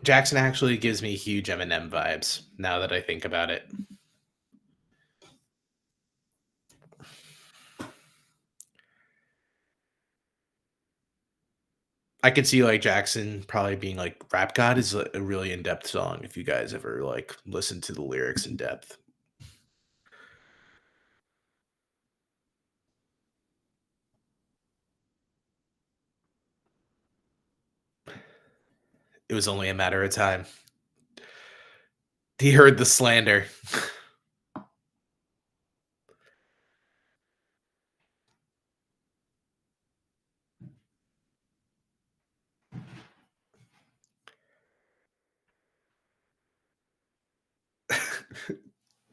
Jackson actually gives me huge Eminem vibes now that I think about it. I could see like Jackson probably being like Rap God is a really in-depth song if you guys ever like listen to the lyrics in depth. It was only a matter of time. He heard the slander.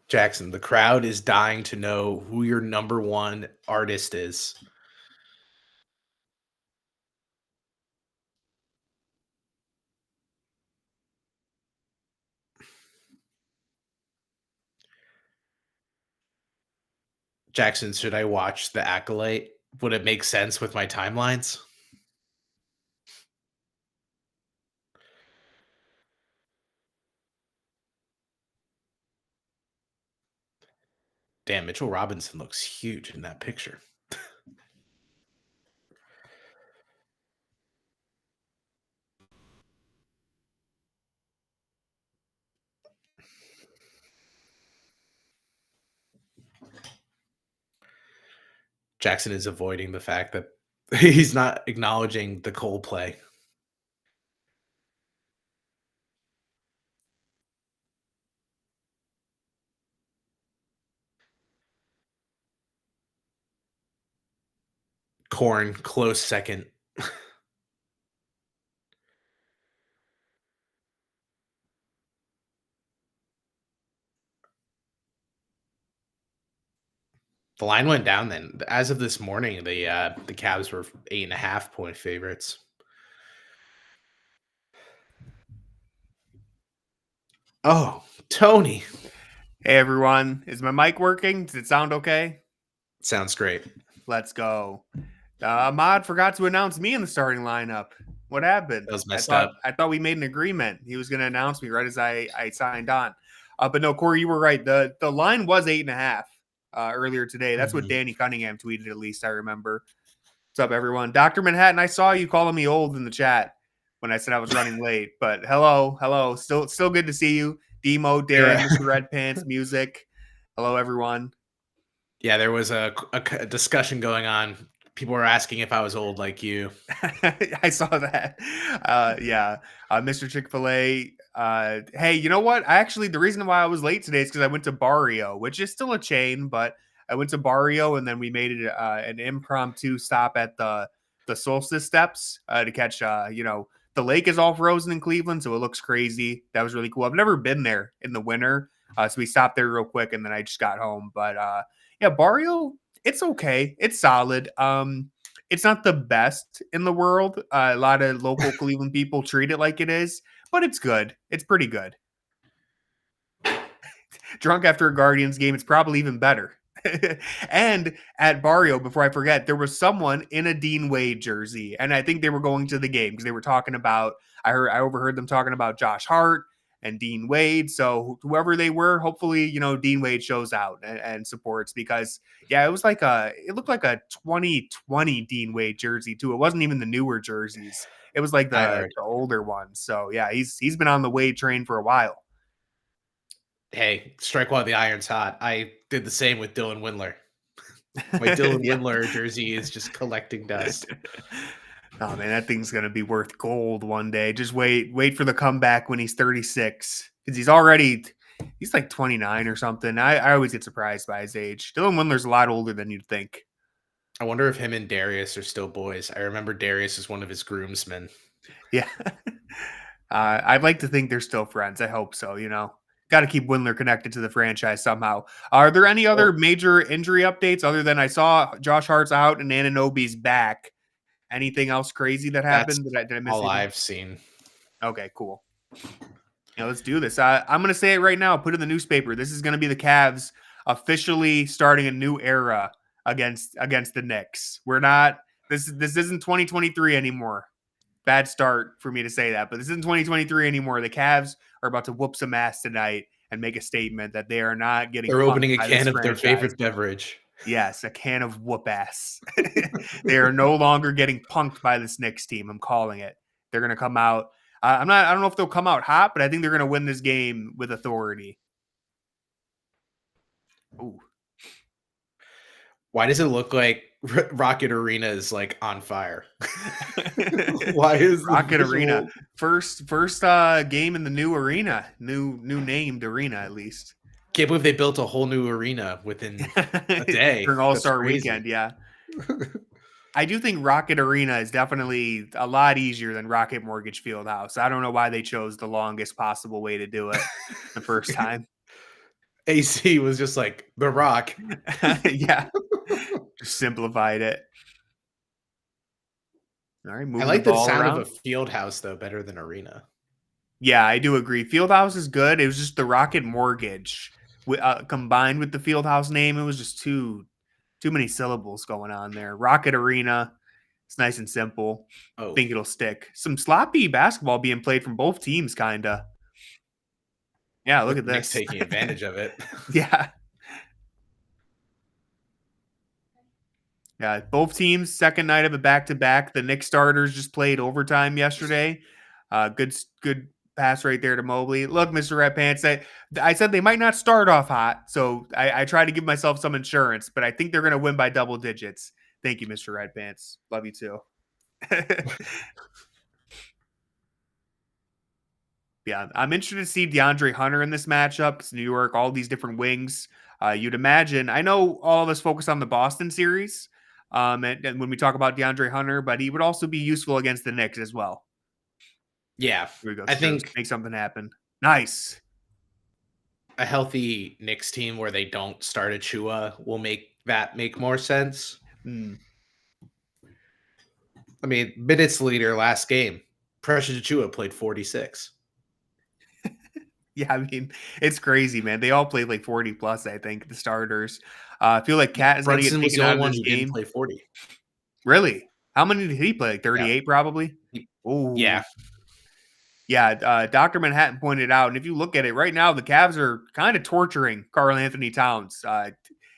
Jackson, the crowd is dying to know who your number one artist is. Jackson, should I watch The Acolyte? Would it make sense with my timelines? Damn, Mitchell Robinson looks huge in that picture. Jackson is avoiding the fact that he's not acknowledging the Coldplay. Corn, close second. The line went down then. As of this morning, the Cavs were 8.5-point favorites. Oh, Tony. Hey everyone, is my mic working? Does it sound okay? Sounds great. Let's go. Ahmad forgot to announce me in the starting lineup. What happened? That was messed up. I thought we made an agreement. He was going to announce me right as I signed on. But no, Corey, you were right. The line was 8.5 earlier today. That's what Danny Cunningham tweeted, at least I remember. What's up, everyone? Dr. Manhattan, I saw you calling me old in the chat when I said I was running late. But hello. Still good to see you. Demo, Darren, Mr. Red Pants, Music. Hello, everyone. Yeah, there was a discussion going on. People were asking if I was old like you. I saw that. Mr. Chick-fil-A. Hey, you know what? The reason why I was late today is because I went to Barrio, which is still a chain, but I went to Barrio and then we made it an impromptu stop at the Solstice Steps to catch, the lake is all frozen in Cleveland, so it looks crazy. That was really cool. I've never been there in the winter, so we stopped there real quick and then I just got home. But Barrio, it's okay. It's solid. It's not the best in the world. A lot of local Cleveland people treat it like it is, but it's good. It's pretty good. Drunk after a Guardians game, it's probably even better. And at Barrio, before I forget, there was someone in a Dean Wade jersey, and I think they were going to the game because they were talking about. I overheard them talking about Josh Hart and Dean Wade. So whoever they were, hopefully, Dean Wade shows out and supports because it looked like a 2020 Dean Wade jersey too. It wasn't even the newer jerseys. It was like the older ones. So yeah, he's been on the Wade train for a while. Hey, strike while the iron's hot. I did the same with Dylan Windler. My Dylan Windler jersey is just collecting dust. Oh man, that thing's gonna be worth gold one day. Just wait for the comeback when he's 36, because he's like 29 or something. I always get surprised by his age. Dylan Windler's a lot older than you'd think. I wonder if him and Darius are still boys. I remember Darius is one of his groomsmen. Yeah, I'd like to think they're still friends. I hope so. Got to keep Windler connected to the franchise somehow. Are there any other major injury updates other than I saw Josh Hart's out and Anunoby's back? Anything else crazy that happened? Did I miss all I've seen. Okay, cool. Let's do this. I'm going to say it right now. Put it in the newspaper. This is going to be the Cavs officially starting a new era against the Knicks. We're not. This isn't 2023 anymore. bad start for me to say that, but this isn't 2023 anymore. The Cavs are about to whoop some ass tonight and make a statement that they are not getting They're punked opening a by this can of their franchise. favorite beverage. Yes, a can of whoop ass. They are no longer getting punked by this Knicks team. I'm calling it. They're going to come out. I don't know if they'll come out hot, but I think they're going to win this game with authority. Ooh. Why does it look like Rocket Arena is like on fire? Why is Rocket Arena first game in the new arena, new named arena at least. Can't believe they built a whole new arena within a day during All-Star weekend. Yeah, I do think Rocket Arena is definitely a lot easier than Rocket Mortgage Fieldhouse. I don't know why they chose the longest possible way to do it the first time. AC was just like The Rock. Yeah, just simplified it. All right, I like the sound of a field house though better than arena. Yeah, I do agree. Fieldhouse is good. It was just the Rocket Mortgage combined with the Fieldhouse name. It was just too many syllables going on there. Rocket Arena. It's nice and simple. I think it'll stick. Some sloppy basketball being played from both teams, kinda. Yeah, look at this. Knicks taking advantage of it. Yeah. Yeah, both teams, second night of a back-to-back. The Knicks starters just played overtime yesterday. Good pass right there to Mobley. Look, Mr. Red Pants, I said they might not start off hot, so I try to give myself some insurance, but I think they're going to win by double digits. Thank you, Mr. Red Pants. Love you too. Yeah, I'm interested to see DeAndre Hunter in this matchup because New York, all these different wings. You'd imagine. I know all of us focus on the Boston series, and when we talk about DeAndre Hunter, but he would also be useful against the Knicks as well. Yeah, here we go. I think make something happen. Nice. A healthy Knicks team where they don't start Achua will make more sense. I mean, minutes leader last game, Precious Achua played 46. Yeah, I mean, it's crazy, man. They all played like 40 plus, I think, the starters. I feel like Cat is going to get taken out of this game. Didn't play 40. Really? How many did he play? Like 38 probably? Oh, yeah. Yeah, Dr. Manhattan pointed out, and if you look at it right now, the Cavs are kind of torturing Karl Anthony Towns.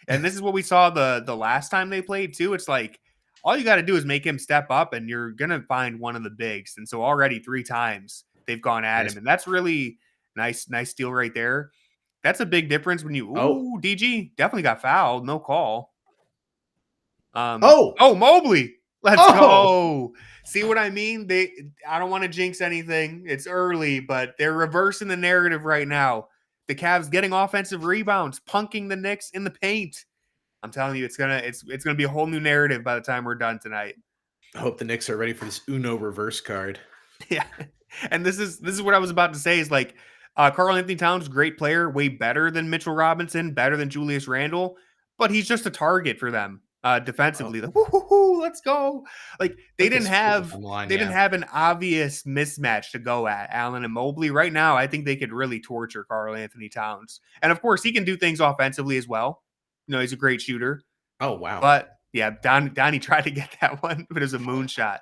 And this is what we saw the last time they played, too. It's like, all you got to do is make him step up, and you're going to find one of the bigs. And so already 3 times they've gone at him, and that's really nice steal right there. That's a big difference when you DG definitely got fouled, no call. Mobley. Let's go. See what I mean? I don't want to jinx anything. It's early, but they're reversing the narrative right now. The Cavs getting offensive rebounds, punking the Knicks in the paint. I'm telling you, it's gonna be a whole new narrative by the time we're done tonight. I hope the Knicks are ready for this Uno reverse card. Yeah, and this is what I was about to say. Is like Karl Anthony Towns, great player, way better than Mitchell Robinson, better than Julius Randle, but he's just a target for them defensively. Like, let's go! Like they didn't have an obvious mismatch to go at Allen and Mobley. Right now, I think they could really torture Karl Anthony Towns, and of course, he can do things offensively as well. You know, he's a great shooter. Oh wow! But yeah, Donnie tried to get that one, but it was a moonshot.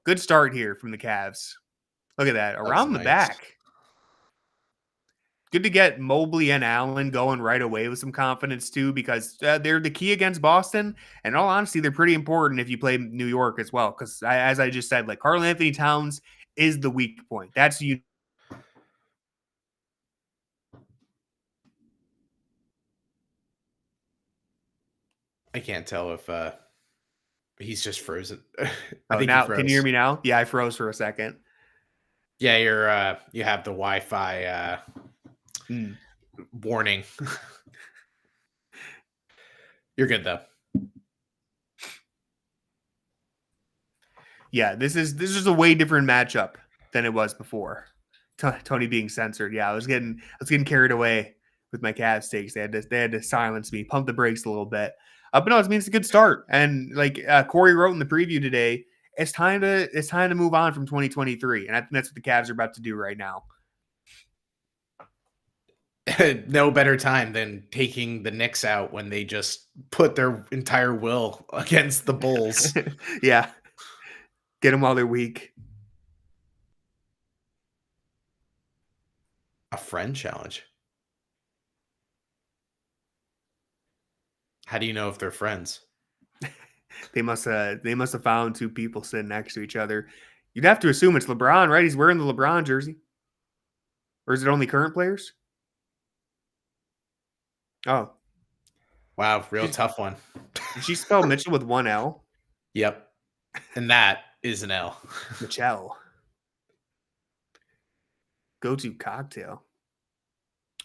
Good start here from the Cavs. Look at that around the back. Good to get Mobley and Allen going right away with some confidence too, because they're the key against Boston. And in all honesty, they're pretty important if you play New York as well. Because as I just said, like Karl Anthony Towns is the weak point. That's you. I can't tell if he's just frozen. I think now, can you hear me now? Yeah, I froze for a second. Yeah, you have the Wi-Fi warning. You're good though. Yeah, this is a way different matchup than it was before. Tony being censored. Yeah, I was getting carried away with my Cavs takes. They had to silence me, pump the brakes a little bit. But no, it means it's a good start. And like Corey wrote in the preview today, it's time to move on from 2023, and I think that's what the Cavs are about to do right now. No better time than taking the Knicks out when they just put their entire will against the Bulls. Yeah. Get them while they're weak. A friend challenge. How do you know if they're friends? They must have found two people sitting next to each other. You'd have to assume it's LeBron, right? He's wearing the LeBron jersey. Or is it only current players? Oh. Wow, real tough one. Did she spell Mitchell with one L? Yep. And that is an L. Mitchell. Go-to cocktail.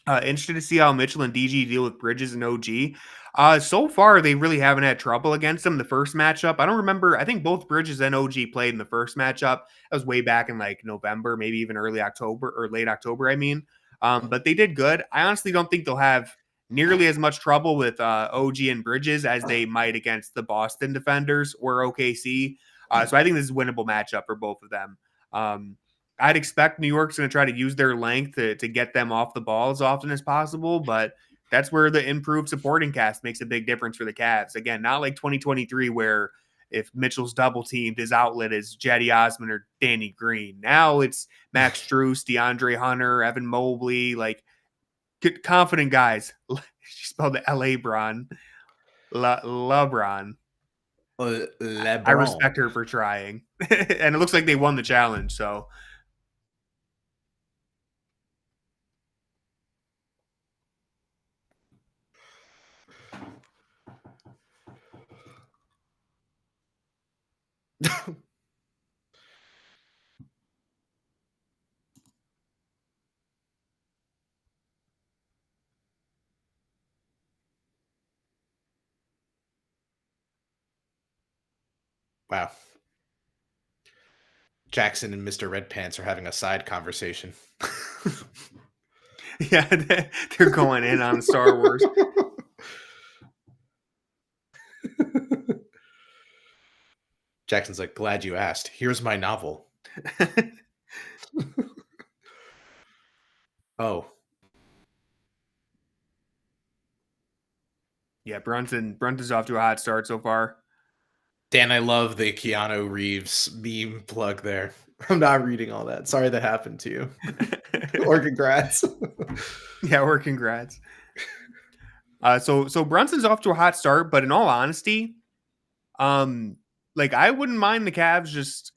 Interested to see how Mitchell and DG deal with Bridges and OG. So far, they really haven't had trouble against them. The first matchup, I don't remember. I think both Bridges and OG played in the first matchup. That was way back in like November, maybe even early October or late October, I mean. But they did good. I honestly don't think they'll have nearly as much trouble with OG and Bridges as they might against the Boston defenders or OKC. So I think this is a winnable matchup for both of them. I'd expect New York's going to try to use their length to get them off the ball as often as possible, but that's where the improved supporting cast makes a big difference for the Cavs. Again, not like 2023 where if Mitchell's double teamed, his outlet is Jetty Osman or Danny Green. Now it's Max Strus, DeAndre Hunter, Evan Mobley, like confident guys. She spelled the LeBron. LeBron. LeBron. I respect her for trying. And it looks like they won the challenge, so... Wow. Jackson and Mr. Red Pants are having a side conversation. Yeah, they're going in on Star Wars. Jackson's like, glad you asked. Here's my novel. Oh. Yeah, Brunson's off to a hot start so far. Dan, I love the Keanu Reeves meme plug there. I'm not reading all that. Sorry that happened to you. Or congrats. Yeah, or congrats. So Brunson's off to a hot start, but in all honesty, like I wouldn't mind the Cavs just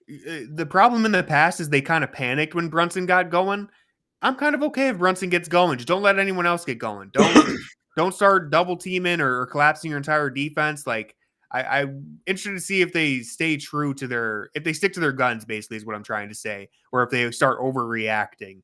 the problem in the past is they kind of panicked when Brunson got going. I'm kind of okay if Brunson gets going. Just don't let anyone else get going. Don't start double teaming or collapsing your entire defense. Like I'm interested to see if they stay true to if they stick to their guns, basically is what I'm trying to say, or if they start overreacting.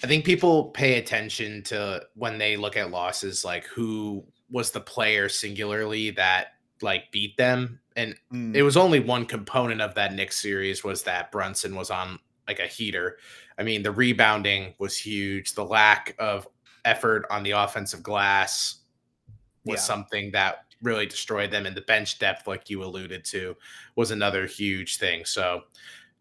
I think people pay attention to when they look at losses, like who was the player singularly that like beat them. And it was only one component of that Knicks series was that Brunson was on like a heater. I mean, the rebounding was huge. The lack of effort on the offensive glass was something that really destroyed them. And the bench depth, like you alluded to, was another huge thing. So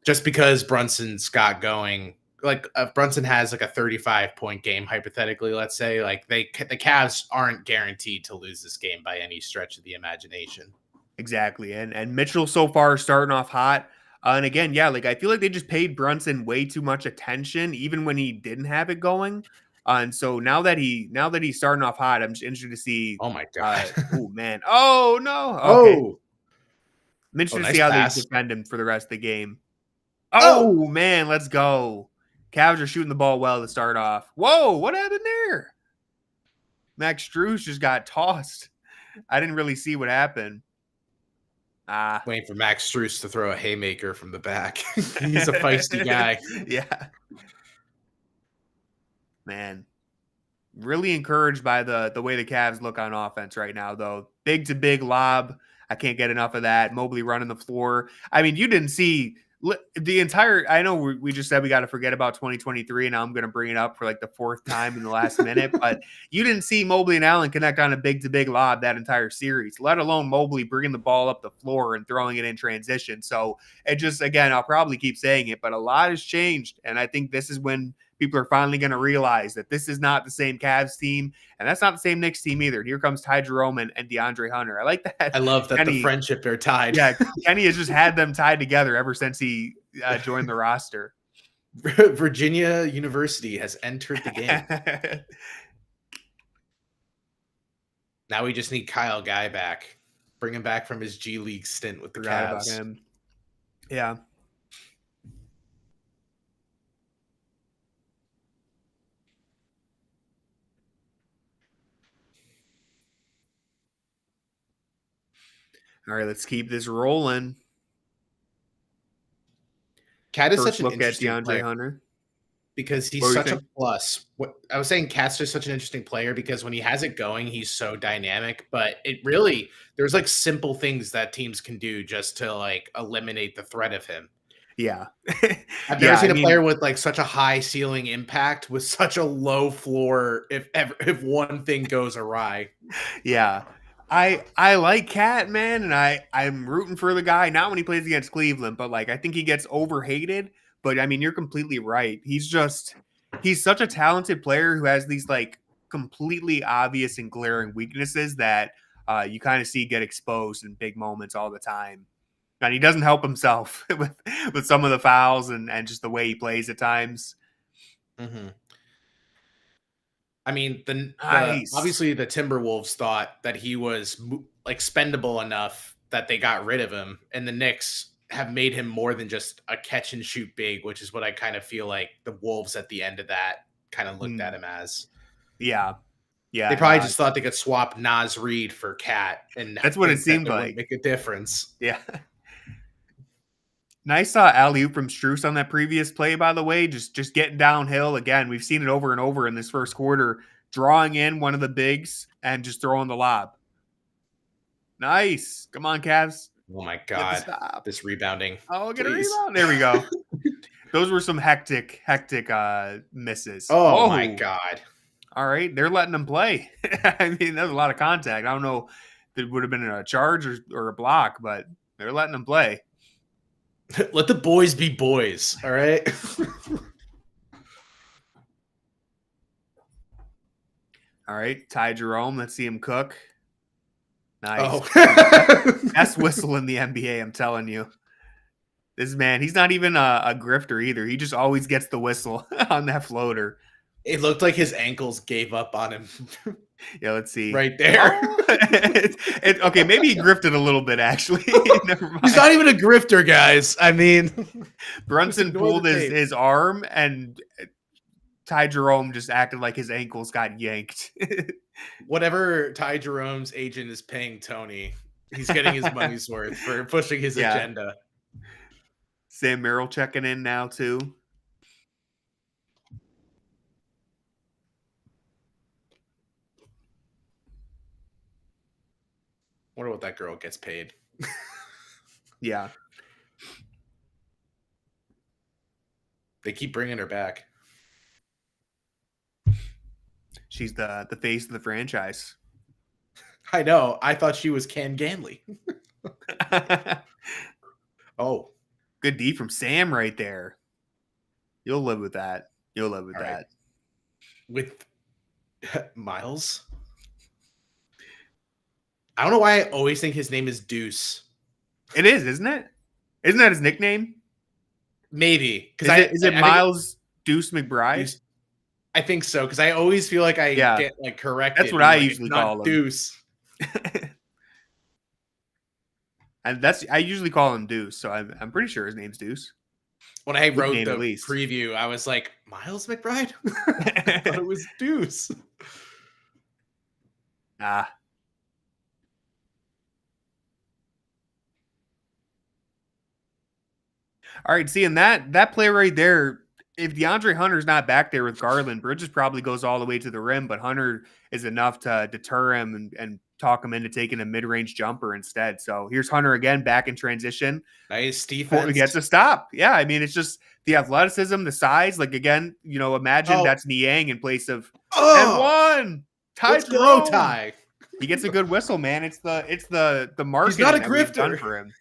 just because Brunson's got going, like Brunson has like a 35-point game, hypothetically, let's say, like the Cavs aren't guaranteed to lose this game by any stretch of the imagination. Exactly. And Mitchell so far starting off hot. And again, yeah, like I feel like they just paid Brunson way too much attention, even when he didn't have it going. And so now that he's starting off hot, I'm just interested to see. Oh my god! Oh man! Oh no! Okay. Oh, I'm interested to nice see how pass. they defend him for the rest of the game. Oh man, let's go! Cavs are shooting the ball well to start off. Whoa! What happened there? Max Strus just got tossed. I didn't really see what happened. Waiting for Max Strus to throw a haymaker from the back. He's a feisty guy. Yeah. Man. Really encouraged by the way the Cavs look on offense right now, though. Big to big lob. I can't get enough of that. Mobley running the floor. I mean, you didn't see the entire. I know we just said we got to forget about 2023, and now I'm going to bring it up for like the fourth time in the last minute. But you didn't see Mobley and Allen connect on a big to big lob that entire series, let alone Mobley bringing the ball up the floor and throwing it in transition. So it just, again, I'll probably keep saying it, but a lot has changed. And I think this is when people are finally going to realize that this is not the same Cavs team, and that's not the same Knicks team either. And here comes Ty Jerome and DeAndre Hunter. I like that. I love that Kenny, the friendship are tied. Yeah, Kenny has just had them tied together ever since he joined the roster. Virginia University has entered the game. Now we just need Kyle Guy back. Bring him back from his G League stint with the Forgot Cavs. about him. Yeah. All right, let's keep this rolling. Cat is First such an look at interesting DeAndre player Hunter. because he's such a plus. What I was saying, Cat's just such an interesting player because when he has it going, he's so dynamic. But it really, there's like simple things that teams can do just to like eliminate the threat of him. Yeah. I've never seen a player with like such a high ceiling impact with such a low floor if one thing goes awry. Yeah. I like Cat, man, and I'm rooting for the guy, not when he plays against Cleveland, but like I think he gets overhated. But I mean, you're completely right. He's such a talented player who has these like completely obvious and glaring weaknesses that you kind of see get exposed in big moments all the time. And he doesn't help himself with some of the fouls and just the way he plays at times. Mm-hmm. I mean, Nice. obviously the Timberwolves thought that he was like spendable enough that they got rid of him, and the Knicks have made him more than just a catch and shoot big, which is what I kind of feel like the Wolves at the end of that kind of looked at him as. Yeah. Yeah. They probably just thought they could swap Naz Reid for Cat, and that's what it seemed like. Make a difference. Yeah. Nice alley-oop from Strus on that previous play, by the way. Just getting downhill again. We've seen it over and over in this first quarter, drawing in one of the bigs and just throwing the lob. Nice. Come on, Cavs. Oh my God. This rebounding. Oh, get a rebound. There we go. Those were some hectic misses. Oh my God. All right. They're letting them play. I mean, there's a lot of contact. I don't know if it would have been a charge or a block, but they're letting them play. Let the boys be boys, all right? All right, Ty Jerome. Let's see him cook. Nice. Oh. Best whistle in the NBA, I'm telling you. This man, he's not even a grifter either. He just always gets the whistle on that floater. It looked like his ankles gave up on him. Yeah, let's see. Right there. Oh. Okay, maybe he grifted a little bit, actually. Never mind. He's not even a grifter, guys. I mean, Brunson pulled his arm, and Ty Jerome just acted like his ankles got yanked. Whatever Ty Jerome's agent is paying Tony, he's getting his money's worth for pushing his agenda. Sam Merrill checking in now, too. Wonder what that girl gets paid. Yeah. They keep bringing her back. She's the face of the franchise. I know. I thought she was Ken Ganley. Oh. Good D from Sam right there. You'll live with that. You'll live with that. Right. With Miles? I don't know why I always think his name is Deuce. It is, isn't it? Isn't that his nickname? Maybe. Is it Miles Deuce McBride? Deuce, I think so, because I always feel like I get like corrected. That's what I usually call him. Deuce. And I usually call him Deuce, so I'm pretty sure his name's Deuce. When I wrote the preview, I was like, Miles McBride? I thought it was Deuce. All right, seeing that play right there, if DeAndre Hunter's not back there with Garland, Bridges probably goes all the way to the rim, but Hunter is enough to deter him and talk him into taking a mid-range jumper instead. So here's Hunter again, back in transition. Nice defense. He gets a stop. Yeah, I mean, it's just the athleticism, the size. Like, again, imagine that's Niang in place of and one. Let's go, Ty. He gets a good whistle, man. It's the market. He's not a grifter for him.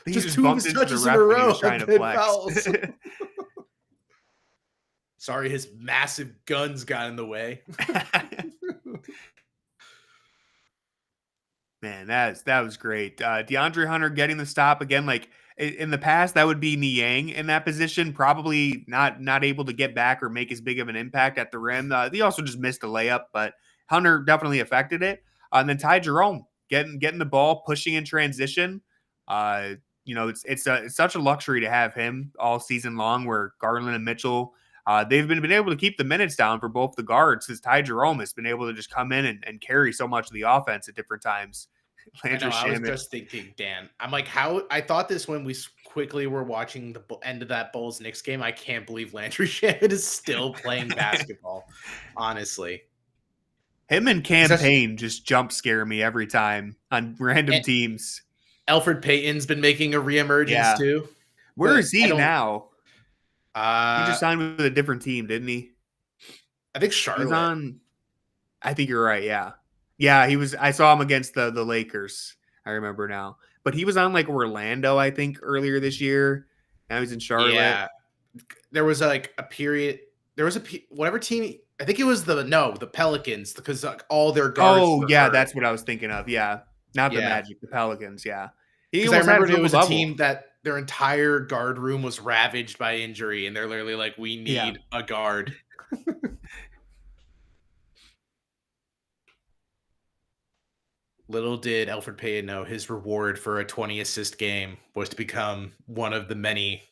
Just 2 of his touches in a row. Trying to flex. Sorry, his massive guns got in the way. Man, that was great. DeAndre Hunter getting the stop again. Like in the past, that would be Niang in that position, probably not able to get back or make as big of an impact at the rim. He also just missed a layup, but Hunter definitely affected it. And then Ty Jerome getting the ball, pushing in transition. It's such a luxury to have him all season long. Where Garland and Mitchell, they've been able to keep the minutes down for both the guards. Since Ty Jerome has been able to just come in and carry so much of the offense at different times. I was just thinking, Dan. I'm like, how I thought this when we quickly were watching the end of that Bulls Knicks game. I can't believe Landry Shamet is still playing basketball. Honestly, him and Campaign just jump scare me every time on random teams. Elfrid Payton's been making a reemergence too. Where is he now? He just signed with a different team, didn't he? I think Charlotte. I think you're right. Yeah, he was. I saw him against the Lakers. I remember now. But he was on like Orlando, I think, earlier this year. Now he's in Charlotte. Yeah. There was like a period. There was whatever team. I think it was the Pelicans, because like all their guards. Oh yeah, that's what I was thinking of. Yeah, not the Magic, the Pelicans. Yeah, because I remember it was a team that their entire guard room was ravaged by injury, and they're literally like, "We need a guard." Little did Elfrid Payton know his reward for a 20-assist game was to become one of the many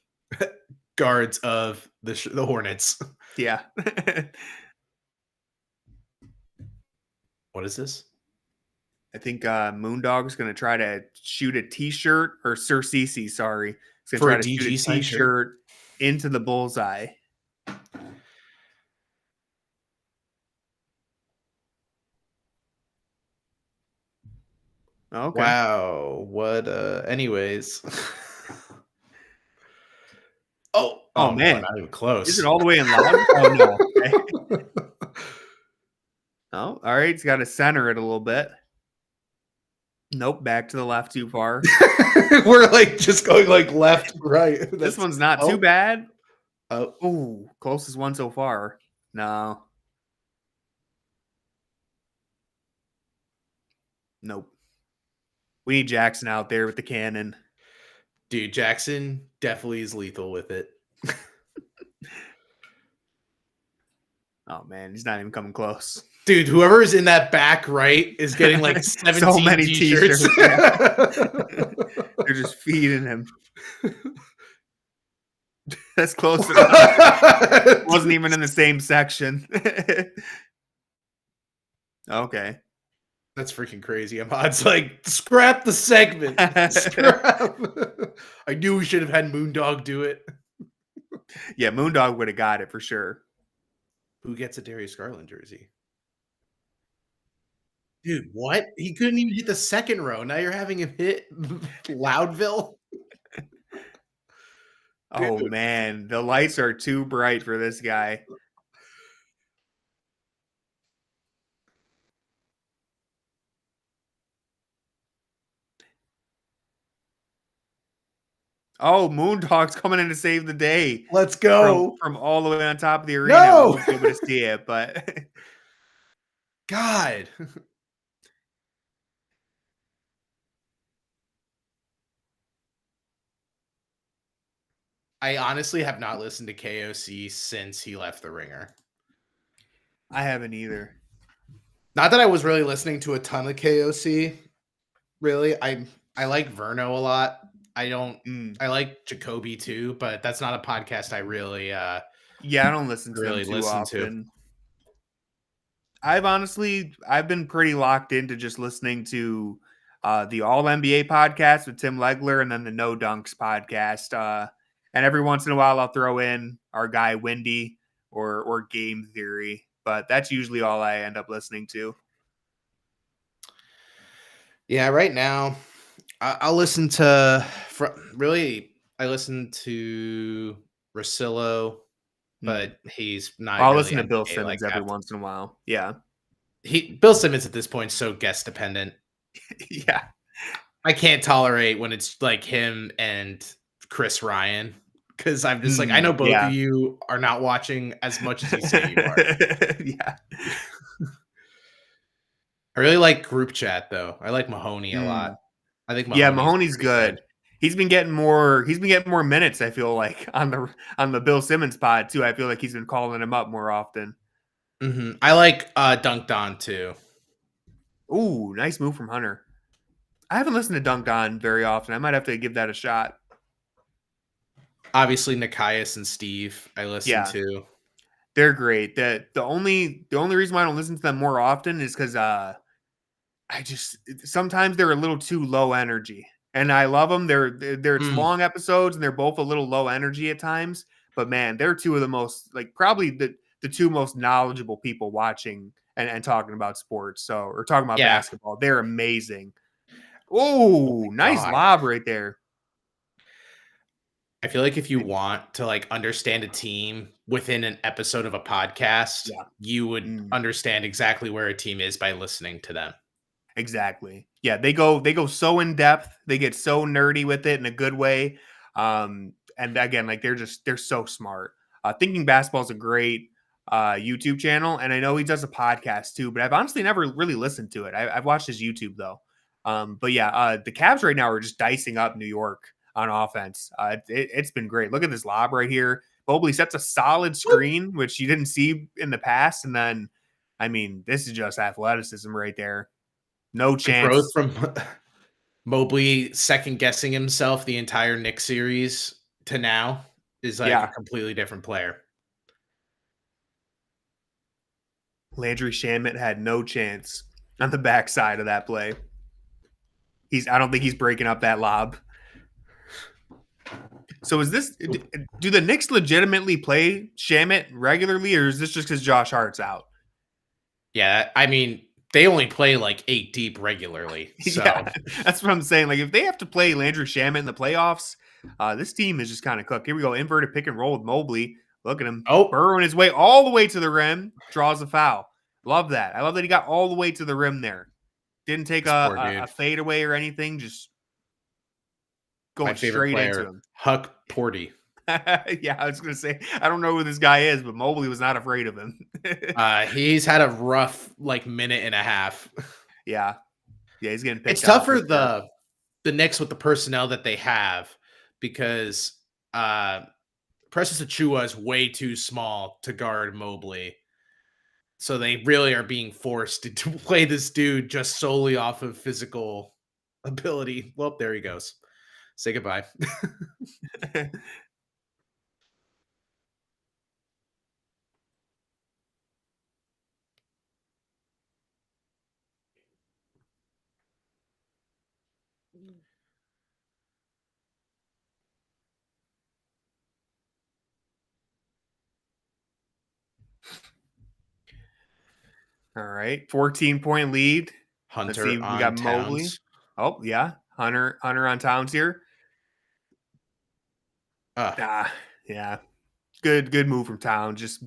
guards of the Hornets. Yeah. What is this? I think Moondog's going to try to shoot a T-shirt, or Sir Cece, sorry. He's going to try to shoot a T-shirt into the bullseye. Okay. Wow. What anyways. Oh man. Not even close. Is it all the way in loud? Oh no. Okay. Oh, all right. He's got to center it a little bit. Nope, back to the left too far. We're like just going like left, right. This one's not too bad. Oh, closest one so far. No. Nope. We need Jackson out there with the cannon. Dude, Jackson definitely is lethal with it. Oh, man. He's not even coming close. Dude, whoever is in that back right is getting like 17 so many T-shirts. They're just feeding him. That's close enough. Wasn't even in the same section. Okay. That's freaking crazy. Ahmad's like, scrap the segment. Scrap. I knew we should have had Moondog do it. Yeah, Moondog would have got it for sure. Who gets a Darius Garland jersey? Dude, what? He couldn't even hit the second row. Now you're having him hit Loudville? Oh, man. The lights are too bright for this guy. Oh, Moondog's coming in to save the day. Let's go. From all the way on top of the arena. No! We'll be able to see it, but... God. I honestly have not listened to KOC since he left the Ringer. I haven't either. Not that I was really listening to a ton of KOC. Really, I like Verno a lot. I like Jacoby too, but that's not a podcast I really. I don't listen to really them too often. I've been pretty locked into just listening to the All NBA podcast with Tim Legler, and then the No Dunks podcast. And every once in a while, I'll throw in our guy Wendy or Game Theory, but that's usually all I end up listening to. Yeah, right now, I'll listen to I listen to Russillo, but he's not. I'll listen to Bill Simmons like every once in a while. Yeah, Bill Simmons at this point is so guest dependent. Yeah, I can't tolerate when it's like him and Chris Ryan, because I'm just like, I know both of you are not watching as much as you say you are. Yeah. I really like group chat though. I like Mahoney a lot. I think Mahoney's good. He's been getting more minutes, I feel like, on the Bill Simmons pod too. I feel like he's been calling him up more often. I like Dunked On too. Ooh, nice move from Hunter. I haven't listened to Dunked On very often. I might have to give that a shot. Obviously, Nikias and Steve, I listen to. They're great. The only reason why I don't listen to them more often is because sometimes they're a little too low energy, and I love them. They're long episodes, and they're both a little low energy at times. But man, they're two of the most, like, probably the two most knowledgeable people watching and talking about sports. Or talking about basketball. They're amazing. Oh, nice lob right there. I feel like if you want to like understand a team within an episode of a podcast, you would understand exactly where a team is by listening to them. Exactly. Yeah, they go so in depth. They get so nerdy with it in a good way. And again, like they're so smart. Thinking Basketball is a great YouTube channel, and I know he does a podcast too, but I've honestly never really listened to it. I've watched his YouTube though. But yeah, the Cavs right now are just dicing up New York on offense. It's been great. Look at this lob right here. Mobley sets a solid screen, which you didn't see in the past, and then, I mean, this is just athleticism right there. No chance. Growth from Mobley second guessing himself the entire Knicks series to now is like a completely different player. Landry Shamet had no chance on the backside of that play. I don't think he's breaking up that lob. So do the Knicks legitimately play Shamet regularly, or is this just because Josh Hart's out? Yeah, I mean, they only play like 8 deep regularly. So that's what I'm saying. Like, if they have to play Landry Shamet in the playoffs, this team is just kind of cooked. Here we go. Inverted pick and roll with Mobley. Look at him. Burrowing his way all the way to the rim. Draws a foul. Love that. I love that he got all the way to the rim there. Didn't take a fadeaway or anything. Just going straight into him. Huck Porty. Yeah, I was going to say, I don't know who this guy is, but Mobley was not afraid of him. He's had a rough minute and a half. Yeah, he's getting picked. It's tough for the Knicks with the personnel that they have, because Precious Achiuwa is way too small to guard Mobley. So they really are being forced to play this dude just solely off of physical ability. Well, there he goes. Say goodbye. All right, 14-point lead. Hunter we got Mobley. Oh yeah, Hunter on Towns here. Yeah, good move from Towns. Just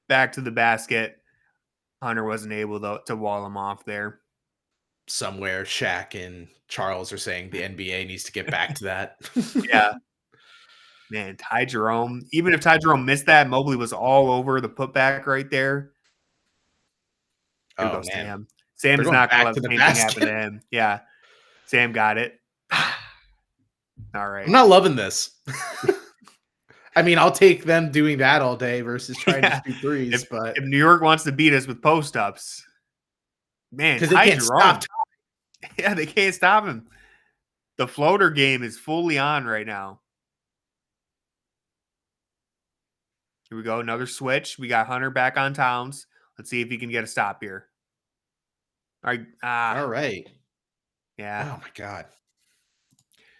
back to the basket. Hunter wasn't able to wall him off there. Somewhere Shaq and Charles are saying the NBA needs to get back to that. Yeah. Man, Ty Jerome. Even if Ty Jerome missed that, Mobley was all over the putback right there. Here goes Sam. Sam is not going to let the same thing happen to him. Yeah. Sam got it. All right. I'm not loving this. I mean, I'll take them doing that all day versus trying to shoot threes. But if New York wants to beat us with post-ups, man, because they can't stop. Yeah, they can't stop him. The floater game is fully on right now. Here we go. Another switch. We got Hunter back on Towns. Let's see if he can get a stop here. All right. All right. Yeah. Oh, my God.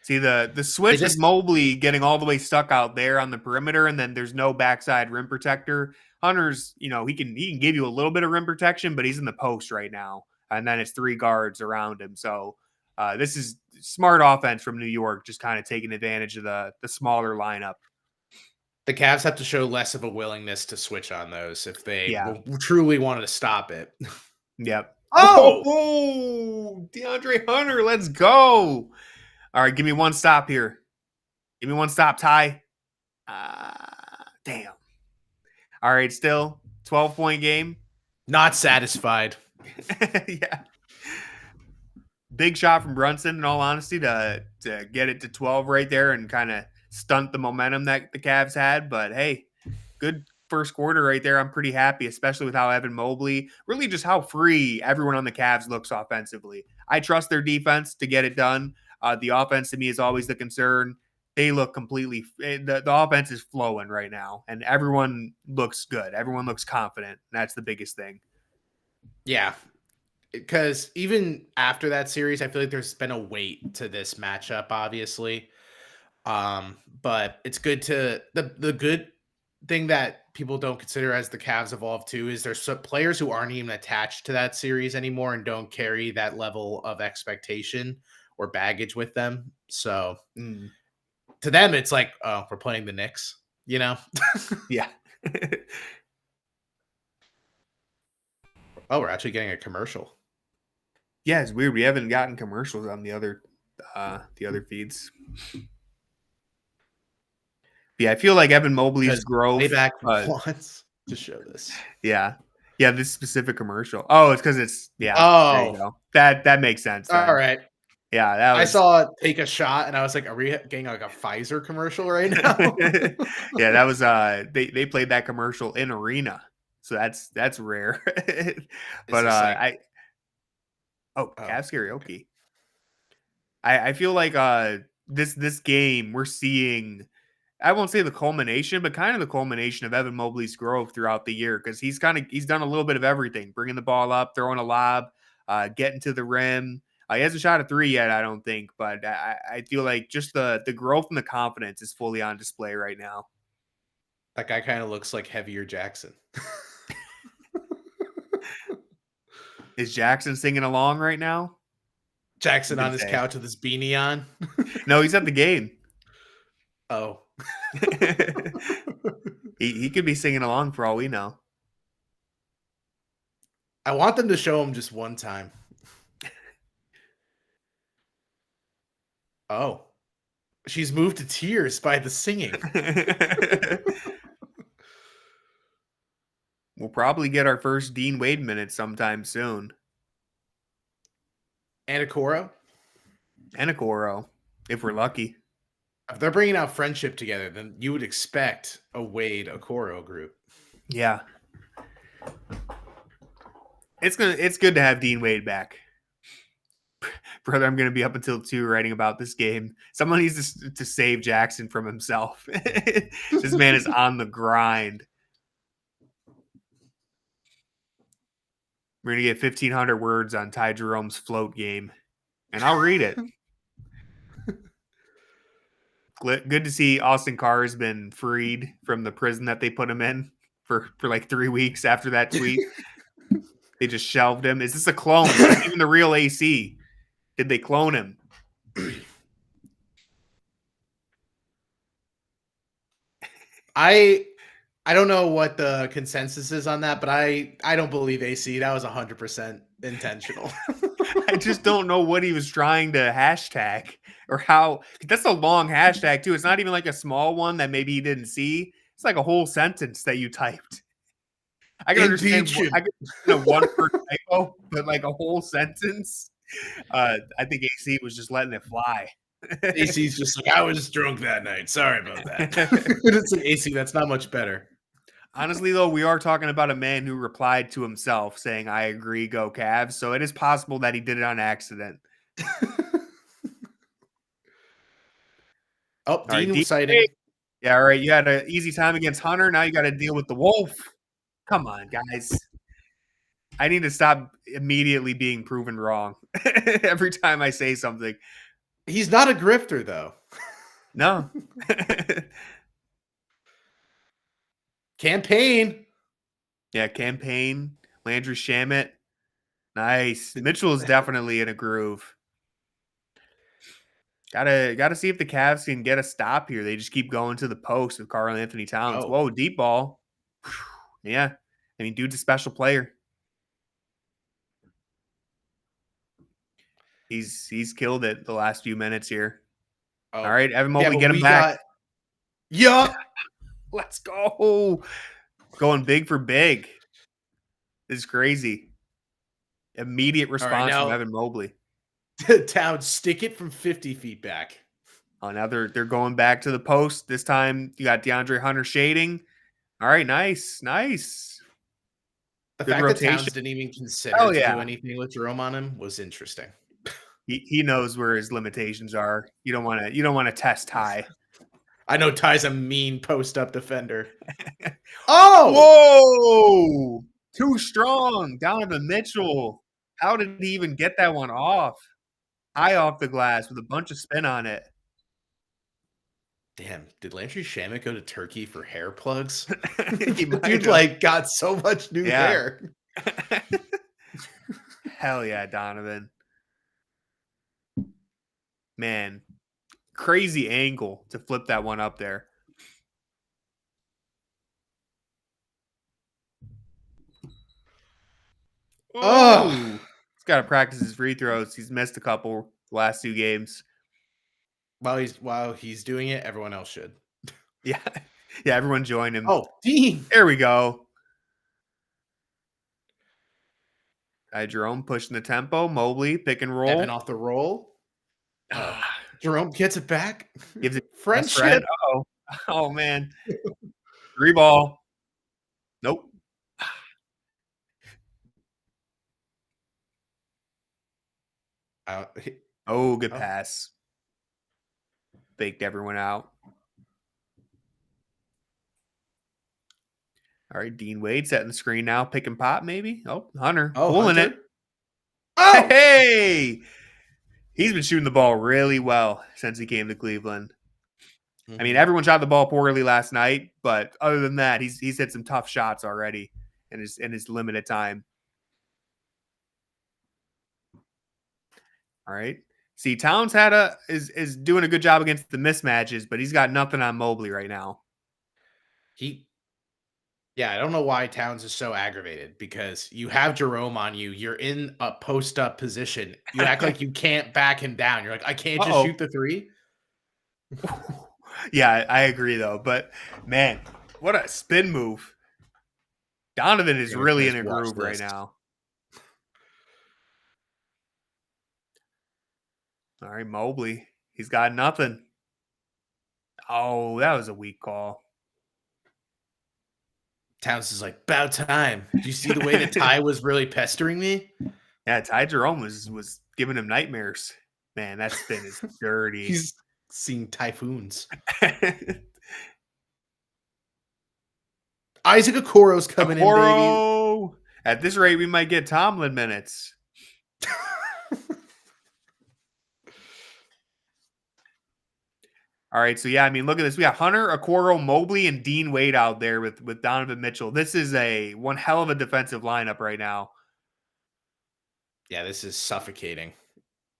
See, the switch is Mobley getting all the way stuck out there on the perimeter, and then there's no backside rim protector. Hunter's, he can give you a little bit of rim protection, but he's in the post right now, and then it's 3 guards around him. So this is smart offense from New York, just kind of taking advantage of the smaller lineup. The Cavs have to show less of a willingness to switch on those if they truly wanted to stop it. Yep. Oh, DeAndre Hunter, let's go. All right, give me one stop here. Give me one stop, Ty. Damn. All right, still 12-point game. Not satisfied. Yeah. Big shot from Brunson, in all honesty, to get it to 12 right there and kind of stunt the momentum that the Cavs had. But hey, good first quarter right there. I'm pretty happy, especially with how Evan Mobley, really just how free everyone on the Cavs looks offensively. I trust their defense to get it done. The offense to me is always the concern. They look completely, the offense is flowing right now, and everyone looks good. Everyone looks confident. That's the biggest thing. Yeah. Because even after that series, I feel like there's been a weight to this matchup, obviously. But it's good to the good thing that people don't consider as the Cavs evolve too is there's some players who aren't even attached to that series anymore and don't carry that level of expectation or baggage with them. So to them, it's like, oh, we're playing the Knicks, you know? Yeah. Oh, we're actually getting a commercial. Yeah, it's weird. We haven't gotten commercials on the other feeds. Yeah, I feel like Evan Mobley's growth. Playback wants to show this. Yeah, this specific commercial. Oh, it's because it's Oh, there you go. That makes sense. Then. All right. Yeah, that was... I saw it take a shot, and I was like, "Are we getting like a Pfizer commercial right now?" Yeah, that was they played that commercial in arena, so that's rare. But Cavs karaoke. I feel like this game we're seeing, I won't say the culmination, but kind of the culmination of Evan Mobley's growth throughout the year, because he's done a little bit of everything, bringing the ball up, throwing a lob, getting to the rim. He hasn't shot a three yet, I don't think, but I feel like just the growth and the confidence is fully on display right now. That guy kind of looks like heavier Jackson. Is Jackson singing along right now? Jackson on his couch with his beanie on? No, he's at the game. Oh. he could be singing along for all we know. I want them to show him just one time. Oh. She's moved to tears by the singing. We'll probably get our first Dean Wade minute sometime soon. And Okoro, if we're lucky. If they're bringing out friendship together, then you would expect a Wade Okoro group. Yeah. It's good to have Dean Wade back. Brother, I'm going to be up until 2 writing about this game. Someone needs to save Jackson from himself. This man is on the grind. We're going to get 1,500 words on Ty Jerome's float game, and I'll read it. Good to see Austin Carr has been freed from the prison that they put him in for like 3 weeks after that tweet. They just shelved him. Is this a clone? Even the real AC? Did they clone him? I don't know what the consensus is on that, but I don't believe AC. That was 100% intentional. I just don't know what he was trying to hashtag or how. That's a long hashtag too. It's not even like a small one that maybe he didn't see. It's like a whole sentence that you typed. I can understand one per typo, but like a whole sentence. I think AC was just letting it fly. AC's just like, I was drunk that night. Sorry about that. It's like, AC, that's not much better. Honestly, though, we are talking about a man who replied to himself saying, I agree, go Cavs. So it is possible that he did it on accident. Oh, Dean was citing. Yeah, all right. You had an easy time against Hunter. Now you got to deal with the Wolf. Come on, guys. I need to stop immediately being proven wrong every time I say something. He's not a grifter, though. No. Campaign. Yeah, Campaign. Landry Shamet. Nice. Mitchell is definitely in a groove. Gotta see if the Cavs can get a stop here. They just keep going to the post with Karl Anthony Towns. Oh. Whoa, deep ball. Yeah. I mean, dude's a special player. He's killed it the last few minutes here. Oh. All right, Evan Mobley, get him back. Yup. Let's go. Going big for big. This is crazy. Immediate response from now Evan Mobley. Towns, stick it from 50 feet back. Oh, now they're going back to the post. This time you got DeAndre Hunter shading. All right, nice. The Good fact rotation. that Towns didn't even consider to do anything with Jerome on him was interesting. He knows where his limitations are. You don't want to test Ty. I know Ty's a mean post-up defender. Oh! Whoa! Too strong. Donovan Mitchell. How did he even get that one off? High off the glass with a bunch of spin on it. Damn, did Landry Shamet go to Turkey for hair plugs? Dude, got so much new hair. Hell yeah, Donovan. Man, crazy angle to flip that one up there. Oh, he's got to practice his free throws. He's missed a couple the last 2 games. While he's doing it, everyone else should. Yeah, everyone join him. Oh, Dean. There we go. Jerome pushing the tempo. Mobley pick and roll. Evan off the roll. Jerome gets it back. Gives it friendship. Oh man. 3 ball. Nope. Good pass. Baked everyone out. All right, Dean Wade setting the screen now. Pick and pop, maybe. Oh, Hunter pulling it. Oh, hey! He's been shooting the ball really well since he came to Cleveland. I mean, everyone shot the ball poorly last night, but other than that, he's hit some tough shots already in his limited time. All right. See, Towns is doing a good job against the mismatches, but he's got nothing on Mobley right now. I don't know why Towns is so aggravated, because you have Jerome on you. You're in a post-up position. You act like you can't back him down. You're like, I can't just shoot the 3. Yeah, I agree, though. But, man, what a spin move. Donovan is really in a groove right now. All right, Mobley. He's got nothing. Oh, that was a weak call. Towns is like, about time. Do you see the way that Ty was really pestering me? Yeah, Ty Jerome was giving him nightmares. Man, that spin is dirty. He's seen typhoons. Isaac Okoro's coming in, baby. At this rate, we might get Tomlin minutes. All right, so yeah, I mean, look at this. We got Hunter, Okoro, Mobley, and Dean Wade out there with Donovan Mitchell. This is one hell of a defensive lineup right now. Yeah, this is suffocating.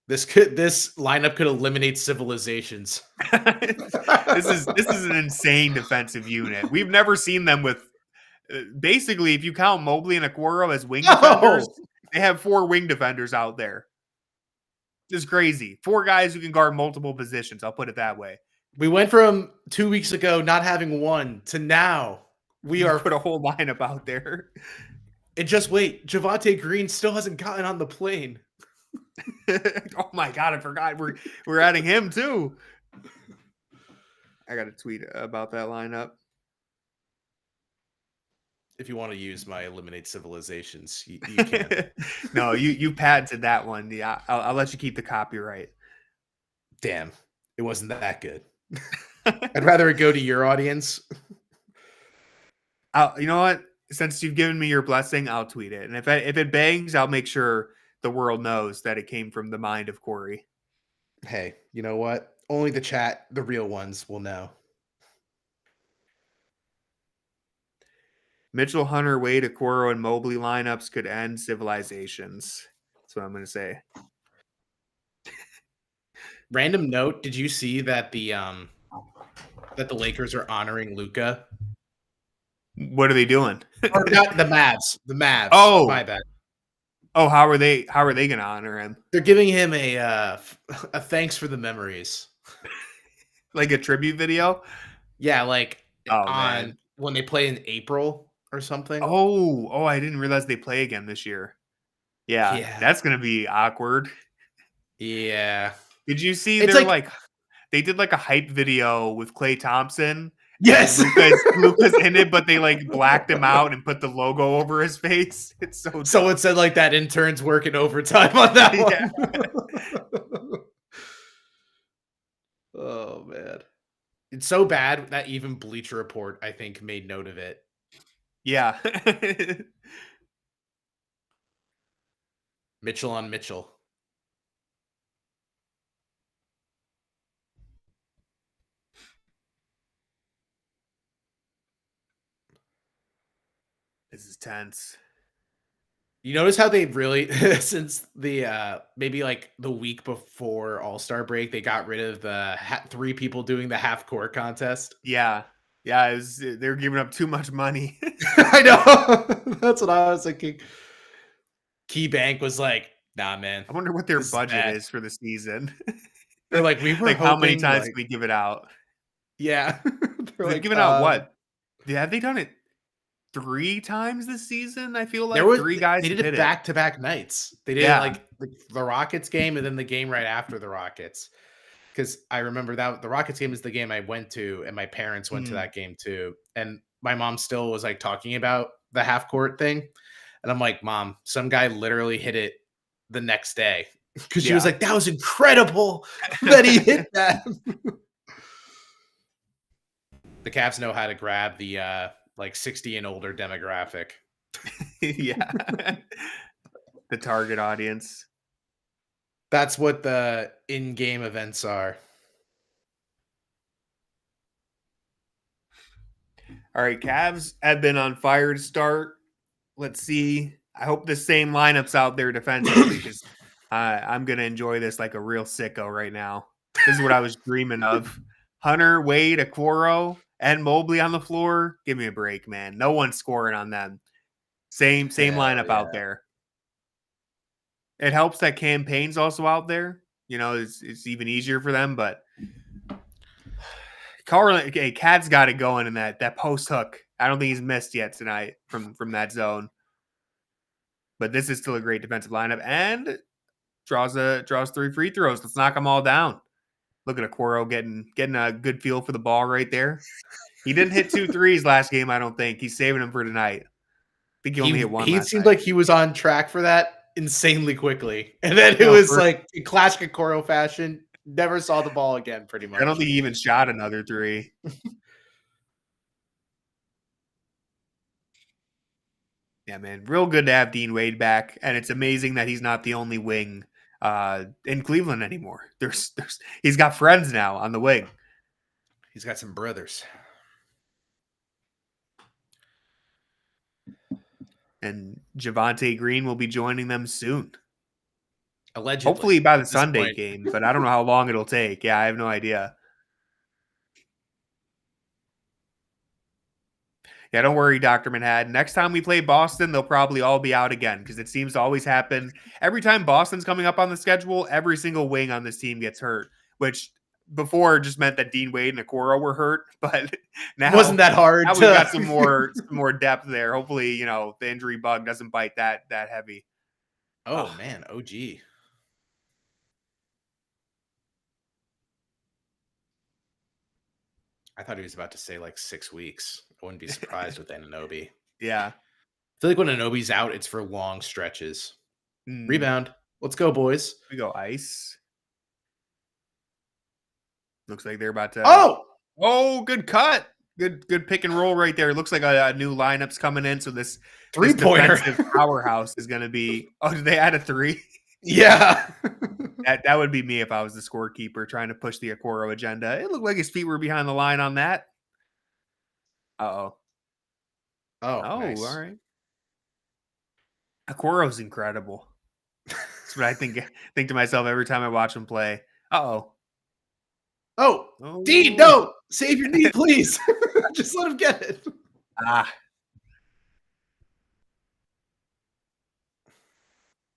This lineup could eliminate civilizations. This is an insane defensive unit. We've never seen them with basically, if you count Mobley and Okoro as wing defenders, they have 4 wing defenders out there. It's crazy. 4 guys who can guard multiple positions. I'll put it that way. We went from 2 weeks ago not having one to now we are put a whole lineup out there. And just wait, Javonte Green still hasn't gotten on the plane. Oh my God, I forgot we're adding him too. I got a tweet about that lineup. If you want to use my eliminate civilizations, you can. No, you patented that one. Yeah, I'll let you keep the copyright. Damn, it wasn't that good. I'd rather it go to your audience. You know what? Since you've given me your blessing, I'll tweet it. And if it bangs, I'll make sure the world knows that it came from the mind of Corey. Hey, you know what? Only the chat, the real ones, will know. Mitchell, Hunter, Wade, Okoro, and Mobley lineups could end civilizations. That's what I'm going to say. Random note: did you see that the Lakers are honoring Luka? What are they doing? Or not the Mavs. The Mavs. Oh, my bad. Oh, how are they going to honor him? They're giving him a thanks for the memories, like a tribute video. Yeah, like Oh on man. when they play in April or something. Oh, I didn't realize they play again this year. Yeah, Yeah. that's gonna be awkward. Yeah. Did you see It's their like like they did like a hype video with Clay Thompson and yes. Luca's in it, but they like blacked him out and put the logo over his face. It's so dumb. Someone said like that intern's working overtime on that Yeah. one. Oh man. It's so bad that even Bleacher Report, I think, made note of it. Yeah. Mitchell on Mitchell. This is tense. You notice how they really since the maybe like the week before All-Star break, they got rid of the 3 people doing the half court contest. Yeah. Yeah, they're giving up too much money. I know. That's what I was thinking. Key Bank was like, "Nah, man, I wonder what their this is budget bad." is for the season. They're like, "We were Like, how many hoping times like." can we give it out? Yeah. They're They've like, given out what? Yeah, have they done it 3 times this season? I feel there like was 3 guys they have did it hit it. back-to-back nights. They did it Yeah. like the Rockets game and then the game right after the Rockets. Because I remember that the Rockets game is the game I went to, and my parents went to Mm, that game too. And my mom still was like talking about the half court thing. And I'm like, Mom, some guy literally hit it the next day. Because she was yeah. like, that was incredible that he hit that. The Cavs know how to grab the like 60 and older demographic. Yeah. The target audience. That's what the in-game events are. All right, Cavs have been on fire to start. Let's see. I hope the same lineups out there defensively because I'm going to enjoy this like a real sicko right now. This is what I was dreaming of. Hunter, Wade, Okoro, and Mobley on the floor. Give me a break, man. No one's scoring on them. Same Hell lineup out yeah. there. It helps that campaign's also out there. You know, it's even easier for them, but Carl, hey, Cad's got it going in that post hook. I don't think he's missed yet tonight from that zone. But this is still a great defensive lineup and draws 3 free throws. Let's knock them all down. Look at Okoro getting a good feel for the ball right there. He didn't hit 2 threes last game, I don't think. He's saving them for tonight. I think he only hit 1 He last seemed night. like he was on track for that insanely quickly. And then it No, was like in classic Okoro fashion, never saw the ball again pretty much. I don't think he even shot another 3. Yeah, man. Real good to have Dean Wade back. And it's amazing that he's not the only wing in Cleveland anymore. He's got friends now on the wing. He's got some brothers. And Javante Green will be joining them soon. Allegedly. Hopefully by the at this Sunday point. game, but I don't know how long it'll take. Yeah, I have no idea. Yeah, don't worry, Dr. Manhattan. Next time we play Boston, they'll probably all be out again because it seems to always happen. Every time Boston's coming up on the schedule, every single wing on this team gets hurt, which before just meant that Dean Wade and Okoro were hurt, but now Wasn't that hard now to we've got some more depth there. Hopefully, you know, the injury bug doesn't bite that heavy. Oh man, OG. I thought he was about to say like 6 weeks. I wouldn't be surprised with Anunoby. Yeah. I feel like when Anunoby's out, it's for long stretches. Mm, Rebound. Let's go, boys. we go ice. Looks like they're about to. Oh, good cut. Good pick and roll right there. It looks like a new lineup's coming in. So this Three-pointer. defensive powerhouse is going to be. Oh, did they add a 3? Yeah. That would be me if I was the scorekeeper trying to push the Okoro agenda. It looked like his feet were behind the line on that. Uh-oh. Oh, Oh, nice. all right. Okoro's incredible. That's what I think to myself every time I watch him play. Uh-oh. Oh, Dean, no! Save your knee, please. Just let him get it.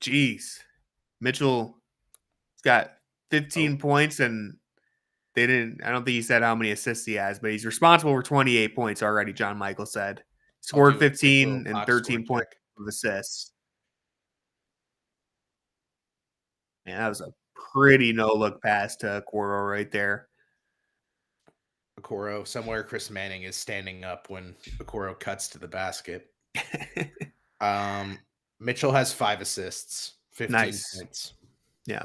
Jeez. Mitchell's got 15 points and They didn't. I don't think he said how many assists he has, but he's responsible for 28 points already. John Michael said scored 15 and 13 points of assists. Man, that was a pretty no look pass to Okoro right there. Okoro, somewhere Chris Manning is standing up when Okoro cuts to the basket. Mitchell has 5 assists, 15 points. Yeah.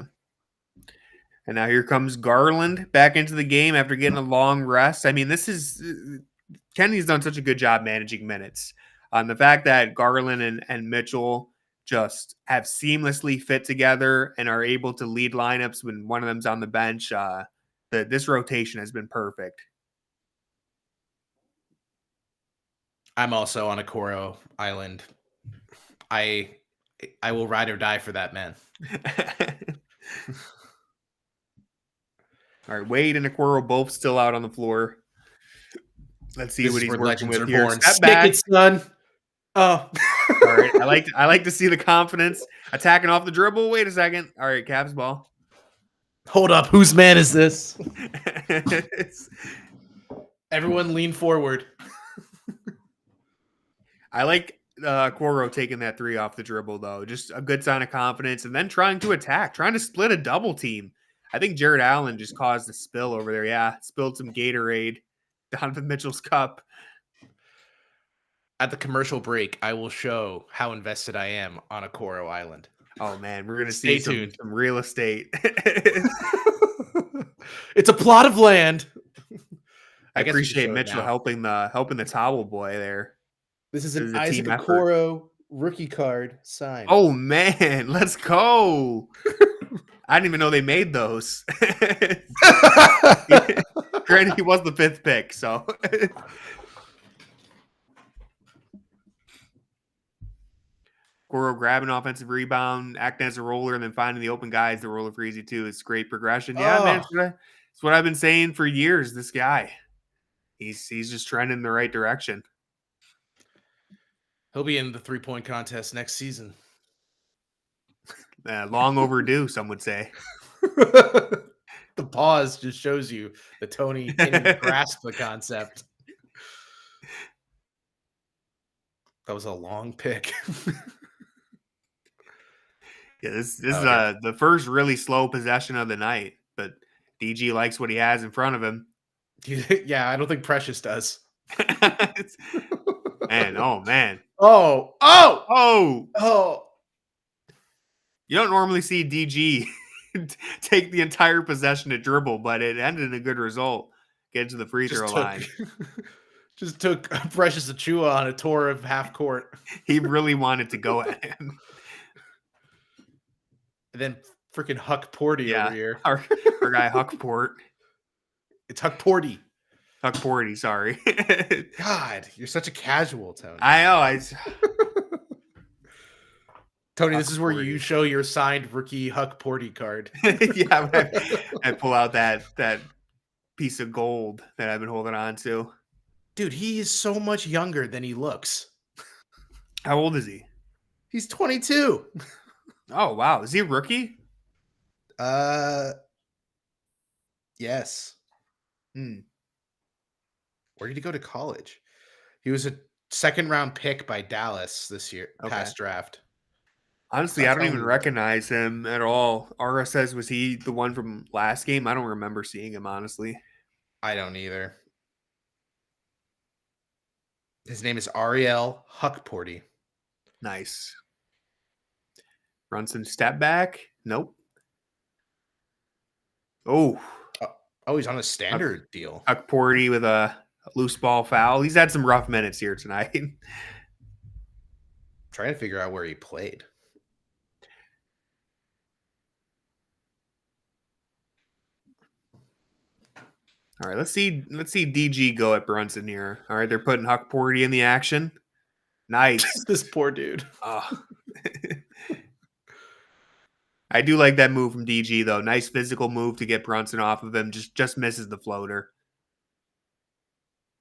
And now here comes Garland back into the game after getting a long rest. I mean, this is Kenny's done such a good job managing minutes. The fact that Garland and Mitchell just have seamlessly fit together and are able to lead lineups when one of them's on the bench. This rotation has been perfect. I'm also on Okoro Island. I will ride or die for that man. All right, Wade and Okoro both still out on the floor. Let's see what he's working with here. Step back, son. Oh, all right. I like to see the confidence attacking off the dribble. Wait a second. All right, Cavs ball. Hold up. Whose man is this? Everyone lean forward. I like Okoro taking that 3 off the dribble, though. Just a good sign of confidence. And then trying to attack, trying to split a double team. I think Jared Allen just caused a spill over there. Yeah, spilled some Gatorade. Donovan Mitchell's cup. At the commercial break, I will show how invested I am on Okoro Island. Oh, man. We're going to see some real estate. It's a plot of land. I appreciate Mitchell helping the towel boy there. This is an Isaac Okoro rookie card signed. Oh, man. Let's go. I didn't even know they made those. Granted, he was the 5th pick, so. Okoro grabbing offensive rebound, acting as a roller, and then finding the open guys to roller for easy too. It's great progression. Yeah, man, it's what I've been saying for years. This guy, he's just trending in the right direction. He'll be in the 3-point contest next season. Long overdue, some would say. The pause just shows you that Tony didn't grasp the concept. That was a long pick. Yeah, this is the first really slow possession of the night, but DG likes what he has in front of him. Yeah, I don't think Precious does. Man, oh man. Oh. You don't normally see DG take the entire possession to dribble, but it ended in a good result. Get to the free throw line. Just took Precious Achua on a tour of half court. He really wanted to go at him. And then freaking Huck Porty over here. Our guy Huck Port. It's Huck Porty. Huck Porty, sorry. God, you're such a casual, Tony. I know. Tony, this is where you show your signed rookie Huck Porty card. Yeah, I pull out that piece of gold that I've been holding on to. Dude, he is so much younger than he looks. How old is he? He's 22. Oh, wow. Is he a rookie? Yes. Where did he go to college? He was a 2nd-round pick by Dallas this year, past draft. Honestly, I don't even recognize him at all. Ara says, was he the one from last game? I don't remember seeing him, honestly. I don't either. His name is Ariel Huckporty. Nice. Brunson step back. Nope. Oh, he's on a standard deal. Huckporty with a loose ball foul. He's had some rough minutes here tonight. Trying to figure out where he played. All right, let's see DG go at Brunson here. All right, they're putting Huckporty in the action. Nice. This poor dude. I do like that move from DG, though. Nice physical move to get Brunson off of him. Just misses the floater.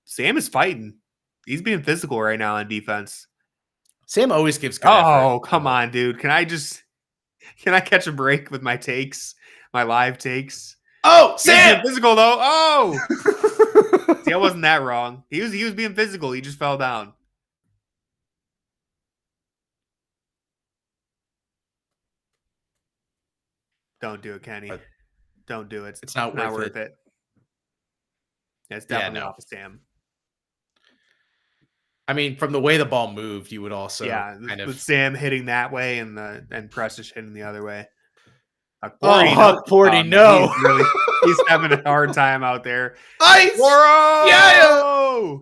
Sam is fighting. He's being physical right now on defense. Sam always gives good effort. Come on, dude. Can I catch a break with my takes, my live takes? Oh, He was being Sam! physical though. Oh, see, I wasn't that wrong. He was being physical. He just fell down. Don't do it, Kenny. Don't do it. It's not worth it. It's Yeah, definitely no. off of Sam. I mean, from the way the ball moved, you would also kind with of. Sam hitting that way and Prestish hitting the other way. Oh, Huck Porty, no. He's having a hard time out there. Ice! Whoa! Yeah!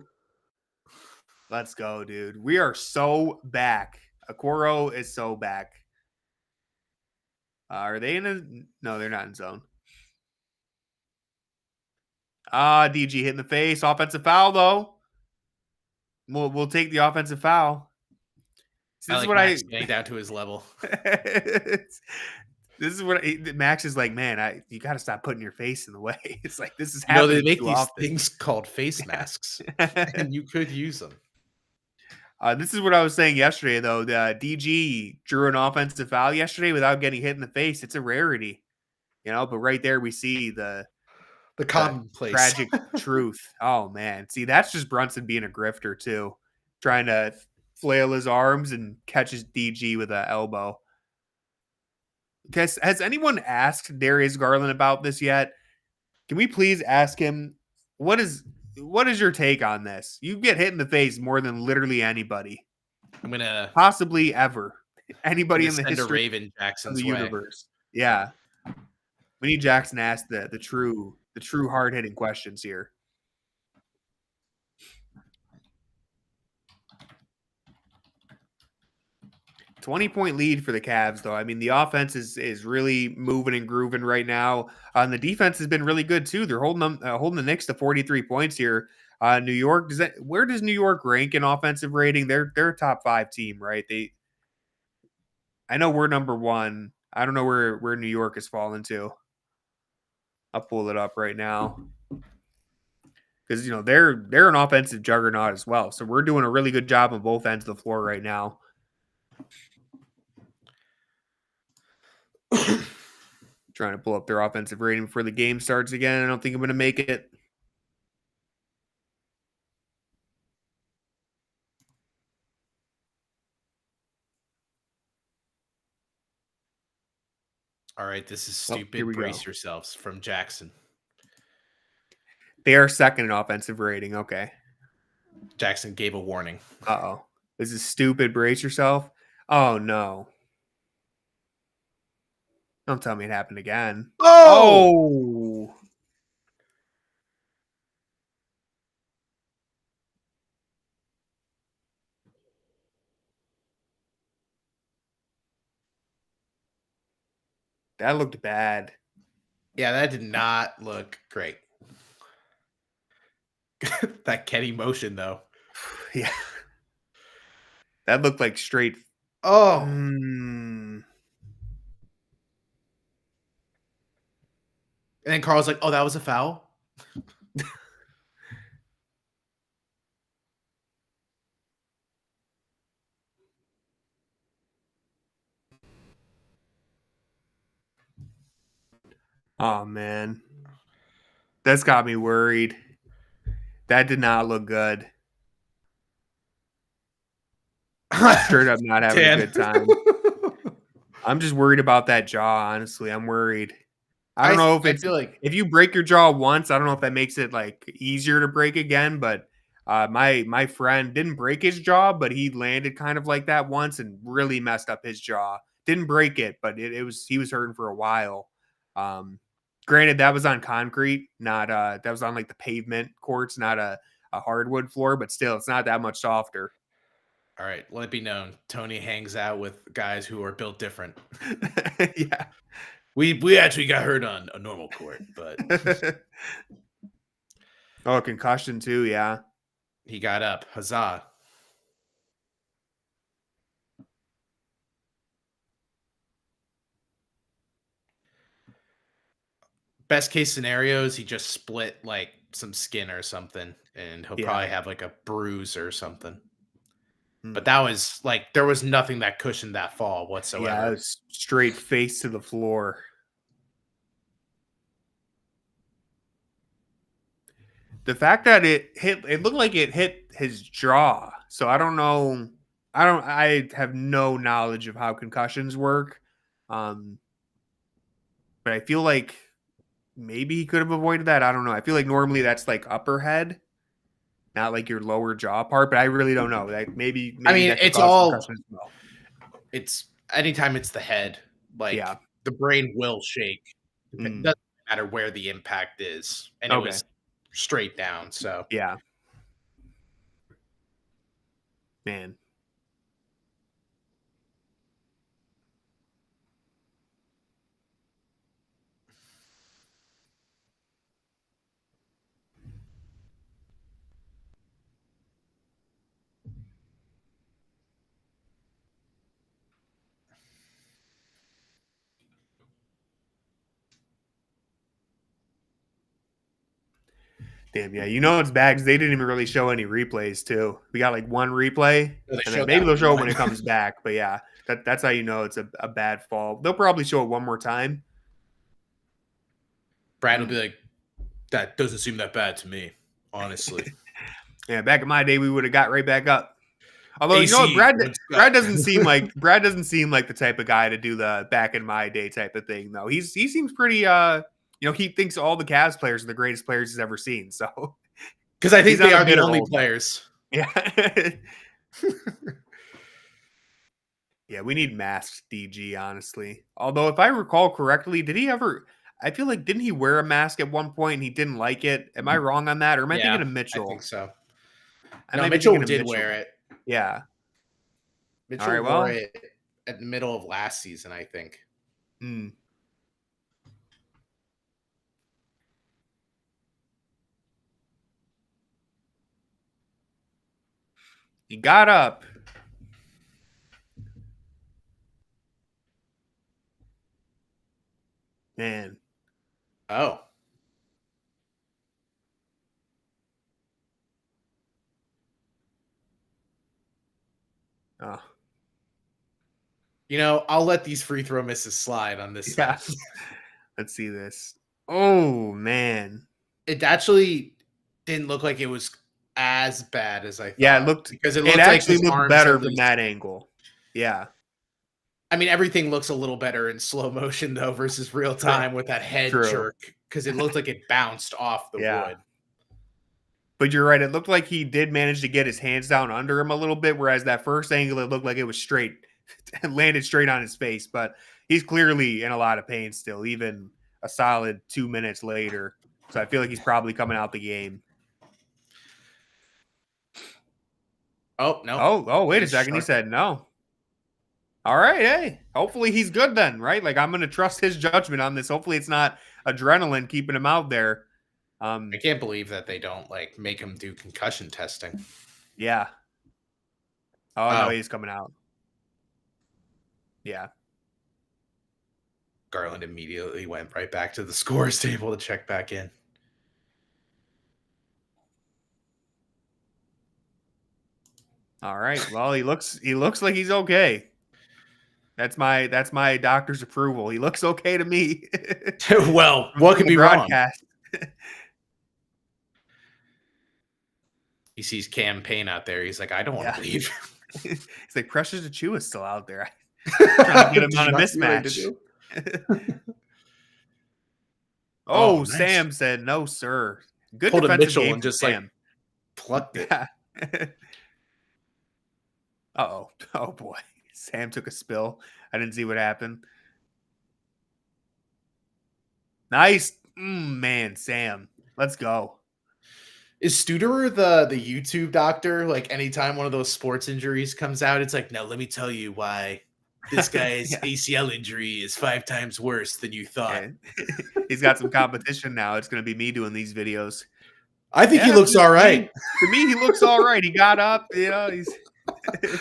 Let's go, dude. We are so back. Okoro is so back. Are they in a... No, they're not in zone. DG hit in the face. Offensive foul, though. We'll take the offensive foul. This is what Max getting down to his level. This is what Max is like, man, you got to stop putting your face in the way. It's like, this is happening. They make these often. things called face masks, and you could use them. This is what I was saying yesterday, though. The DG drew an offensive foul yesterday without getting hit in the face. It's a rarity, but right there we see the commonplace tragic truth. Oh, man. See, that's just Brunson being a grifter, too. Trying to flail his arms and catch his DG with an elbow. Has anyone asked Darius Garland about this yet? Can we please ask him, what is your take on this? You get hit in the face more than literally anybody. I'm going to... Possibly ever. Anybody in the history Raven Jackson's of the universe. Yeah. We need Jackson to ask the true hard-hitting questions here. 20-point lead for the Cavs, though. I mean, the offense is really moving and grooving right now. And the defense has been really good, too. They're holding the Knicks to 43 points here. New York, where does New York rank in offensive rating? They're a top 5 team, right? I know we're number 1. I don't know where New York has fallen to. I'll pull it up right now. Because, they're an offensive juggernaut as well. So we're doing a really good job on both ends of the floor right now. Trying to pull up their offensive rating before the game starts again. I don't think I'm going to make it. All right, this is stupid. Brace yourselves from Jackson. They are second in offensive rating. Okay. Jackson gave a warning. Uh-oh. This is stupid. Brace yourself. Oh, no. Don't tell me it happened again. Oh! That looked bad. Yeah, that did not look great. That Kenny motion, though. Yeah. That looked like straight. Oh. And then Carl's like, oh, that was a foul? Oh, man. That's got me worried. That did not look good. Straight up not having a good time. I'm just worried about that jaw, honestly. I'm worried. I don't know if it's like if you break your jaw once, I don't know if that makes it like easier to break again, but my friend didn't break his jaw, but he landed kind of like that once and really messed up his jaw. Didn't break it, but he was hurting for a while. Granted, that was on concrete, not that was on like the pavement courts, not a hardwood floor, but still, it's not that much softer. All right, let it be known, Tony hangs out with guys who are built different. Yeah. We actually got hurt on a normal court, but concussion too, yeah. He got up. Huzzah. Best case scenarios, he just split like some skin or something, and he'll probably have like a bruise or something. But that was like, there was nothing that cushioned that fall whatsoever. Yeah, it was straight face to the floor. The fact that it looked like it hit his jaw. So I don't know. I have no knowledge of how concussions work. But I feel like maybe he could have avoided that. I don't know. I feel like normally that's like upper head, not like your lower jaw part. But I really don't know. Like maybe I mean, that could it's cause all. concussion as well. It's anytime it's the head, like Yeah. the brain will shake. It Mm. doesn't matter where the impact is, and it was straight down. So Yeah. Man. Damn, yeah. You know it's bad because they didn't even really show any replays, too. We got like one replay, and then maybe they'll show it when it comes back. But yeah, that's how you know it's a bad fall. They'll probably show it one more time. Brad will be like, that doesn't seem that bad to me, honestly. Yeah, back in my day, we would have got right back up. Although AC, you know what, Brad doesn't seem like the type of guy to do the back in my day type of thing, though. He seems pretty he thinks all the Cavs players are the greatest players he's ever seen. So because I think they are the only players. Yeah. Yeah, we need masked DG, honestly. Although, if I recall correctly, did he ever? I feel like didn't he wear a mask at one point and he didn't like it? Am I wrong on that, or am I thinking of Mitchell? I think so. No, Mitchell did wear it. Yeah, Mitchell wore it at the middle of last season, I think. Hmm. He got up. Man. Oh. Oh. You know, I'll let these free throw misses slide on this. Yeah. Let's see this. Oh, man. It actually didn't look like it was as bad as I thought. Yeah, it looked actually looked better from that angle. Yeah. I mean, everything looks a little better in slow motion, though, versus real time with that head jerk, because it looked like it bounced off the wood. But you're right. It looked like he did manage to get his hands down under him a little bit, whereas that first angle, it looked like it was straight and landed straight on his face. But he's clearly in a lot of pain still, even a solid 2 minutes later. So I feel like he's probably coming out the game. Oh, no. Oh, wait a second. He said no. All right. Hey, hopefully he's good then, right? Like, I'm going to trust his judgment on this. Hopefully it's not adrenaline keeping him out there. I can't believe that they don't make him do concussion testing. Yeah. Oh, no, he's coming out. Yeah. Garland immediately went right back to the scores table to check back in. All right. Well, he looks like he's okay. That's my doctor's approval. He looks okay to me. Well, what could be wrong? He sees Cam Payne out there. He's like, I don't want to leave. He's like, Precious Achua is still out there. Trying to get him on a mismatch. Oh, nice. Sam said, no, sir. Good pulled defensive Mitchell game and just Sam. Plucked it. Yeah. Uh-oh. Oh, boy. Sam took a spill. I didn't see what happened. Nice. Man, Sam. Let's go. Is Studerer the YouTube doctor? Like, anytime one of those sports injuries comes out, it's like, no, let me tell you why this guy's ACL injury is 5 times worse than you thought. Yeah. He's got some competition now. It's going to be me doing these videos. I think he looks all right. To me, he looks all right. He got up. You know, he's.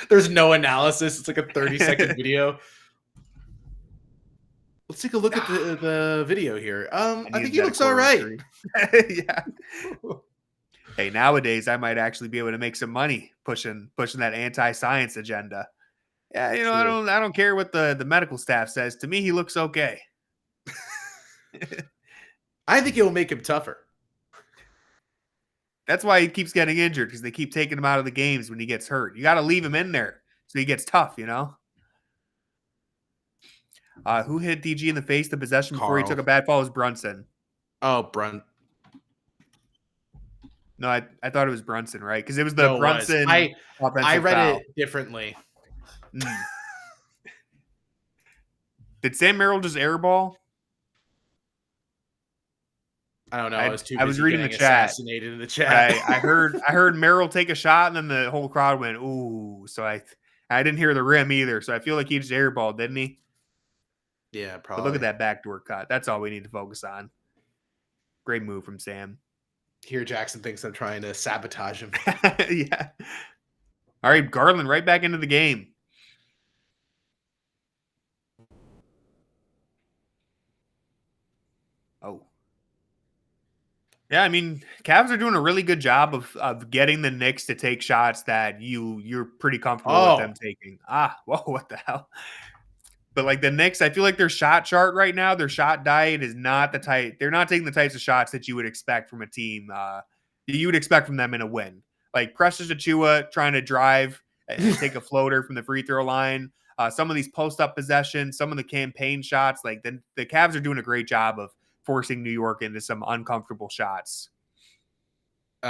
There's no analysis. It's like a 30-second video. Let's take a look at the video here. I think he looks all right. Yeah. Hey, nowadays I might actually be able to make some money pushing that anti-science agenda. Yeah, you know, I don't care what the medical staff says. To me, he looks okay. I think it will make him tougher. That's why he keeps getting injured, because they keep taking him out of the games when he gets hurt. You got to leave him in there so he gets tough, you know? Who hit DG in the face the possession before he took a bad fall was Brunson. Oh, No, I thought it was Brunson, right? Because it was the Brunson offensive I read foul. it differently. Did Sam Merrill just airball? I don't know. I was reading the chat. Assassinated in the chat. I heard Merrill take a shot, and then the whole crowd went, ooh. So I didn't hear the rim either. So I feel like he just airballed, didn't he? Yeah, probably. But look at that backdoor cut. That's all we need to focus on. Great move from Sam. Here, Jackson thinks I'm trying to sabotage him. Yeah. All right, Garland right back into the game. Oh. Yeah, I mean, Cavs are doing a really good job of getting the Knicks to take shots that you're pretty comfortable with them taking. Whoa, what the hell? But like the Knicks, I feel like their shot chart right now, their shot diet is not the type. They're not taking the types of shots that you would expect from a team. You would expect from them in a win. Like Precious Achiuwa trying to drive and take a floater from the free throw line. Some of these post-up possessions, some of the campaign shots, like the Cavs are doing a great job of forcing New York into some uncomfortable shots.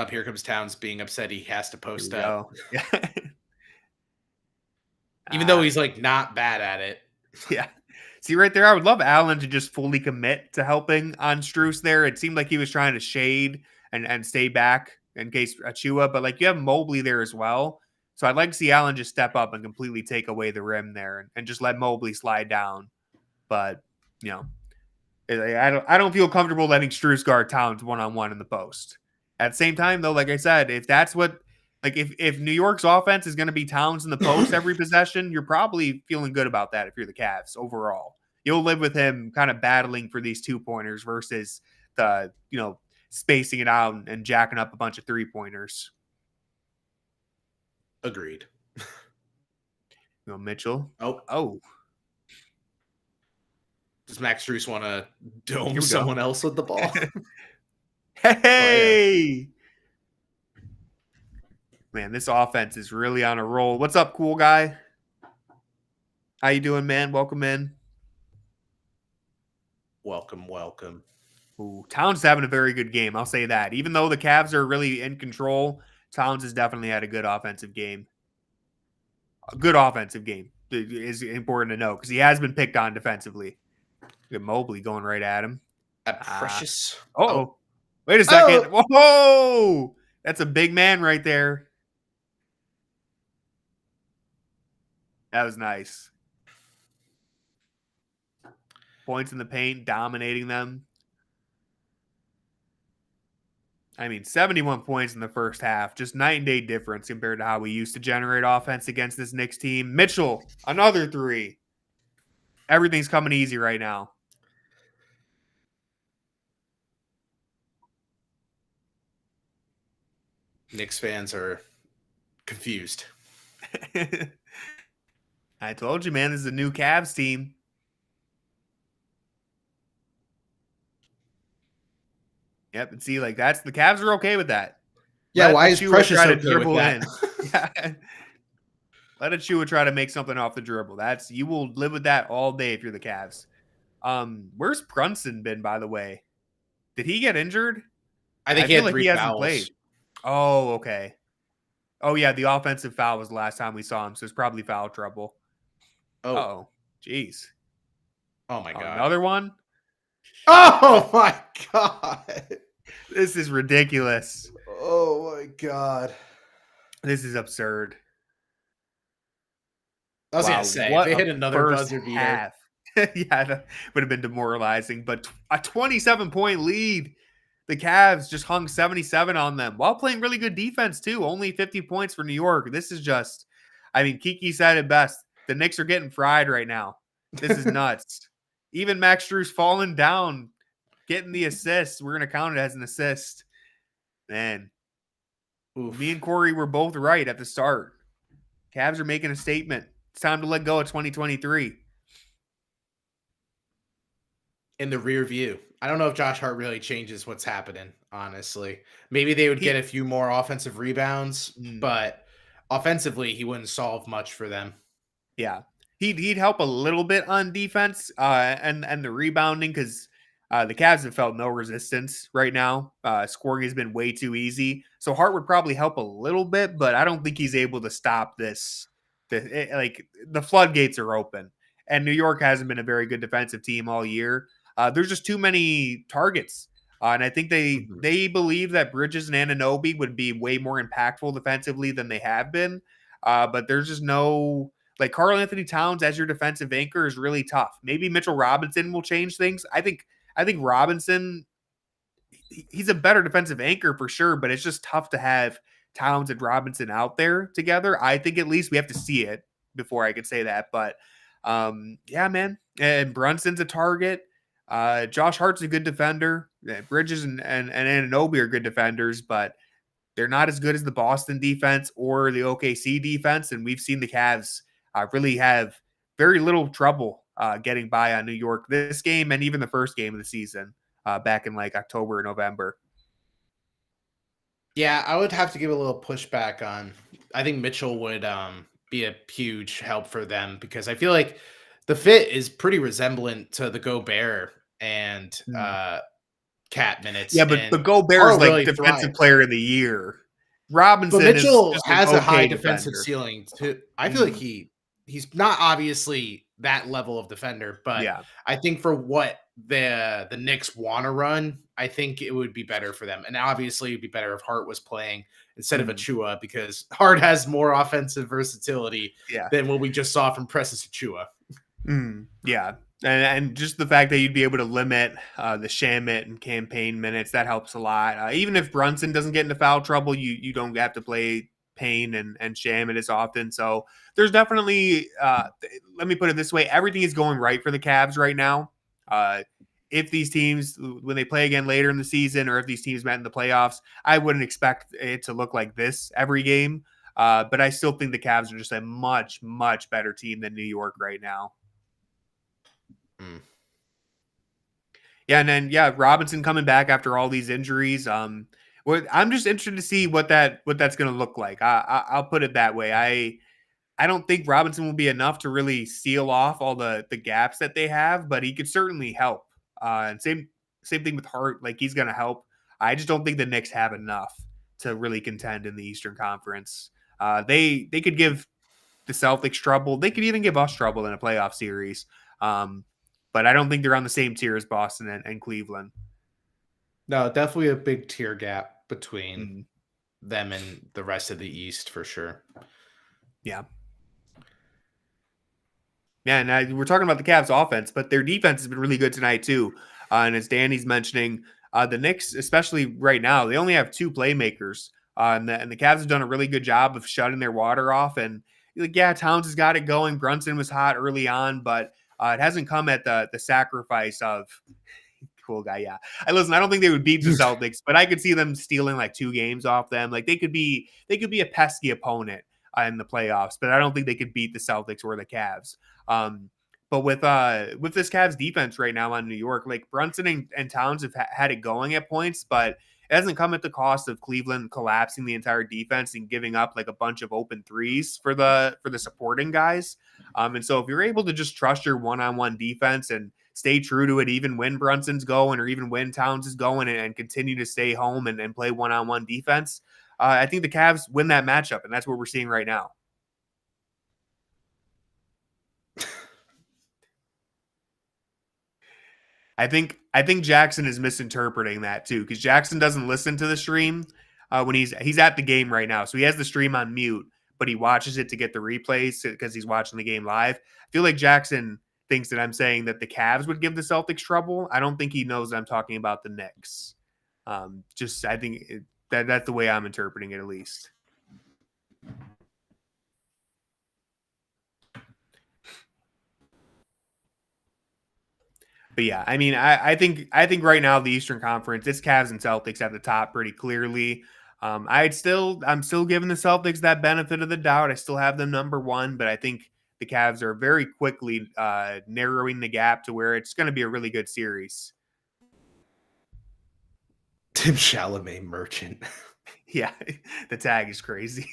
Here comes Towns being upset he has to post up. Yeah. Even though he's like not bad at it. Yeah. See right there, I would love Allen to just fully commit to helping on Strus there. It seemed like he was trying to shade and stay back in case Achiuwa, but like you have Mobley there as well. So I'd like to see Allen just step up and completely take away the rim there and just let Mobley slide down. But, you know, I don't feel comfortable letting Strus guard Towns one-on-one in the post. At the same time, though, like I said, if that's what like if New York's offense is going to be Towns in the post every possession, you're probably feeling good about that if you're the Cavs overall. You'll live with him kind of battling for these 2-pointers versus the, you know, spacing it out and jacking up a bunch of 3-pointers. Agreed. You know, Mitchell. Oh. Does Max Strus want to dome someone else with the ball? Hey! Oh, yeah. Man, this offense is really on a roll. What's up, cool guy? How you doing, man? Welcome in. Welcome. Ooh, Towns is having a very good game. I'll say that. Even though the Cavs are really in control, Towns has definitely had a good offensive game. A good offensive game is important to know because he has been picked on defensively. Look at Mobley going right at him. Precious. Wait a second. Oh. Whoa! That's a big man right there. That was nice. Points in the paint, dominating them. I mean, 71 points in the first half. Just night and day difference compared to how we used to generate offense against this Knicks team. Mitchell, another 3. Everything's coming easy right now. Knicks fans are confused. I told you, man, this is a new Cavs team. Yep, and see, like the Cavs are okay with that. Yeah, why is Precious so good with that? Yeah. Let Achiuwa try to make something off the dribble. You will live with that all day if you're the Cavs. Where's Brunson been, by the way? Did he get injured? I think he had 3 fouls. Hasn't played. Oh, okay. Oh, yeah, the offensive foul was the last time we saw him, so it's probably foul trouble. Oh, jeez. Oh, my God. Another one? Oh, my God. This is ridiculous. Oh, my God. This is absurd. I was going to say, if they hit another buzzer beater. Yeah, that would have been demoralizing. But a 27-point lead. The Cavs just hung 77 on them while playing really good defense, too. Only 50 points for New York. This is just, I mean, Kiki said it best. The Knicks are getting fried right now. This is nuts. Even Max Strus falling down, getting the assist. We're going to count it as an assist. Man, me and Corey were both right at the start. Cavs are making a statement. It's time to let go of 2023. In the rear view. I don't know if Josh Hart really changes what's happening, honestly. Maybe they would get He a few more offensive rebounds, mm, but offensively, he wouldn't solve much for them. yeah. He'd help a little bit on defense, and the rebounding because the Cavs have felt no resistance right now. Scoring has been way too easy. So Hart would probably help a little bit, but I don't think he's able to stop this. Like the floodgates are open, and New York hasn't been a very good defensive team all year. There's just too many targets. And I think Mhm. they believe that Bridges and Anunoby would be way more impactful defensively than they have been. But there's just no like Karl Anthony Towns as your defensive anchor is really tough. Maybe Mitchell Robinson will change things. I think Robinson he's a better defensive anchor for sure, but it's just tough to have Towns and Robinson out there together. I think at least we have to see it before I could say that. But yeah, man. And Brunson's a target. Josh Hart's a good defender. Bridges and Anunoby are good defenders, but they're not as good as the Boston defense or the OKC defense, and we've seen the Cavs really have very little trouble getting by on New York this game and even the first game of the season back in like October or November. Yeah, I would have to give a little pushback on. I think Mitchell would be a huge help for them because I feel like the fit is pretty resemblant to the Gobert and Hmm. Cat minutes, Yeah, but and Gobert's Carl like really defensive thrive. player of the year. But Robinson is Mitchell just an has a high okay defensive defender. ceiling too. I feel like Mm, he's not obviously that level of defender, but yeah. I think for what the Knicks want to run, I think it would be better for them. And obviously it'd be better if Hart was playing instead of Mm, Achua because Hart has more offensive versatility yeah. than what we just saw from Precious Achua. Yeah. And just the fact that you'd be able to limit the Shamit and campaign minutes, that helps a lot. Even if Brunson doesn't get into foul trouble, you don't have to play Payne and Shamit as often. So there's definitely, let me put it this way, everything is going right for the Cavs right now. If these teams, when they play again later in the season, or if these teams met in the playoffs, I wouldn't expect it to look like this every game. But I still think the Cavs are just a much, much better team than New York right now. Mm. Yeah, and then Robinson coming back after all these injuries. I'm just interested to see what that's going to look like. I'll put it that way. I don't think Robinson will be enough to really seal off all the gaps that they have, but he could certainly help. And same thing with Hart. Like he's going to help. I just don't think the Knicks have enough to really contend in the Eastern Conference. They could give the Celtics trouble. They could even give us trouble in a playoff series. Um, but I don't think they're on the same tier as Boston and Cleveland. No, definitely a big tier gap between Mm, them and the rest of the East for sure. yeah. Yeah, and we're talking about the Cavs offense, but their defense has been really good tonight too. And as Danny's mentioning, the Knicks, especially right now, they only have two playmakers. And the Cavs have done a really good job of shutting their water off. And like, yeah, Towns has got it going. Brunson was hot early on, but it hasn't come at the sacrifice of cool guy. Yeah, I don't think they would beat the Celtics, but I could see them stealing like two games off them. Like they could be a pesky opponent in the playoffs, but I don't think they could beat the Celtics or the Cavs. But with this Cavs defense right now on New York, like Brunson and Towns have had it going at points, but it hasn't come at the cost of Cleveland collapsing the entire defense and giving up like a bunch of open threes for the supporting guys. And so if you're able to just trust your one-on-one defense and stay true to it, even when Brunson's going or even when Towns is going, and continue to stay home and play one-on-one defense, I think the Cavs win that matchup, and that's what we're seeing right now. I think Jackson is misinterpreting that too, because Jackson doesn't listen to the stream when he's at the game right now, so he has the stream on mute, but he watches it to get the replays because he's watching the game live. I feel like Jackson thinks that I'm saying that the Cavs would give the Celtics trouble. I don't think he knows I'm talking about the Knicks. Just I think that's the way I'm interpreting it, at least. But yeah, I mean, I think right now the Eastern Conference, it's Cavs and Celtics at the top pretty clearly. I'm still giving the Celtics that benefit of the doubt. I still have them number one, but I think the Cavs are very quickly narrowing the gap to where it's going to be a really good series. Tim Chalamet merchant. Yeah, the tag is crazy.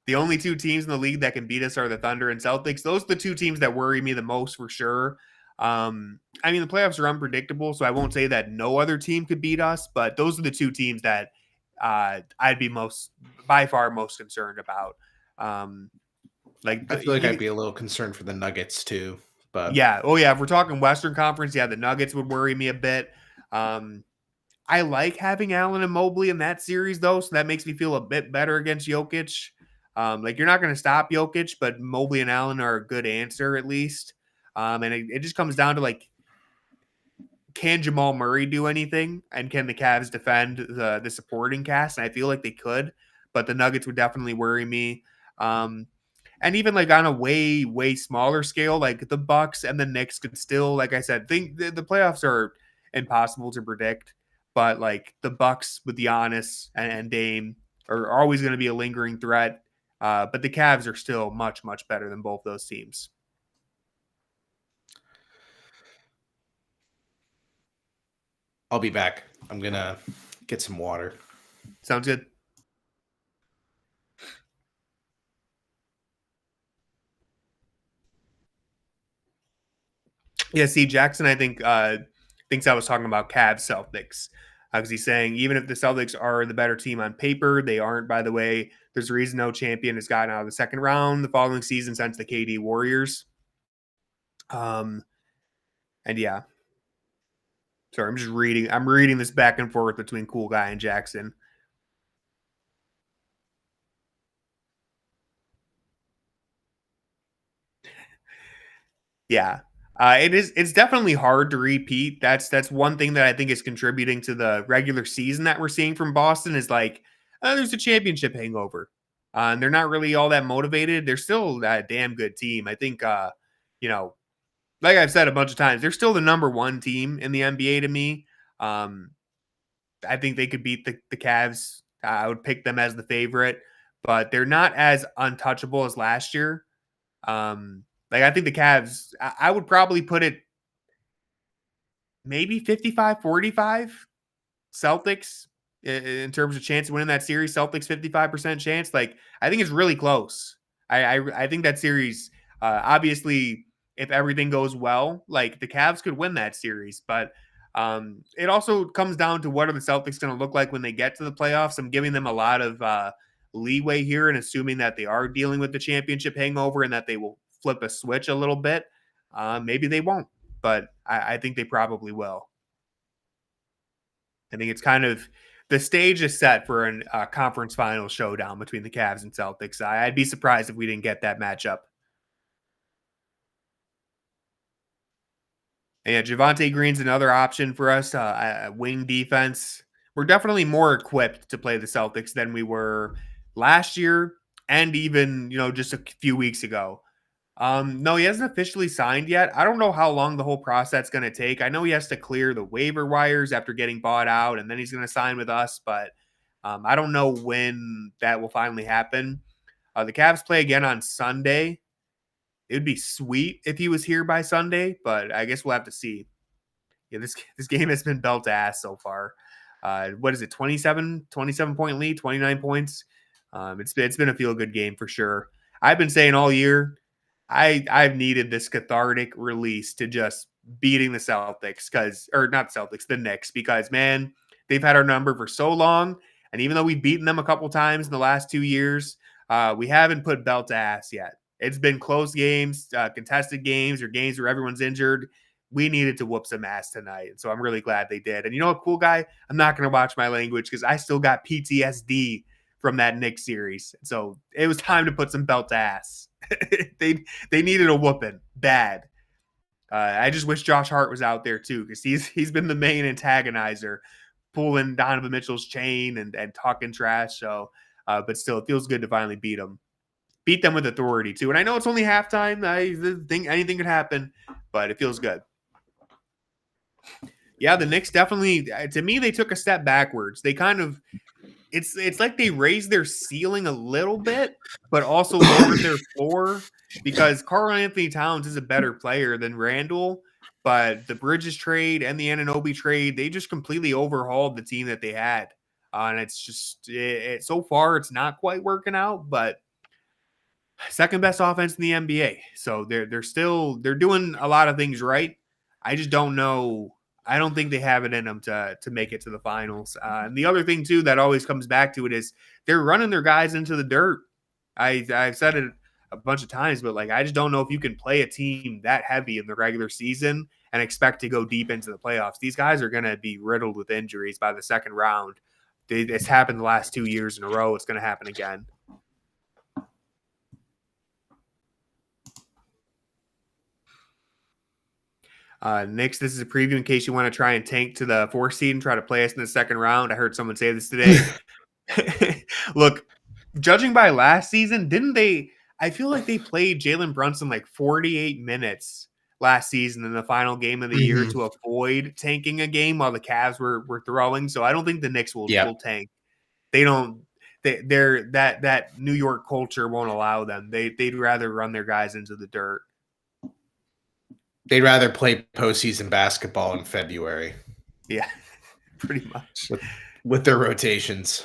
The only two teams in the league that can beat us are the Thunder and Celtics. Those are the two teams that worry me the most for sure. I mean, the playoffs are unpredictable, so I won't say that no other team could beat us, but those are the two teams that I'd be by far most concerned about. I feel like I'd be a little concerned for the Nuggets too. But yeah, if we're talking Western Conference, the Nuggets would worry me a bit. I like having Allen and Mobley in that series, though, so that makes me feel a bit better against Jokic. You're not going to stop Jokic, but Mobley and Allen are a good answer at least. And it just comes down to can Jamal Murray do anything, and can the Cavs defend the supporting cast? And I feel like they could, but the Nuggets would definitely worry me. And even on a way, way smaller scale, the Bucks and the Knicks could still, like I said, think the playoffs are impossible to predict. But the Bucks with Giannis and Dame are always going to be a lingering threat. But the Cavs are still much, much better than both those teams. I'll be back. I'm going to get some water. Sounds good. Yeah, see, Jackson, I think, thinks I was talking about Cavs Celtics. Because he's saying even if the Celtics are the better team on paper, they aren't, by the way. There's a reason no champion has gotten out of the second round the following season since the KD Warriors. And yeah. Sorry, I'm just reading. I'm reading this back and forth between Cool Guy and Jackson. Yeah. It's definitely hard to repeat. That's one thing that I think is contributing to the regular season that we're seeing from Boston is there's a championship hangover. And they're not really all that motivated. They're still a damn good team. I think, like I've said a bunch of times, they're still the number one team in the NBA to me. I think they could beat the Cavs. I would pick them as the favorite, but they're not as untouchable as last year. I think the Cavs, I would probably put it maybe 55-45 Celtics in terms of chance of winning that series. Celtics 55% chance. I think it's really close. I think that series, obviously, if everything goes well, the Cavs could win that series. But it also comes down to what are the Celtics going to look like when they get to the playoffs. I'm giving them a lot of leeway here and assuming that they are dealing with the championship hangover and that they will flip a switch a little bit. Maybe they won't, but I think they probably will. I think it's kind of the stage is set for a conference final showdown between the Cavs and Celtics. I'd be surprised if we didn't get that matchup. And yeah, Javonte Green's another option for us. Wing defense. We're definitely more equipped to play the Celtics than we were last year and even, just a few weeks ago. No, he hasn't officially signed yet. I don't know how long the whole process is going to take. I know he has to clear the waiver wires after getting bought out, and then he's going to sign with us, but I don't know when that will finally happen. The Cavs play again on Sunday. It would be sweet if he was here by Sunday, but I guess we'll have to see. Yeah, this game has been belt to ass so far. What is it, 27 point lead, 29 points? It's been a feel-good game for sure. I've been saying all year, I've needed this cathartic release to just beating the Celtics the Knicks, because man, they've had our number for so long. And even though we've beaten them a couple times in the last 2 years, we haven't put belt to ass yet. It's been close games, contested games, or games where everyone's injured. We needed to whoop some ass tonight. And so I'm really glad they did. And you know what, Cool Guy? I'm not going to watch my language because I still got PTSD from that Knicks series. So it was time to put some belt to ass. They needed a whooping bad. I just wish Josh Hart was out there too, because he's been the main antagonizer, pulling Donovan Mitchell's chain and talking trash. So, but still, it feels good to finally beat them with authority too. And I know it's only halftime. I think anything could happen, but it feels good. Yeah, the Knicks definitely, to me, they took a step backwards. They kind of, it's like they raised their ceiling a little bit, but also lowered their floor, because Karl Anthony Towns is a better player than Randall. But the Bridges trade and the Anunoby trade, they just completely overhauled the team that they had. And it's just so far it's not quite working out, but second best offense in the NBA. So they're doing a lot of things right. I just don't know. I don't think they have it in them to make it to the finals. And the other thing too that always comes back to it is they're running their guys into the dirt. I've said it a bunch of times, but like I just don't know if you can play a team that heavy in the regular season and expect to go deep into the playoffs. These guys are going to be riddled with injuries by the second round. It's happened the last 2 years in a row. It's going to happen again. Knicks, this is a preview in case you want to try and tank to the 4th seed and try to play us in the second round. I heard someone say this today. Look, judging by last season, didn't they? I feel like they played Jalen Brunson like 48 minutes last season in the final game of the year to avoid tanking a game while the Cavs were throwing. So I don't think the Knicks will tank. They don't. They're that New York culture won't allow them. They'd rather run their guys into the dirt. They'd rather play postseason basketball in February. Yeah, pretty much. With their rotations.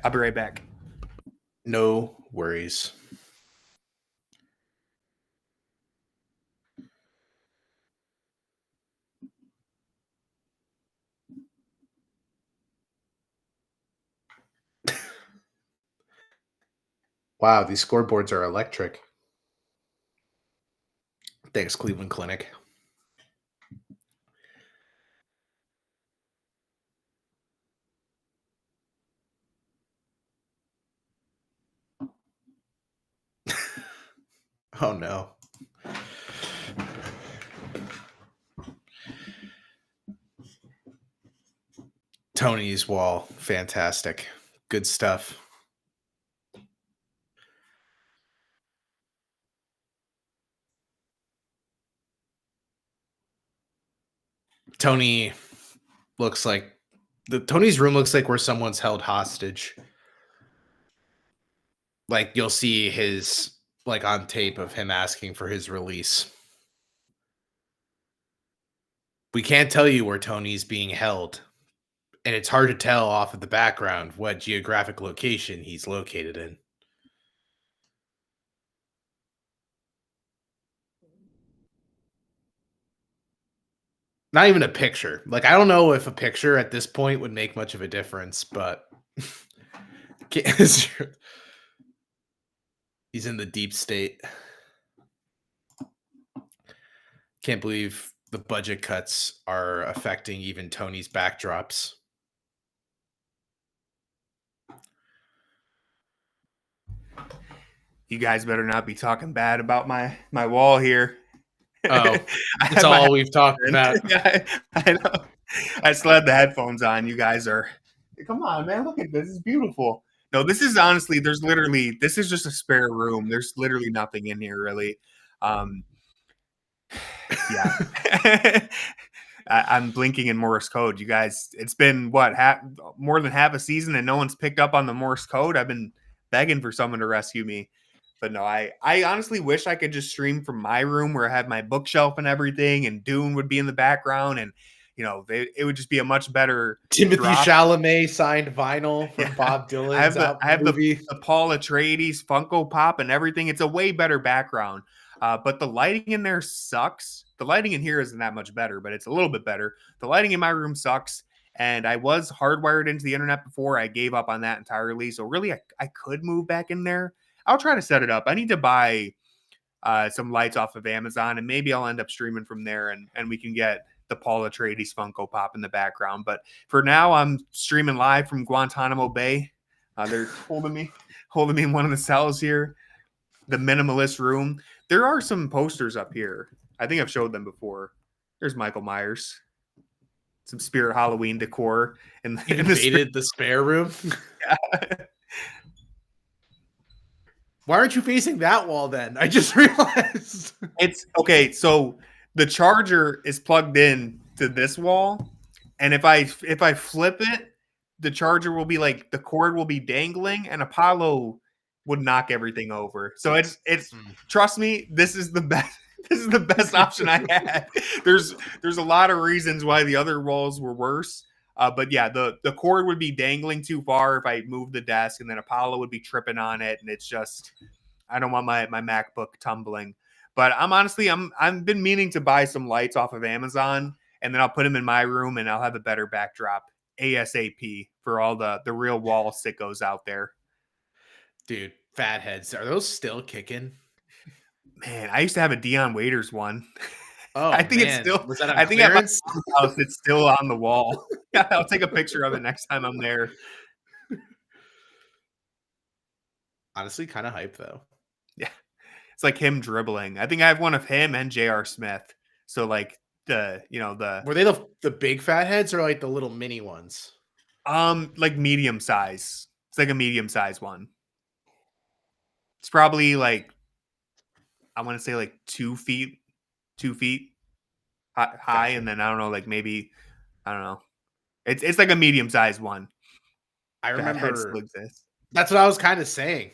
I'll be right back. No worries. Wow, these scoreboards are electric. Thanks, Cleveland Clinic. Oh, no. Tony's wall. Fantastic. Good stuff. Tony looks like Tony's room looks like where someone's held hostage. Like you'll see his like on tape of him asking for his release. We can't tell you where Tony's being held, and it's hard to tell off of the background what geographic location he's located in. Not even a picture. Like, I don't know if a picture at this point would make much of a difference, but he's in the deep state. Can't believe the budget cuts are affecting even Tony's backdrops. You guys better not be talking bad about my wall here. Oh, that's all we've talked about. I know. I still had the headphones on. You guys are, come on, man. Look at this. It's beautiful. No, this is honestly, this is just a spare room. There's literally nothing in here, really. Yeah. I'm blinking in Morse code. You guys, it's been what, more than half a season and no one's picked up on the Morse code. I've been begging for someone to rescue me. But no, I honestly wish I could just stream from my room where I had my bookshelf and everything, and Dune would be in the background, and it would just be a much better Timothy Chalamet signed vinyl from Bob Dylan. I have the Paul Atreides Funko Pop and everything. It's a way better background, but the lighting in there sucks. The lighting in here isn't that much better, but it's a little bit better. The lighting in my room sucks, and I was hardwired into the internet before. I gave up on that entirely, so really I could move back in there. I'll try to set it up. I need to buy some lights off of Amazon, and maybe I'll end up streaming from there, and we can get the Paul Atreides Funko Pop in the background. But for now, I'm streaming live from Guantanamo Bay. They're holding me in one of the cells here, the minimalist room. There are some posters up here. I think I've showed them before. There's Michael Myers. some Spirit Halloween decor in You in the invaded the spare room. Yeah. Why aren't you facing that wall then? I just realized. It's okay. So the charger is plugged in to this wall, and if I flip it, the charger will be like the cord will be dangling, and Apollo would knock everything over. So it's trust me, this is the best. This is the best option I had. There's a lot of reasons why the other walls were worse. But yeah, the cord would be dangling too far if I moved the desk, and then Apollo would be tripping on it, and it's just I don't want my MacBook tumbling. But I've been meaning to buy some lights off of Amazon, and then I'll put them in my room, and I'll have a better backdrop ASAP for all the real wall sickos out there. Dude, fatheads, are those still kicking? Man, I used to have a Dion Waiters one. Oh, I think it's man. still. Was that on I think at my clearance? house it's still on the wall. Yeah, I'll take a picture of it next time I'm there. Honestly, kind of hype though. Yeah, it's like him dribbling. I think I have one of him and J.R. Smith. So like the were they the big fatheads or like the little mini ones? Like medium size. It's like a medium size one. It's probably like I want to say like 2 feet high, Gotcha. and then I don't know, like maybe I don't know. It's like a medium sized one. I remember still exists. That's what I was kind of saying.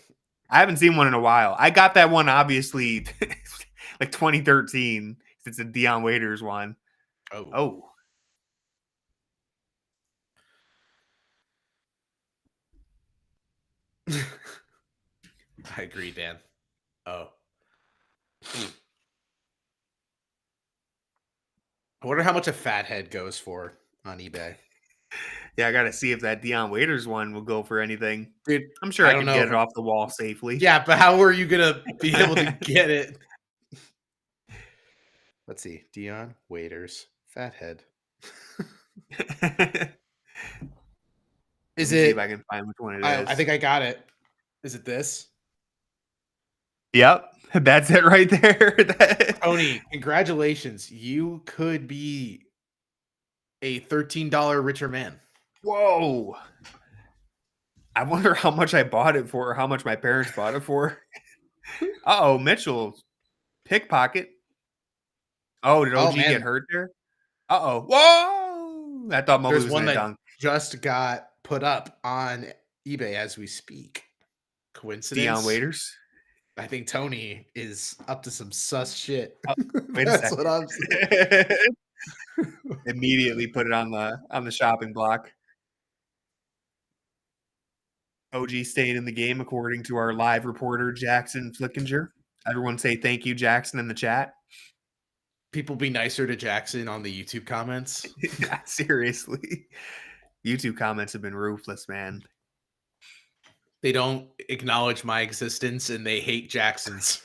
I haven't seen one in a while. I got that one obviously like 2013. It's a Dion Waiters one. Oh. I agree, Dan. Oh. I wonder how much a fathead goes for on eBay. Yeah, I got to see if that Dion Waiters one will go for anything. Dude, I'm sure I can get it off the wall safely. Yeah, but how are you going to be able to get it? Let's see. Dion Waiters fathead. Is it? See if I can find which one it is. I think I got it. Is it this? Yep, that's it right there. Tony, congratulations. You could be a $13 richer man. Whoa. I wonder how much I bought it for or how much my parents bought it for. Uh-oh, Mitchell. Pickpocket. Oh, did OG get hurt there? Uh-oh. Whoa! I thought Mobley was going to dunk. Just got put up on eBay as we speak. Coincidence? Dion Waiters? I think Tony is up to some sus shit. Wait a second. What I'm saying. Immediately put it on the shopping block. OG stayed in the game according to our live reporter Jackson Flickinger. Everyone say thank you, Jackson, in the chat. People be nicer to Jackson on the YouTube comments. Yeah, seriously. YouTube comments have been ruthless, man. They don't acknowledge my existence and they hate Jackson's.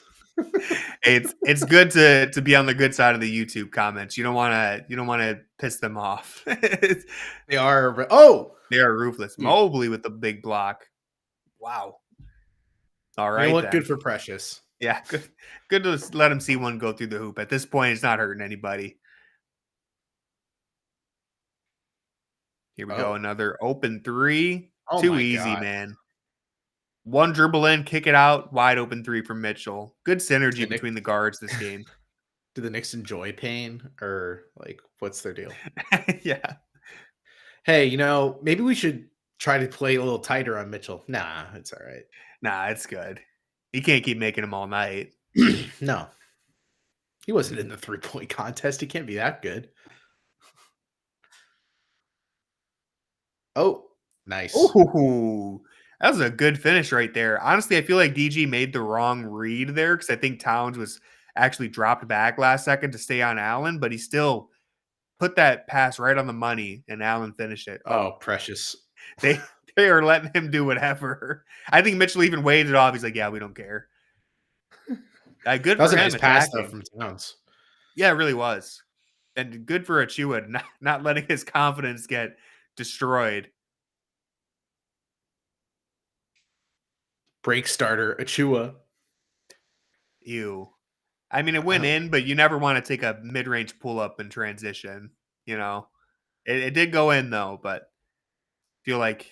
It's good to be on the good side of the YouTube comments. You don't want to piss them off. They are ruthless. Mobley with the big block. Wow. All right. You know what? Good for Precious. Yeah, good to let him see one go through the hoop. At this point, it's not hurting anybody. Here we go. Another open three. Too easy, man. One dribble in, kick it out, wide open three from Mitchell. Good synergy between the guards this game. Do the Knicks enjoy pain or like what's their deal? Yeah. Hey, maybe we should try to play a little tighter on Mitchell. Nah, it's all right. Nah, it's good. He can't keep making them all night. No. He wasn't in the 3-point contest. He can't be that good. Oh, nice. Ooh, that was a good finish right there. Honestly, I feel like DG made the wrong read there because I think Towns was actually dropped back last second to stay on Allen, but he still put that pass right on the money, and Allen finished it. Oh, Precious. They are letting him do whatever. I think Mitchell even waved it off. He's like, yeah, we don't care. Good that was a nice pass though from Towns. Yeah, it really was. And good for Achua not letting his confidence get destroyed. Break starter, Achua. Ew. I mean, it went in, but you never want to take a mid-range pull-up in transition, It did go in though, but I feel like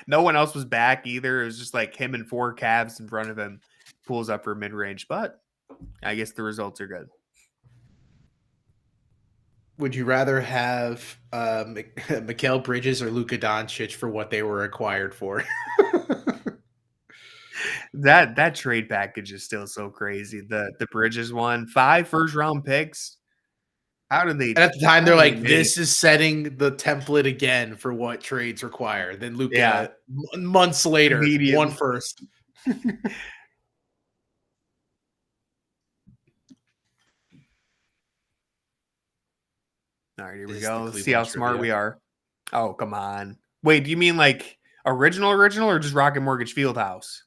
no one else was back either. It was just like him and 4 Cavs in front of him. Pulls up for mid range, but I guess the results are good. Would you rather have Mikal Bridges or Luka Doncic for what they were acquired for? That trade package is still so crazy. The Bridges one, 5 first-round picks. How did they? And at the time, they're how did like, they this is setting the template again for what trades require. Then Luka, Yeah. months later, Immediate. one first. All right, here we This is go. the Let's see how Cleveland smart we trivia. are. Oh, come on. Wait, do you mean like original, or just Rocket Mortgage Fieldhouse?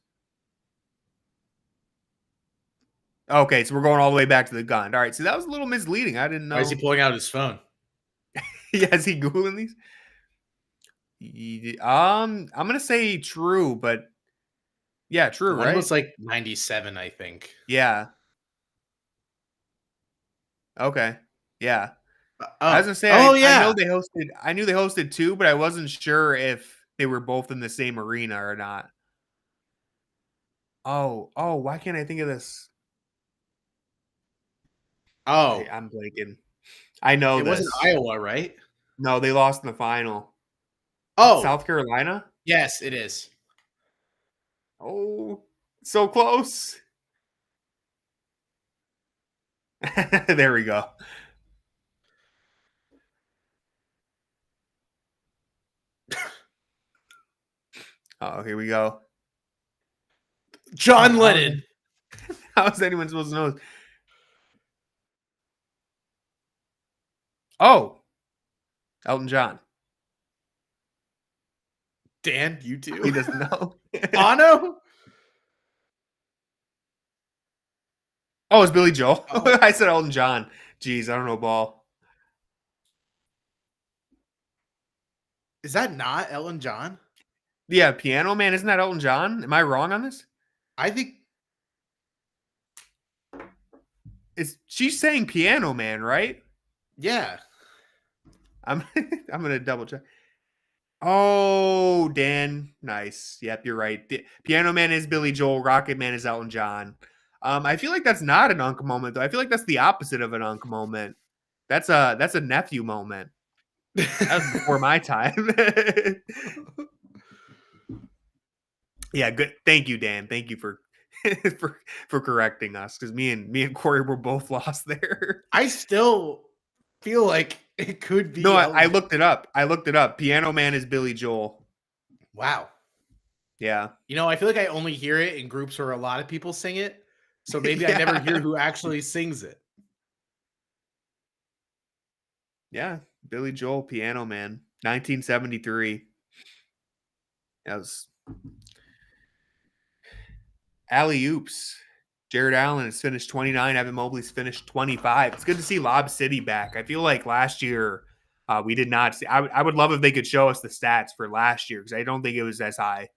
Okay, so we're going all the way back to the gun. All right, so that was a little misleading. I didn't know. Why is he pulling out his phone? Yeah, is he Googling these? I'm gonna say true, but yeah, true, One right? was like 97, I think. Yeah. Okay. Yeah. I was Oh, gonna say oh I know yeah. they hosted. I knew they hosted 2, but I wasn't sure if they were both in the same arena or not. Oh, why can't I think of this? Oh, I'm blanking. I know it wasn't this. Iowa, right? No, they lost in the final. Oh, South Carolina? yes, it is. Oh, so close. There we go. Oh, here we go. John Lennon. How is anyone supposed to know this? Oh, Elton John. Dan, you too. He doesn't know. Bono? Oh, it's Billy Joel. Oh. I said Elton John. Jeez, I don't know ball. Is that not Elton John? Yeah, Piano Man. Isn't that Elton John? Am I wrong on this? I think She's saying Piano Man, right? yeah. I'm gonna double check. Oh, Dan, nice. Yep, you're right. Piano Man is Billy Joel. Rocket Man is Elton John. I feel like that's not an Unk moment though. I feel like that's the opposite of an Unk moment. That's a nephew moment. That was before my time. Yeah, good. Thank you, Dan. Thank you for for correcting us because me and Corey were both lost there. I still feel like it could be. No, I looked it up. Piano Man is Billy Joel. Wow. Yeah. You know, I feel like I only hear it in groups where a lot of people sing it. So maybe I never hear who actually sings it. Yeah. Billy Joel, Piano Man, 1973. That was alley oops. Jared Allen has finished 29. Evan Mobley's finished 25. It's good to see Lob City back. I feel like last year we did not see. I would love if they could show us the stats for last year because I don't think it was as high.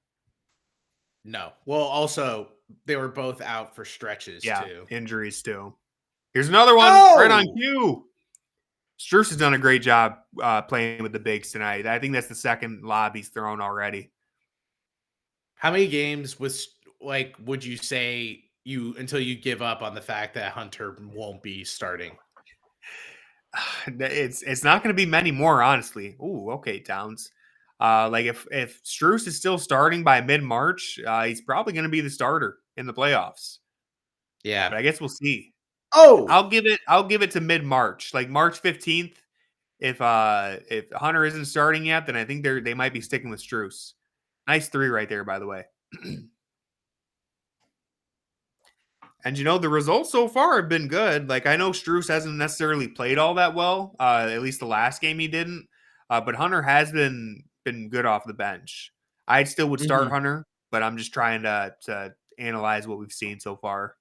No. Well, also, they were both out for stretches, too. Injuries, too. Here's another one right on cue. Strus has done a great job playing with the bigs tonight. I think that's the second lob he's thrown already. How many games would you say until you give up on the fact that Hunter won't be starting? It's not going to be many more, honestly. Ooh, okay, Towns. Like if Strus is still starting by mid-March, he's probably going to be the starter in the playoffs. Yeah, but I guess we'll see. Oh, I'll give it to mid-March, like March 15th. If Hunter isn't starting yet, then I think they might be sticking with Strus. Nice 3 right there, by the way. And the results so far have been good. Like I know Strus hasn't necessarily played all that well. At least the last game he didn't. But Hunter has been good off the bench. I still would start Hunter, but I'm just trying to analyze what we've seen so far.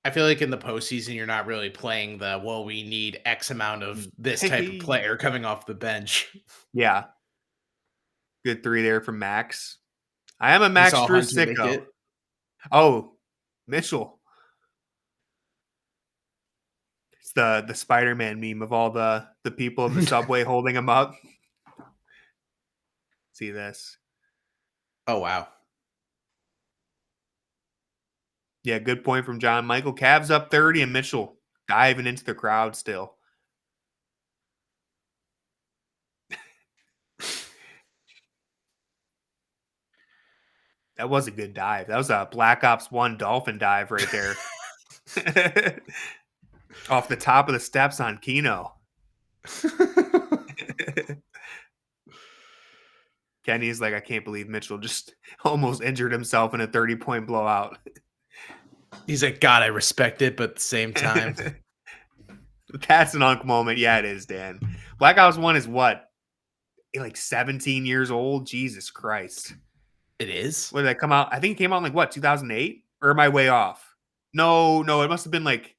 I feel like in the postseason, you're not really playing we need X amount of this type of player coming off the bench. Yeah. Good 3 there from Max. I am a Max Strus sicko. Oh, Mitchell. It's the Spider-Man meme of all the people in the subway holding him up. See this. Oh, wow. Yeah, good point from John Michael. Cavs up 30 and Mitchell diving into the crowd still. That was a good dive. That was a Black Ops 1 dolphin dive right there. Off the top of the steps on Keno. Kenny's like, I can't believe Mitchell just almost injured himself in a 30-point blowout. He's like, God, I respect it, but at the same time. That's an unk moment. Yeah, it is, Dan. Black Ops 1 is what? Like 17 years old? Jesus Christ. It is? When did that come out? I think it came out in like what, 2008? Or am I way off? No, it must have been like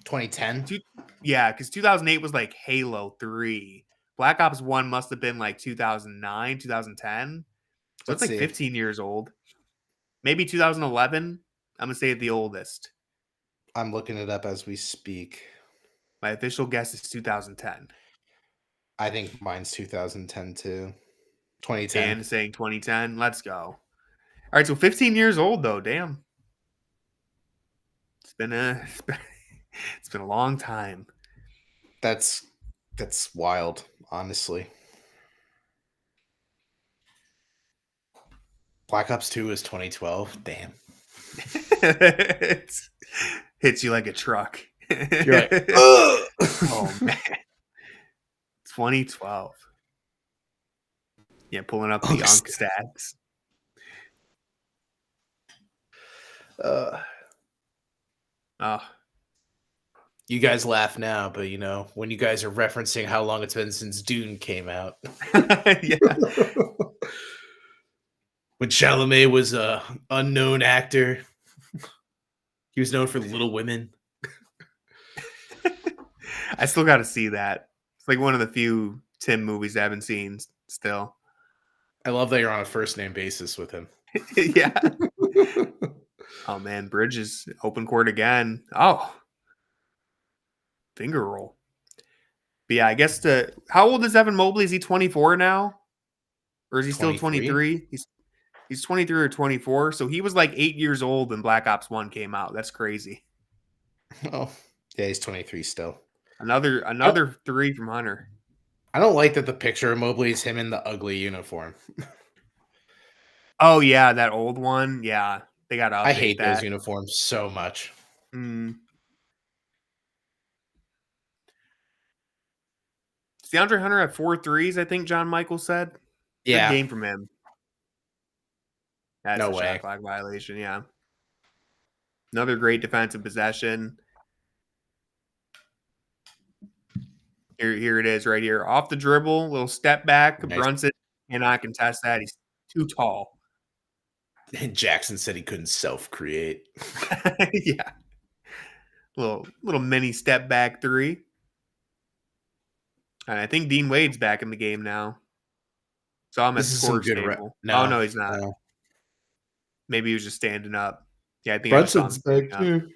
2010. Yeah, because 2008 was like Halo 3. Black Ops 1 must have been like 2009, 2010. So it's like 15 years old. Maybe 2011. I'm going to say it the oldest. I'm looking it up as we speak. My official guess is 2010. I think mine's 2010 too. 2010. Dan saying 2010. Let's go. All right, so 15 years old though. Damn. It's been a long time. That's wild, honestly. Black Ops 2 is 2012. Damn. Hits you like a truck. You're like, ugh! Oh man. 2012. Yeah, pulling up the Unk stats. You guys laugh now, but you know, when you guys are referencing how long it's been since Dune came out. Yeah. When Chalamet was a unknown actor. He was known for Little Women. I still got to see that. It's like one of the few Tim movies I haven't seen still. I love that you're on a first name basis with him. Yeah. Oh man, Bridges open court again. Oh. Finger roll. But yeah, I guess how old is Evan Mobley? Is he 24 now? Or is he still 23? He's 23 or 24. So he was like 8 years old when Black Ops 1 came out. That's crazy. Oh. Yeah, he's 23 still. Another three from Hunter. I don't like that the picture of Mobley is him in the ugly uniform. Oh yeah, that old one. Yeah, they got to update I hate that. those uniforms so much. DeAndre Hunter had 4 threes, I think John Michael said. Yeah. Good game from him. That's no a way. Shot clock violation, yeah. Another great defensive possession. Here it is right here. Off the dribble, little step back. Nice. Brunson cannot contest that. He's too tall. And Jackson said he couldn't self-create. Yeah. Little mini step back 3. And I think Dean Wade's back in the game now. Saw him at the scores table. No, he's not. No. Maybe he was just standing up. Yeah, I think Brunson's back too.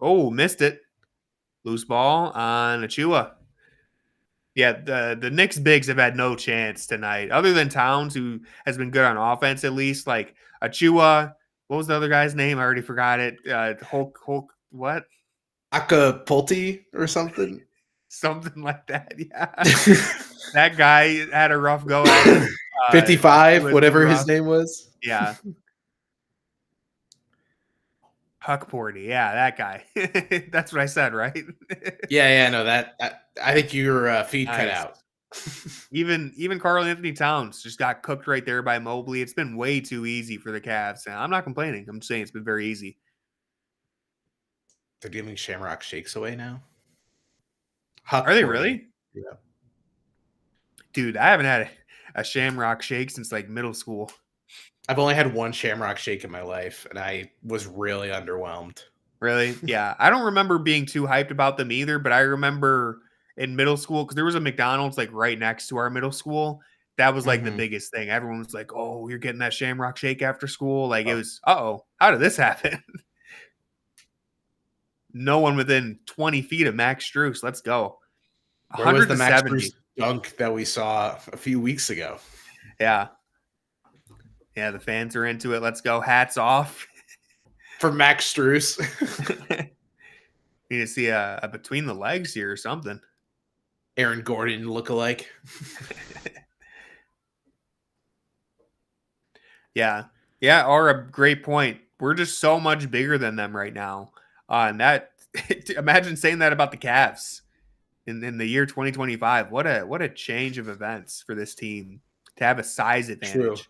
Oh, missed it. Loose ball on Achua. Yeah, the Knicks bigs have had no chance tonight, other than Towns, who has been good on offense at least. Like Achua, what was the other guy's name? I already forgot it. Hulk, what? Acapulti or something? Something like that, yeah. That guy had a rough go at it. 55, whatever his name was. Yeah. Huck Porty, yeah, that guy. That's what I said, right? Yeah, no, that I think your feed cut out. Even Karl Anthony Towns just got cooked right there by Mobley. It's been way too easy for the Cavs. And I'm not complaining. I'm just saying it's been very easy. They're giving Shamrock Shakes away now. Are they really? Yeah. Dude, I haven't had a Shamrock Shake since like middle school. I've only had one Shamrock Shake in my life, and I was really underwhelmed. Really? Yeah. I don't remember being too hyped about them either, but I remember in middle school, because there was a McDonald's like right next to our middle school. That was like the biggest thing. Everyone was like, oh, you're getting that Shamrock Shake after school? Like it was, how did this happen? no one within 20 feet of Max Strus. Let's go. Where was 100 the to Max 70. Strus dunk that we saw a few weeks ago? Yeah. Yeah, the fans are into it. Let's go. Hats off. For Max Strus. Need to see a between the legs here or something. Aaron Gordon lookalike. Yeah. Yeah, or a great point. We're just so much bigger than them right now. And that imagine saying that about the Cavs in the year 2025. What a change of events for this team to have a size advantage.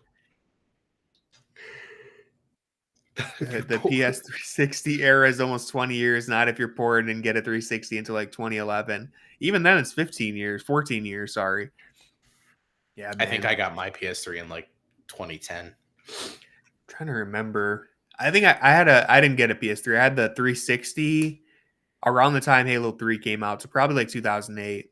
The PS360 era is almost 20 years, not if you're poor and didn't get a 360 until like 2011. Even then, it's 14 years, sorry. Yeah, man. I think I got my PS3 in like 2010. I'm trying to remember. I think I didn't get a PS3. I had the 360 around the time Halo 3 came out, so probably like 2008.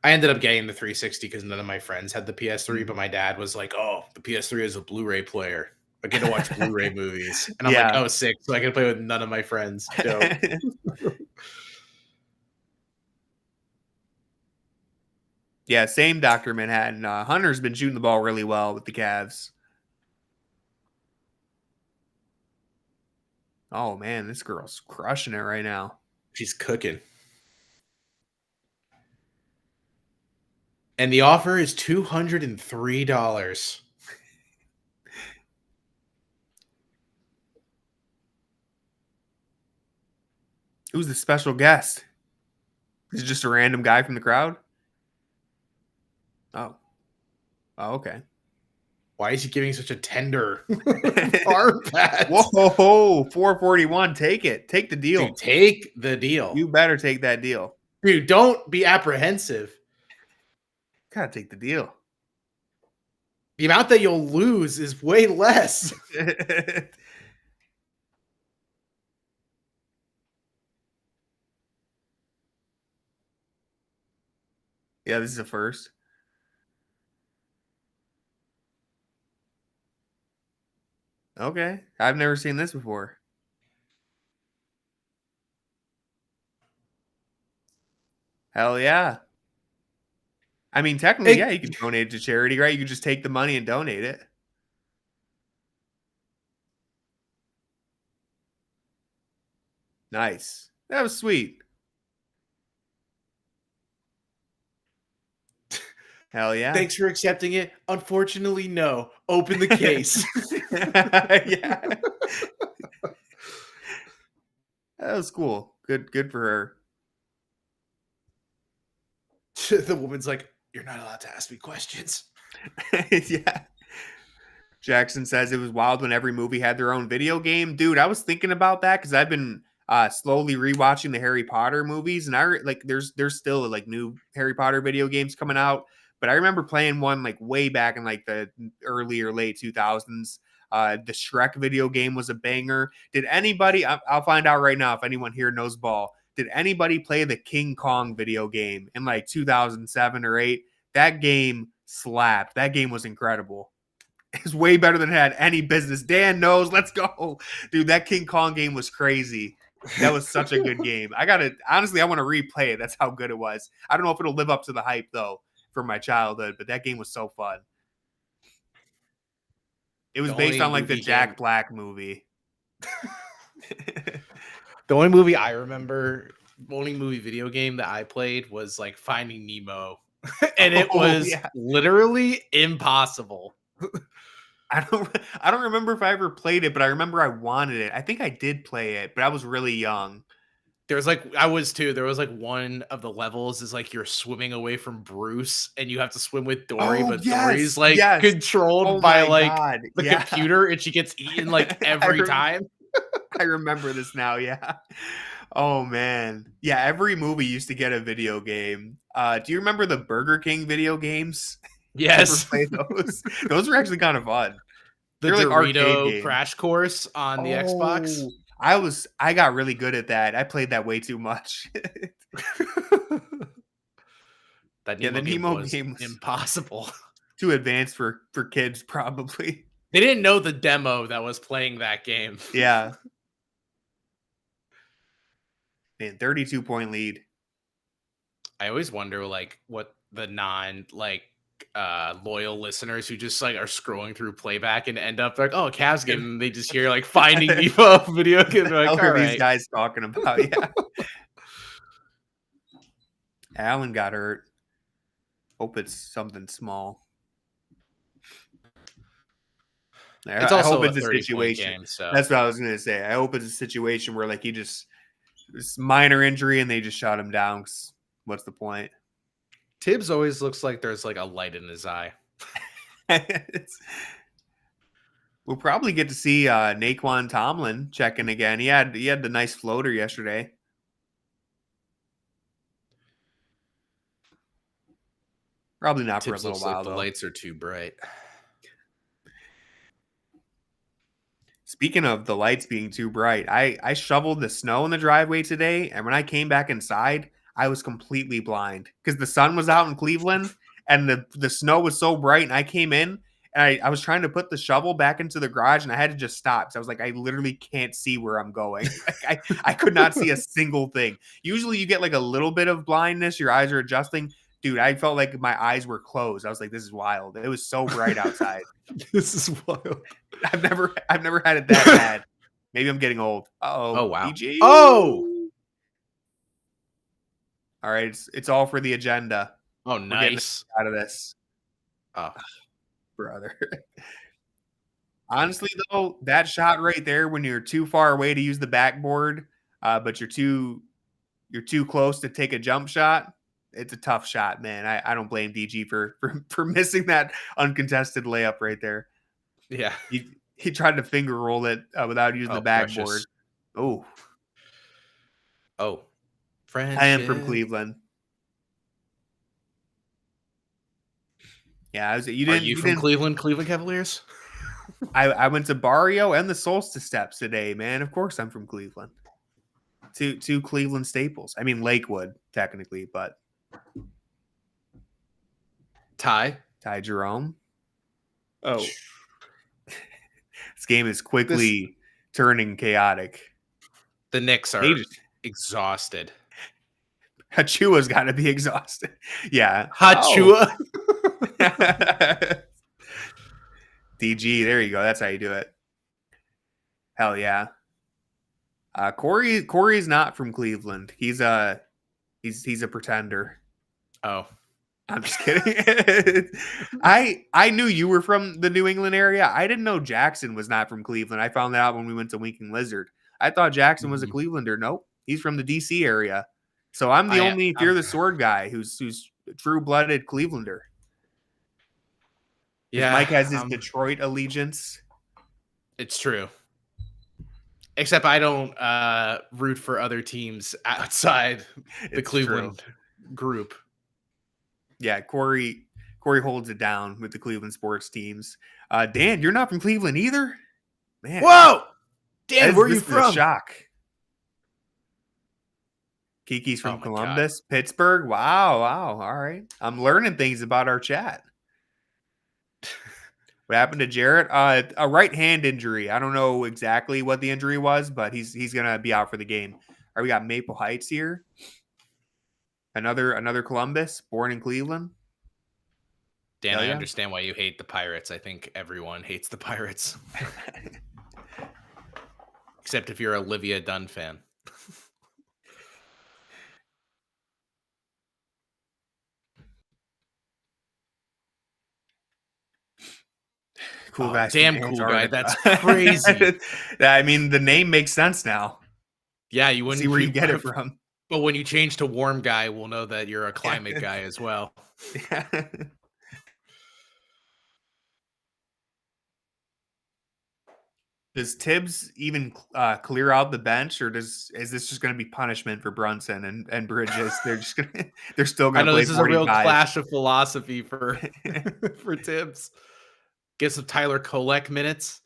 I ended up getting the 360 because none of my friends had the PS3, but my dad was like, "Oh, the PS3 is a Blu-ray player. I get to watch Blu-ray movies." And I'm like, "Oh, sick." So I can play with none of my friends. Dope. Yeah, same Dr. Manhattan. Hunter's been shooting the ball really well with the Cavs. Oh, man, this girl's crushing it right now. She's cooking. And the offer is $203. Who's the special guest? Is it just a random guy from the crowd? Oh, okay. Why is he giving such a tender arm pat? Whoa, 441. Take it. Take the deal. Dude, take the deal. You better take that deal. Dude, don't be apprehensive. Gotta take the deal. The amount that you'll lose is way less. Yeah, this is a first. Okay. I've never seen this before. Hell yeah. I mean, technically, yeah, you can donate it to charity, right? You can just take the money and donate it. Nice. That was sweet. Hell yeah. Thanks for accepting it. Unfortunately, no. Open the case. Yeah. That was cool. Good for her. The woman's like, "You're not allowed to ask me questions." Yeah. Jackson says it was wild when every movie had their own video game. Dude, I was thinking about that because I've been slowly rewatching the Harry Potter movies, and there's still like new Harry Potter video games coming out. But I remember playing one like way back in like the early or late 2000s. The Shrek video game was a banger. Did anybody? I'll find out right now if anyone here knows ball. Did anybody play the King Kong video game in like 2007 or 8? That game slapped. That game was incredible. It's way better than it had any business. Dan knows. Let's go. Dude, that King Kong game was crazy. That was such a good game. Honestly, I want to replay it. That's how good it was. I don't know if it'll live up to the hype, though, from my childhood, but that game was so fun. It was based on like the Jack Black movie. The only movie I remember, only movie video game that I played was like Finding Nemo. And it was literally impossible. I don't remember if I ever played it, but I remember I wanted it. I think I did play it, but I was really young. There's like, I was too. There was like one of the levels is like you're swimming away from Bruce and you have to swim with Dory, but Dory's like controlled by like the computer and she gets eaten like every time. I remember this now. Yeah. Oh man. Yeah. Every movie used to get a video game. Do you remember the Burger King video games? Yes. Play those. Those were actually kind of fun. They're like Dorito Crash Course on the Xbox. I got really good at that. I played that way too much. The Nemo game was impossible. Too advanced for kids, probably. They didn't know the demo that was playing that game. Yeah. Man, 32-point lead. I always wonder like what the non like loyal listeners who just like are scrolling through playback and end up like, oh, Cavs game, and they just hear like finding Nemo video game. They're like, Hell all are these right. guys talking about? Yeah. Allen got hurt. Hope it's something small. It's I also hope a it's a 30-point situation. game, so That's what I was gonna say. I hope it's a situation where like he just this minor injury and they just shot him down. 'Cause what's the point? Tibbs always looks like there's like a light in his eye. We'll probably get to see Naquan Tomlin checking again. He had the nice floater yesterday. Probably not Tibbs for a little looks while like the though. lights are too bright. Speaking of the lights being too bright, I shoveled the snow in the driveway today, and when I came back inside, I was completely blind because the sun was out in Cleveland and the snow was so bright. And I came in and I was trying to put the shovel back into the garage, and I had to just stop because I was like, I literally can't see where I'm going. Like, I could not see a single thing. Usually you get like a little bit of blindness, your eyes are adjusting. Dude, I felt like my eyes were closed. I was like, this is wild. It was so bright outside. This is wild. I've never had it that bad. Maybe I'm getting old. Oh wow. DG. Oh. All right, it's all for the agenda. Oh, We're getting nice. out of this. Oh, Brother. Honestly, though, that shot right there, when you're too far away to use the backboard, but you're too close to take a jump shot, it's a tough shot, man. I don't blame DG for missing that uncontested layup right there. yeah. He tried to finger roll it without using the backboard. Precious. Oh, Friendship. I am from Cleveland. Yeah, Are you from Cleveland Cavaliers? I went to Barrio and the Solstice Steps today, man. Of course, I'm from Cleveland. Two Cleveland staples. I mean Lakewood, technically, but Ty Jerome. Oh, this game is quickly turning chaotic. The Knicks are exhausted. Hachua's got to be exhausted. Yeah, Hachua. DG, there you go. That's how you do it. Hell yeah. Corey's not from Cleveland. He's a pretender. Oh, I'm just kidding. I knew you were from the New England area. I didn't know Jackson was not from Cleveland. I found that out when we went to Winking Lizard. I thought Jackson was a Clevelander. Nope, he's from the DC area. So I'm the only Fear the Sword guy who's true-blooded Clevelander. Yeah, Mike has his Detroit allegiance. It's true. Except I don't root for other teams outside the Cleveland group. Yeah, Corey holds it down with the Cleveland sports teams. Dan, you're not from Cleveland either? Man. Whoa! Dan, where are you from? Shock. Kiki's from Columbus, God. Pittsburgh. Wow. All right. I'm learning things about our chat. What happened to Jarrett? A right hand injury. I don't know exactly what the injury was, but he's gonna be out for the game. All right, we got Maple Heights here. Another Columbus, born in Cleveland. Dan, I understand why you hate the Pirates. I think everyone hates the Pirates. Except if you're Olivia Dunn fan. Cool guy. Damn cool guy. That's crazy. I mean, the name makes sense now. Yeah, you wouldn't see where you get it from. But when you change to warm guy, we'll know that you're a climate guy as well. Does Tibbs even clear out the bench, or is this just going to be punishment for Brunson and Bridges? They're still going to play. This is 45. A real clash of philosophy for for Tibbs. Get some Tyler Kolek minutes.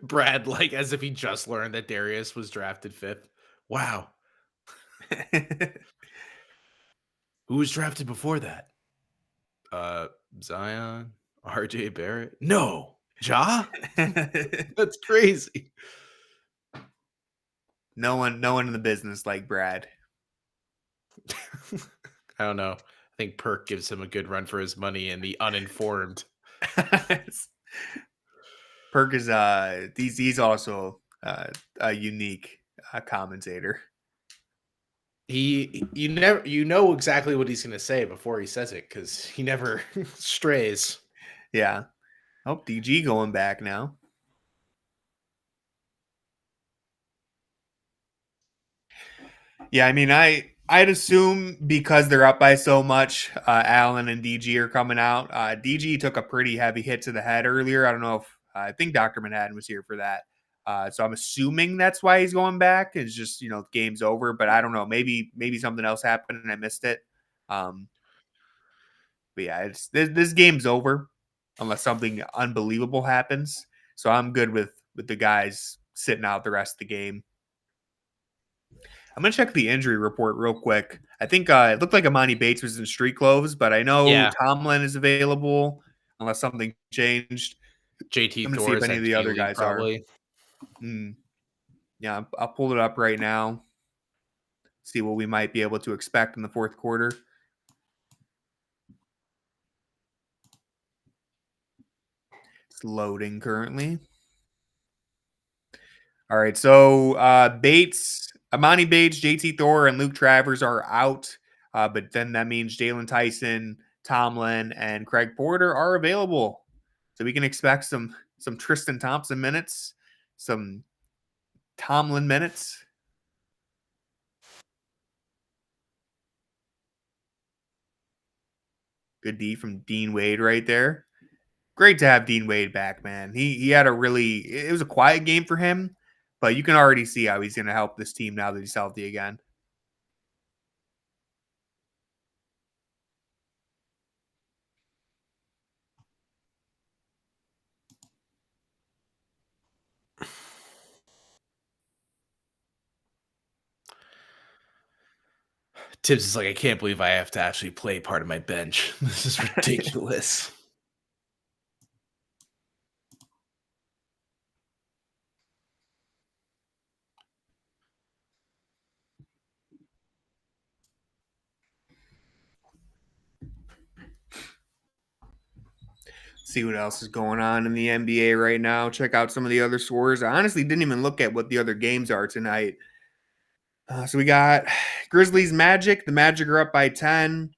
Brad, like as if he just learned that Darius was drafted 5th. Wow. Who was drafted before that? Zion. RJ Barrett? No. Ja? That's crazy. No one in the business like Brad. I don't know. I think Perk gives him a good run for his money and the uninformed. Perk is he's also a unique commentator. You know exactly what he's going to say before he says it because he never strays. Yeah. Oh, DG going back now. Yeah, I mean, I'd assume because they're up by so much, Allen and DG are coming out. DG took a pretty heavy hit to the head earlier. I don't know if I think Dr. Manhattan was here for that. So I'm assuming that's why he's going back. It's just, game's over, but I don't know. Maybe something else happened and I missed it. But yeah, this game's over unless something unbelievable happens. So I'm good with the guys sitting out the rest of the game. I'm going to check the injury report real quick. I think it looked like Amani Bates was in street clothes, but I know Tomlin is available unless something changed. JT I'm going to see Thor if is any at of the other G-League guys probably. are. Yeah, I'll pull it up right now. See what we might be able to expect in the fourth quarter. It's loading currently. All right, so Amani Bates, JT Thor, and Luke Travers are out. But then that means Jalen Tyson, Tomlin, and Craig Porter are available. So we can expect some Tristan Thompson minutes, some Tomlin minutes. Good D from Dean Wade right there. Great to have Dean Wade back, man. He had it was a quiet game for him, but you can already see how he's going to help this team now that he's healthy again. Tibbs is like, I can't believe I have to actually play part of my bench. This is ridiculous. See what else is going on in the NBA right now. Check out some of the other scores. I honestly didn't even look at what the other games are tonight. So we got Grizzlies Magic. The Magic are up by 10.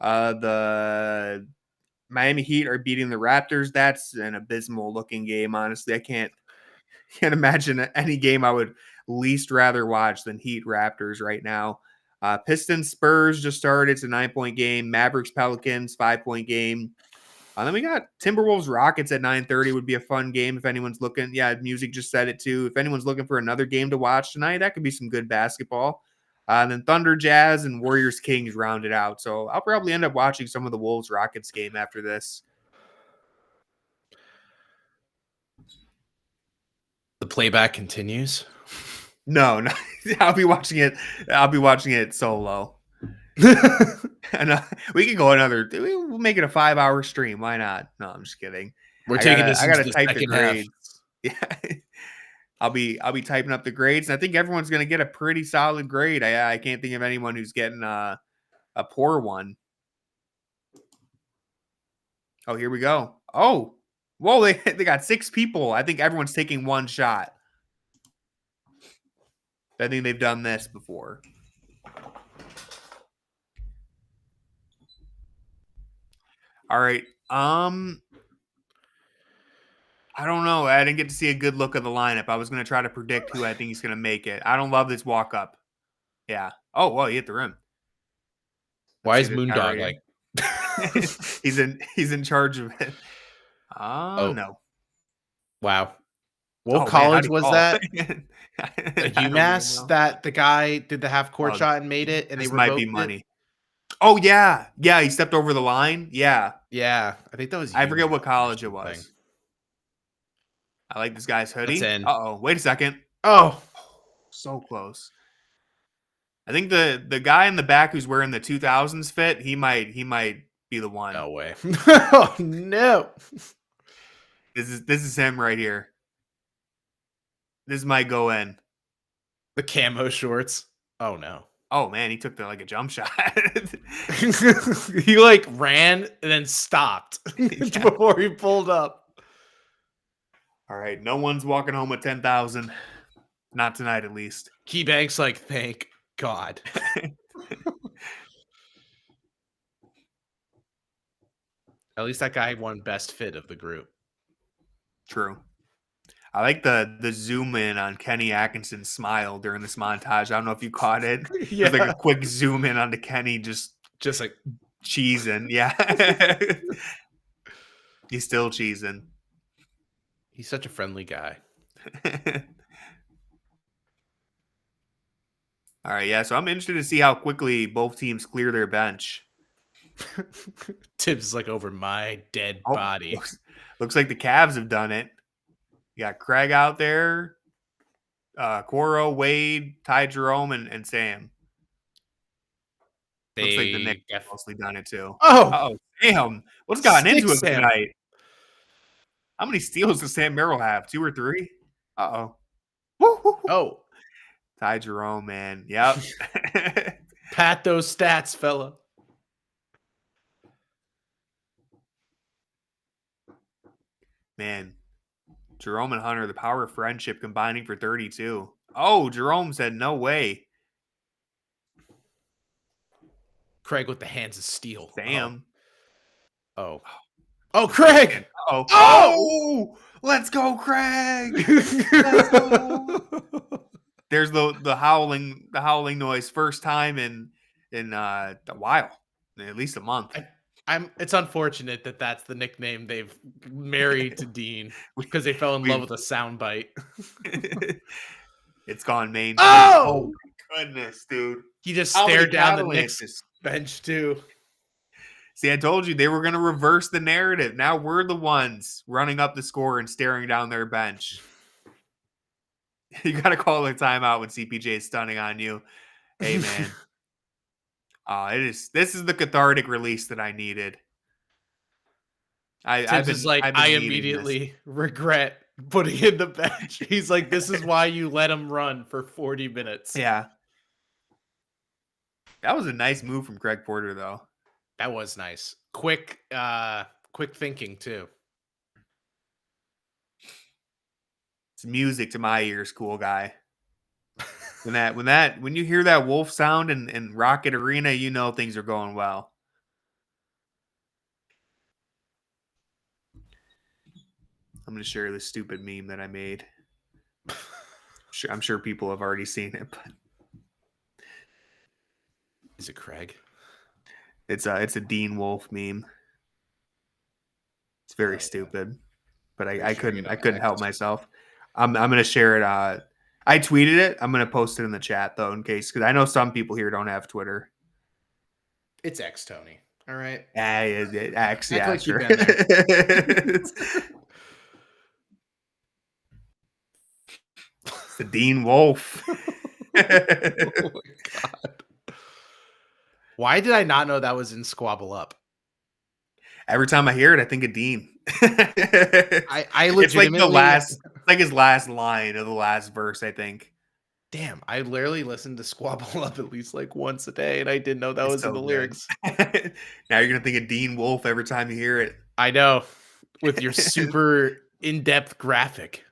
The Miami Heat are beating the Raptors. That's an abysmal looking game, honestly. I can't imagine any game I would least rather watch than Heat Raptors right now. Pistons Spurs just started. It's a 9-point game. Mavericks Pelicans 5-point game. Then we got Timberwolves Rockets at 9:30 would be a fun game if anyone's looking. Yeah, Music just said it too. If anyone's looking for another game to watch tonight, that could be some good basketball. And then Thunder Jazz and Warriors Kings rounded out. So I'll probably end up watching some of the Wolves Rockets game after this. The playback continues. No, I'll be watching it solo. And we can go we'll make it a 5-hour stream. Why not? No, I'm just kidding. I gotta type the grades. Yeah. I'll be typing up the grades, and I think everyone's gonna get a pretty solid grade. I can't think of anyone who's getting a poor one. Oh, here we go. Oh, whoa, they got 6 people. I think everyone's taking one shot. I think they've done this before. All right. I don't know. I didn't get to see a good look of the lineup. I was going to try to predict who I think is going to make it. I don't love this walk up. Yeah. Oh, well, he hit the rim. Why is Moondog like? he's in charge of it. No. Wow. What college was that? At UMass that the guy did the half court shot and made it, and they might be money. Oh yeah, he stepped over the line. Yeah. I think that was. I forget what college it was. I like this guy's hoodie. Uh-oh, wait a second. Oh, so close. I think the guy in the back who's wearing the 2000s fit, he might be the one. No way. Oh no. This is him right here. This might go in. The camo shorts. Oh no. Oh man, he took a jump shot. He like ran and then stopped before he pulled up. All right, no one's walking home with 10,000. Not tonight, at least. KeyBank's like, thank God. At least that guy won best fit of the group. True. I like the zoom in on Kenny Atkinson's smile during this montage. I don't know if you caught it. Yeah. It was like a quick zoom in onto Kenny just like cheesing. Yeah. He's still cheesing. He's such a friendly guy. All right, yeah. So I'm interested to see how quickly both teams clear their bench. Tibbs is like over my dead body. Looks like the Cavs have done it. You got Craig out there, Coro, Wade, Ty Jerome, and Sam. Looks like the Knicks have mostly done it too. Oh, Sam. What's gotten into him tonight? How many steals does Sam Merrill have? 2 or 3? Uh-oh. Oh. Ty Jerome, man. Yep. Pat those stats, fella. Man. Jerome and Hunter, the power of friendship combining for 32. Oh, Jerome said no way. Craig with the hands of steel. Sam. Oh, Craig. Oh, let's go, Craig. Let's go. There's the howling noise. First time in a while, at least a month. It's unfortunate that that's the nickname they've married to Dean because they fell in love with a soundbite. It's gone mainstream. Oh my goodness, dude! He just stared down the Knicks bench too. See, I told you they were going to reverse the narrative. Now we're the ones running up the score and staring down their bench. You got to call a timeout when CPJ is stunning on you. Hey, man. This is the cathartic release that I needed. I immediately regret putting in the bench. He's like, this is why you let him run for 40 minutes. Yeah. That was a nice move from Greg Porter, though. That was nice. Quick thinking, too. It's music to my ears, cool guy. When you hear that wolf sound in Rocket Arena, you know things are going well. I'm going to share this stupid meme that I made. I'm sure people have already seen it, but is it Craig? It's a Dean Wolf meme. It's very stupid, but I couldn't help myself. I'm gonna share it. I tweeted it. I'm gonna post it in the chat though, in case, because I know some people here don't have Twitter. It's X, Tony. All right. X. Yeah, like sure. It's the Dean Wolf. Oh my God. Why did I not know that was in Squabble Up? Every time I hear it, I think of Dean. I legitimately... It's like his last line of the last verse, I think. Damn, I literally listened to Squabble Up at least like once a day, and I didn't know that was in the lyrics. Now you're going to think of Dean Wolf every time you hear it. I know. With your super in-depth graphic.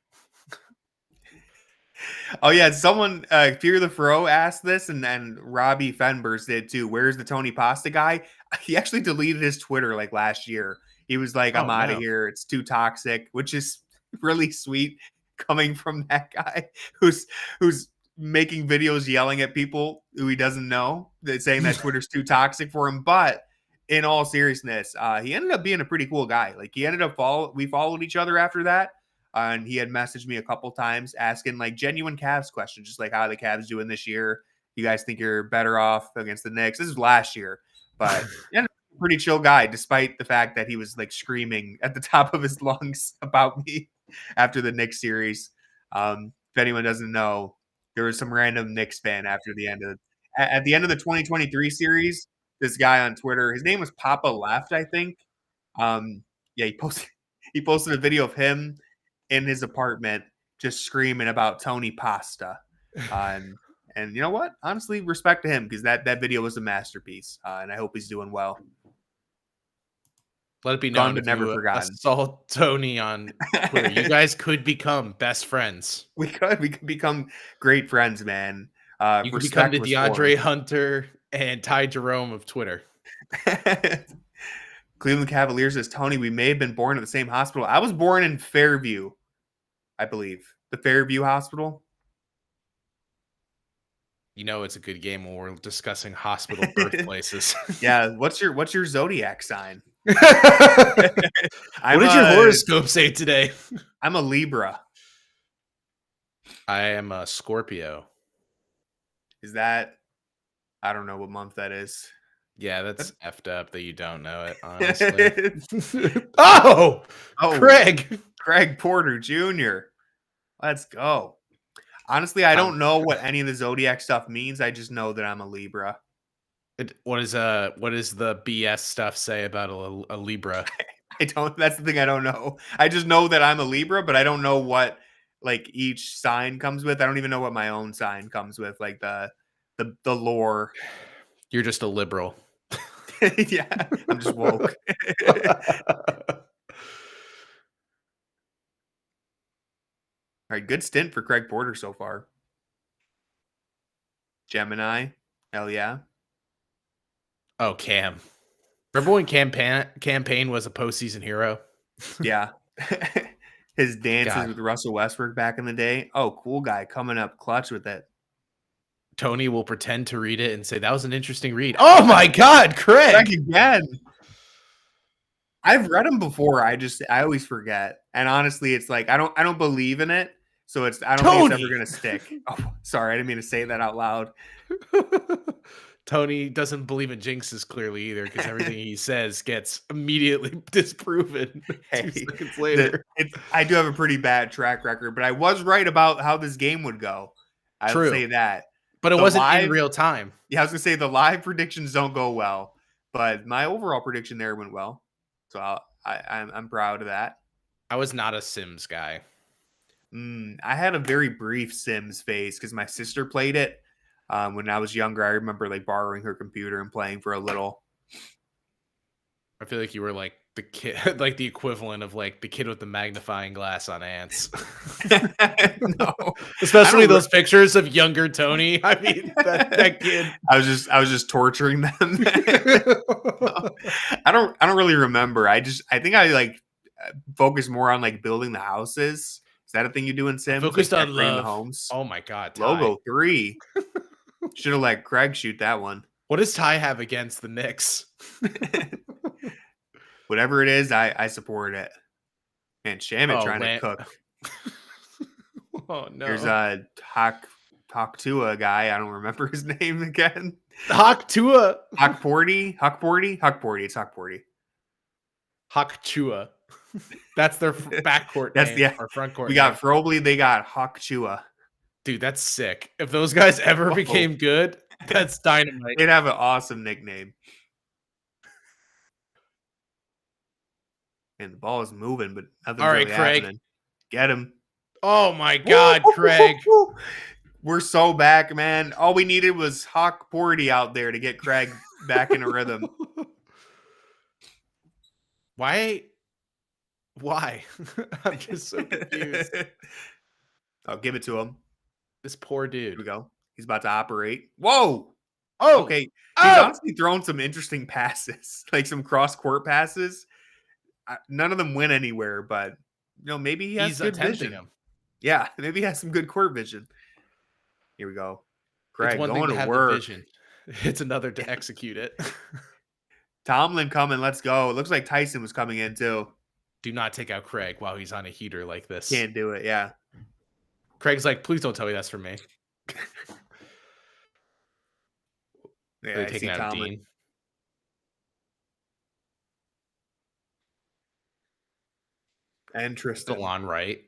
Oh, yeah. Someone, Fear the Fro asked this, and then Robbie Fenbers did too. Where's the Tony Pasta guy? He actually deleted his Twitter like last year. He was like, I'm out of here. It's too toxic, which is really sweet coming from that guy who's making videos yelling at people who he doesn't know, saying that Twitter's too toxic for him. But in all seriousness, he ended up being a pretty cool guy. Like we followed each other after that. And he had messaged me a couple times asking like genuine Cavs questions, just like how the Cavs doing this year. You guys think you're better off against the Knicks? This is last year, but pretty chill guy, despite the fact that he was like screaming at the top of his lungs about me after the Knicks series. If anyone doesn't know, there was some random Knicks fan after the end of at the end of the 2023 series. this guy on Twitter. His name was Papa Left, I think. Yeah, he posted a video of him in his apartment just screaming about Tony Pasta. And you know what? Honestly, respect to him because that video was a masterpiece. And I hope he's doing well. Let it be known, but never forgotten. Assault Tony on Twitter. You guys could become best friends. We could become great friends, man. You could become the DeAndre Hunter and Ty Jerome of Twitter. Cleveland Cavaliers says, Tony, we may have been born at the same hospital. I was born in Fairview, I believe. The Fairview Hospital. You know it's a good game when we're discussing hospital birthplaces. Yeah. What's your zodiac sign? What did your horoscope say today? I'm a Libra. I am a Scorpio. Is that? I don't know what month that is. Yeah, that's effed up that you don't know it, honestly. Oh, Craig Porter Jr. Let's go. Honestly, I don't know what any of the zodiac stuff means. I just know that I'm a Libra. What is the BS stuff say about a Libra? I don't. That's the thing I don't know. I just know that I'm a Libra, but I don't know what like each sign comes with. I don't even know what my own sign comes with, like the lore. You're just a liberal. Yeah, I'm just woke. All right, good stint for Craig Porter so far. Gemini, hell yeah. Oh, Cam. Remember when Campaign was a postseason hero? Yeah. His dances with Russell Westbrook back in the day. Oh, cool guy coming up clutch with it. Tony will pretend to read it and say, that was an interesting read. Oh my God, Craig. Back again. I've read them before. I always forget. And honestly, it's like I don't believe in it. So I don't think it's ever gonna stick. Oh, sorry, I didn't mean to say that out loud. Tony doesn't believe in jinxes clearly either, because everything he says gets immediately disproven 2 seconds later. I do have a pretty bad track record, but I was right about how this game would go. I would say that. But it wasn't in real time. Yeah, I was gonna say the live predictions don't go well, but my overall prediction there went well. So I'm proud of that. I was not a Sims guy. I had a very brief Sims phase because my sister played it when I was younger. I remember like borrowing her computer and playing for a little. I feel like you were like the kid, like the equivalent of like the kid with the magnifying glass on Ants. No, especially those pictures of younger Tony. I mean, that kid. I was just torturing them. I don't really remember. I think I like focus more on like building the houses. Is that a thing you do in Sims? Focused like on the homes. Oh my God, Ty. Logo 3. Should have let Craig shoot that one. What does Ty have against the Knicks? Whatever it is, I support it. And Shamit trying to cook. Oh no. There's a Hawk Tua guy. I don't remember his name again. Hawk Tua. Hawk Porty. It's Hawk Porty. Hawk Chua. That's their backcourt name, or front court. We got Frobley. They got Hawk Chua. Dude, that's sick. If those guys ever became good, that's dynamite. They'd have an awesome nickname. And the ball is moving, but nothing's really happening. Get him. Oh my God, Craig. We're so back, man. All we needed was Hawk Porty out there to get Craig back in a rhythm. Why? I'm just so confused. I'll give it to him. This poor dude. Here we go. He's about to operate. Whoa. Oh. Okay. He's honestly thrown some interesting passes, like some cross-court passes. None of them went anywhere, but maybe he has good vision. Him. Yeah, maybe he has some good court vision. Here we go. Craig, it's one going thing to have work. The vision. It's another to execute it. Tomlin coming. Let's go. It looks like Tyson was coming in too. Do not take out Craig while he's on a heater like this. Can't do it. Yeah. Craig's like, please don't tell me that's for me. Yeah, I see Tomlin. Dean. Interesting. Delon Wright.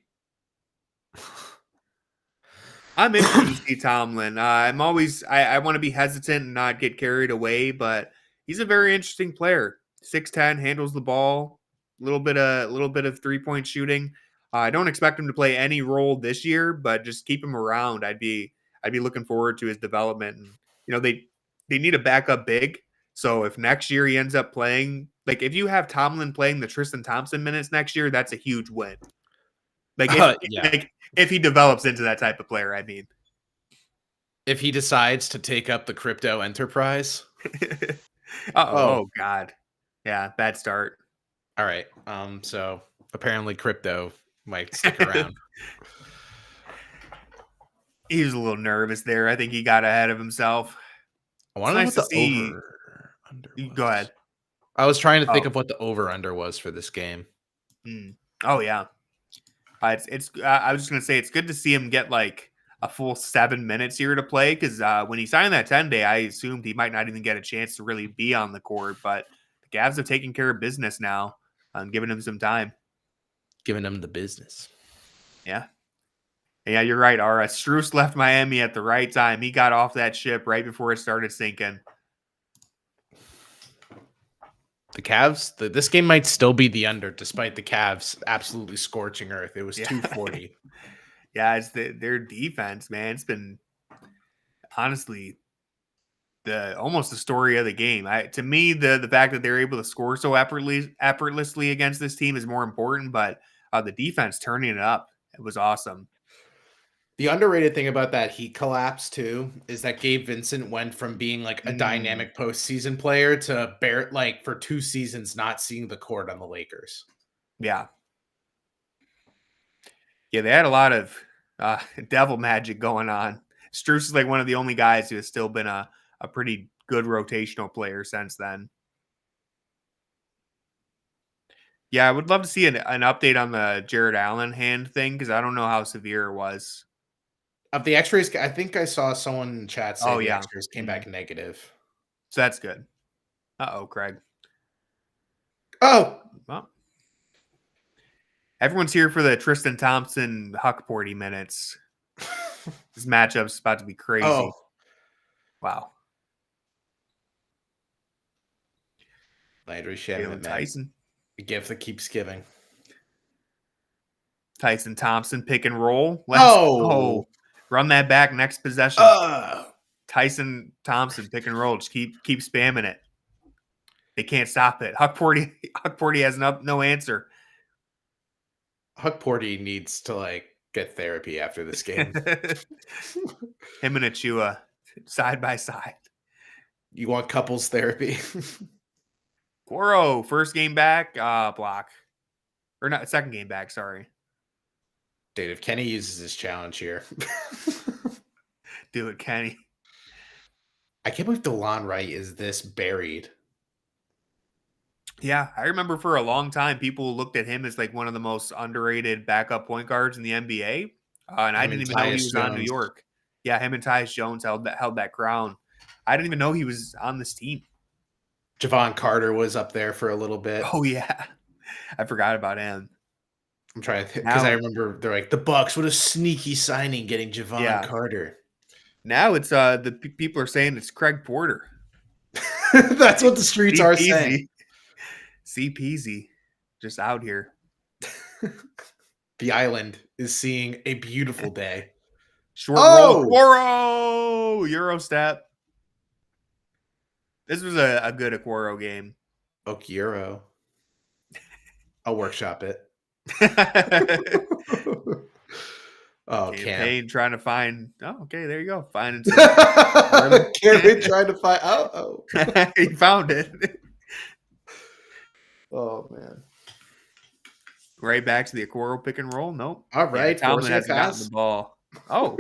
I'm interested to see Tomlin. I'm always I want to be hesitant and not get carried away, but he's a very interesting player. 6'10", handles the ball, a little bit of 3-point shooting. I don't expect him to play any role this year, but just keep him around. I'd be looking forward to his development. And they need a backup big. So if next year he ends up playing, like if you have Tomlin playing the Tristan Thompson minutes next year, that's a huge win. Like if he develops into that type of player, I mean. If he decides to take up the crypto enterprise. Oh God. Yeah, bad start. All right. So apparently crypto might stick around. He was a little nervous there. I think he got ahead of himself. I want to know what the over under was. Go ahead. I was trying to think of what the over under was for this game. Oh yeah. I was just gonna say it's good to see him get like a full 7 minutes here to play, because when he signed that 10-day, I assumed he might not even get a chance to really be on the court. But the Cavs have taken care of business now, giving him some time. Giving him the business. Yeah. Yeah, you're right, Ara. Strus left Miami at the right time. He got off that ship right before it started sinking. The Cavs, this game might still be the under, despite the Cavs absolutely scorching earth. It was 240. Yeah, it's their defense, man. It's been honestly almost the story of the game. To me, the fact that they're able to score so effortlessly against this team is more important, but the defense turning it up, it was awesome. The underrated thing about that Heat collapse too is that Gabe Vincent went from being like a dynamic postseason player to for 2 seasons not seeing the court on the Lakers. Yeah. Yeah, they had a lot of devil magic going on. Strus is like one of the only guys who has still been a pretty good rotational player since then. Yeah, I would love to see an update on the Jared Allen hand thing, because I don't know how severe it was. Of the x-rays, I think I saw someone in chat say the x-rays came back negative. So that's good. Uh-oh, Craig. Oh! Well, everyone's here for the Tristan Thompson Huckporty minutes. This matchup's about to be crazy. Oh. Wow. Landry Shaman, Tyson. A gift that keeps giving. Tyson Thompson pick and roll. Run that back next possession. Tyson Thompson pick and roll. Just keep spamming it. They can't stop it. Huckporty has no answer. Huckporty needs to get therapy after this game. Him and Achua side by side. You want couples therapy? Quoro, first game back, block. Or not, second game back, sorry. Dude, if Kenny uses his challenge here. Do it, Kenny. I can't believe DeLon Wright is this buried. Yeah, I remember for a long time, people looked at him as like one of the most underrated backup point guards in the NBA. And I didn't even know he was on New York. Yeah, him and Tyus Jones held that crown. I didn't even know he was on this team. Javon Carter was up there for a little bit. Oh, yeah. I forgot about him. I'm trying to think, because I remember they're like, the Bucks, what a sneaky signing getting Javon Carter. Now it's the people are saying it's Craig Porter. That's what the streets are saying. C-Peasy, just out here. The island is seeing a beautiful day. Short roll. Quoro! Euro step. This was a good Aquaro game. Euro. I'll workshop it. Campaign trying to find. Oh, okay, there you go. Finding Campaign trying to find. He found it. Oh man! Right back to the Aquaro pick and roll. Nope. All right, Tomlin hasn't gotten the ball. Oh.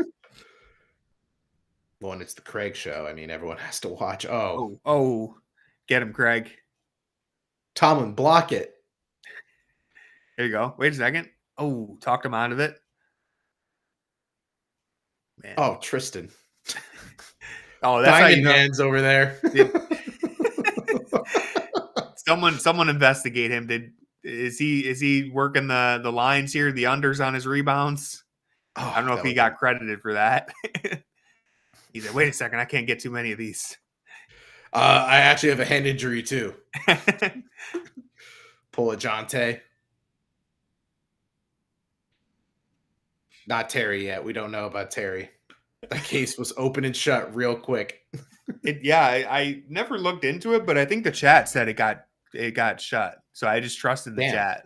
Well, and it's the Craig show. I mean, everyone has to watch. Oh, get him, Craig. Tomlin, block it. There you go. Wait a second. Oh, talked him out of it. Man. Oh, Tristan. That's Diamond Hands over there. Someone investigate him. Is he working the lines here, the unders on his rebounds? I don't know if he got credited for that. He said, wait a second, I can't get too many of these. I actually have a hand injury too. Pull a Jonte. Not Terry yet. We don't know about Terry. That case was open and shut real quick. I never looked into it, but I think the chat said it got shut. So I just trusted the chat.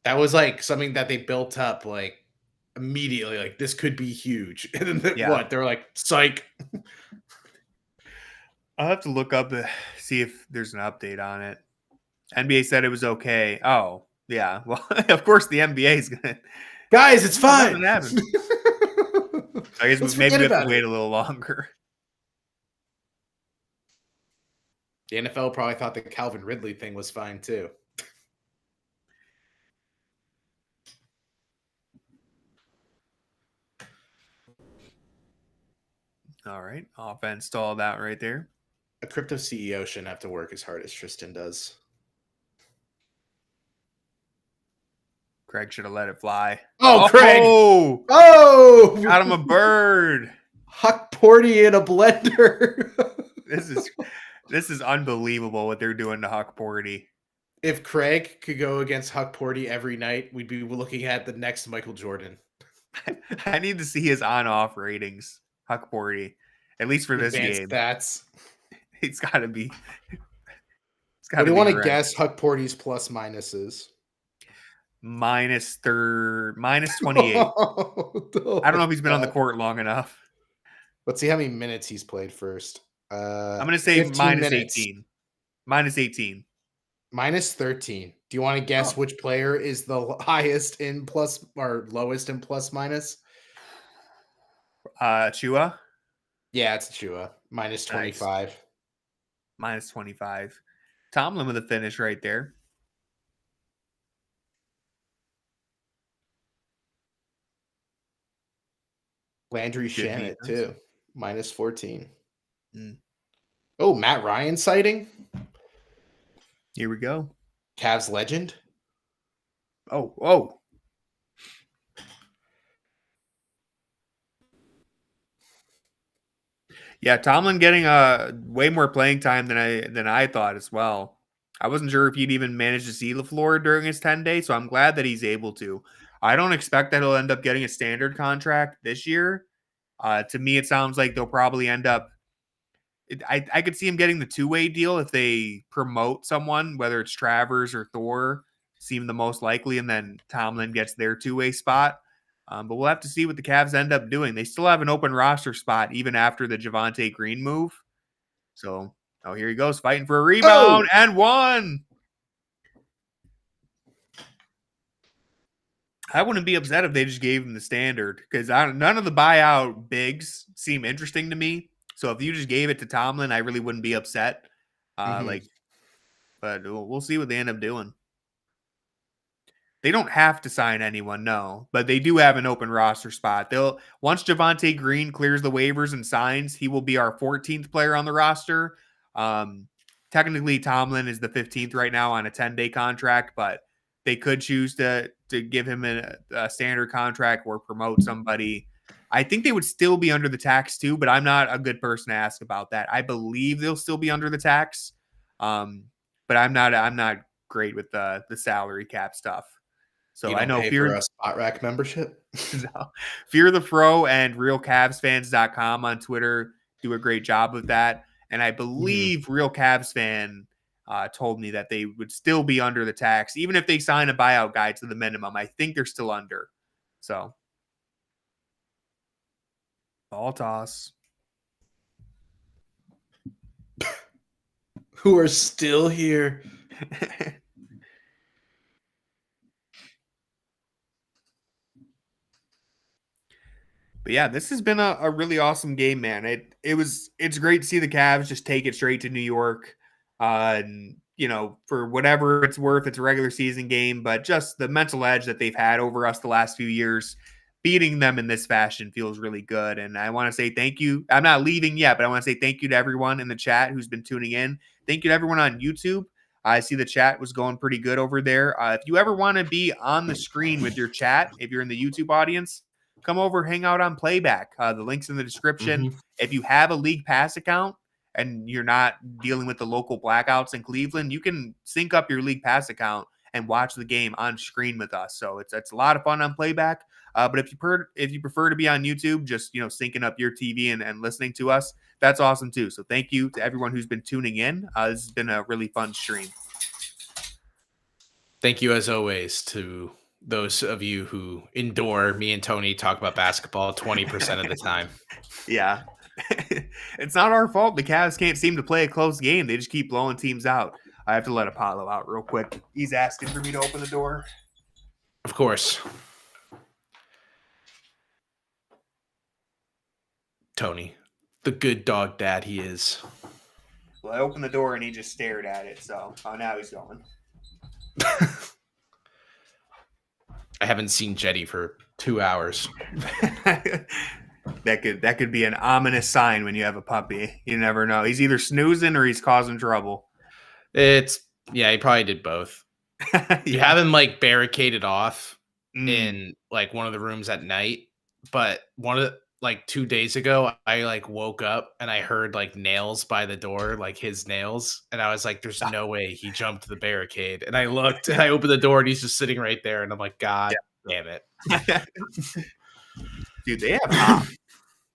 That was like something that they built up like immediately. Like this could be huge. And then what? They're like, psych. I'll have to look up see if there's an update on it. NBA said it was okay. Oh, yeah. Well, of course the NBA is gonna. Guys, it's fine. I guess maybe we have to wait a little longer. The NFL probably thought the Calvin Ridley thing was fine too. All right. Offense stalled out right there. A crypto CEO shouldn't have to work as hard as Tristan does. Craig should have let it fly. Oh, Craig! Oh! Got him a bird. Huck Porty in a blender. This is unbelievable what they're doing to Huck Porty. If Craig could go against Huck Porty every night, we'd be looking at the next Michael Jordan. I need to see his on-off ratings, Huck Porty, at least for this game. Stats. It's got to be. What do you want to guess Huck Porty's plus minuses? Minus 28. I don't know if he's been on the court long enough. Let's see how many minutes he's played first. I'm going to say minus 18. Minus 18. Minus 13. Do you want to guess which player is the highest in plus or lowest in plus minus? Chua? Yeah, it's Chua. Minus 25. Nice. Minus 25. Tomlin with a finish right there. Landry Shamet, too. Minus 14. Oh, Matt Ryan sighting. Here we go. Cavs legend. Oh. Yeah, Tomlin getting way more playing time than I thought as well. I wasn't sure if he'd even manage to see LaFleur during his 10-day, so I'm glad that he's able to. I don't expect that he'll end up getting a standard contract this year. To me, it sounds like they'll probably end up. I could see him getting the two-way deal if they promote someone, whether it's Travers or Thor, seem the most likely, and then Tomlin gets their two-way spot. But we'll have to see what the Cavs end up doing. They still have an open roster spot even after the Javonte Green move. So, here he goes, fighting for a rebound and one. I wouldn't be upset if they just gave him the standard because none of the buyout bigs seem interesting to me. So if you just gave it to Tomlin, I really wouldn't be upset. But we'll see what they end up doing. They don't have to sign anyone, no, but they do have an open roster spot. Once Javonte Green clears the waivers and signs, he will be our 14th player on the roster. Technically, Tomlin is the 15th right now on a 10-day contract, but they could choose to give him a standard contract or promote somebody. I think they would still be under the tax too, but I'm not a good person to ask about that. I believe they'll still be under the tax, but I'm not great with the salary cap stuff. So I know for a Spot Rack membership. No. Fear the Fro and RealCavsFans.com on Twitter do a great job of that, and I believe Real Cavs Fan told me that they would still be under the tax, even if they sign a buyout guy to the minimum. I think they're still under. So, ball toss. Who are still here. But yeah, this has been a really awesome game, man. It's great to see the Cavs just take it straight to New York. And, for whatever it's worth, it's a regular season game, but just the mental edge that they've had over us the last few years, beating them in this fashion feels really good. And I want to say thank you. I'm not leaving yet, but I want to say thank you to everyone in the chat who's been tuning in. Thank you to everyone on YouTube. I see the chat was going pretty good over there. If you ever want to be on the screen with your chat, if you're in the YouTube audience, come over, hang out on Playback. The link's in the description. Mm-hmm. If you have a League Pass account and you're not dealing with the local blackouts in Cleveland, you can sync up your League Pass account and watch the game on screen with us. So it's a lot of fun on Playback. But if you prefer to be on YouTube, just syncing up your TV and listening to us, that's awesome too. So thank you to everyone who's been tuning in. This has been a really fun stream. Thank you as always to those of you who endure me and Tony talk about basketball 20% of the time. Yeah. It's not our fault. The Cavs can't seem to play a close game. They just keep blowing teams out. I have to let Apollo out real quick. He's asking for me to open the door. Of course. Tony, the good dog dad he is. Well, I opened the door and he just stared at it. So now he's going. I haven't seen Jetty for 2 hours. That could be an ominous sign when you have a puppy. You never know. He's either snoozing or he's causing trouble. He probably did both. You have him barricaded off in one of the rooms at night, but 2 days ago I woke up and I heard nails by the door, his nails, and I was like, there's no way he jumped the barricade. And I looked and I opened the door and he's just sitting right there and I'm like, God damn it. Dude, they have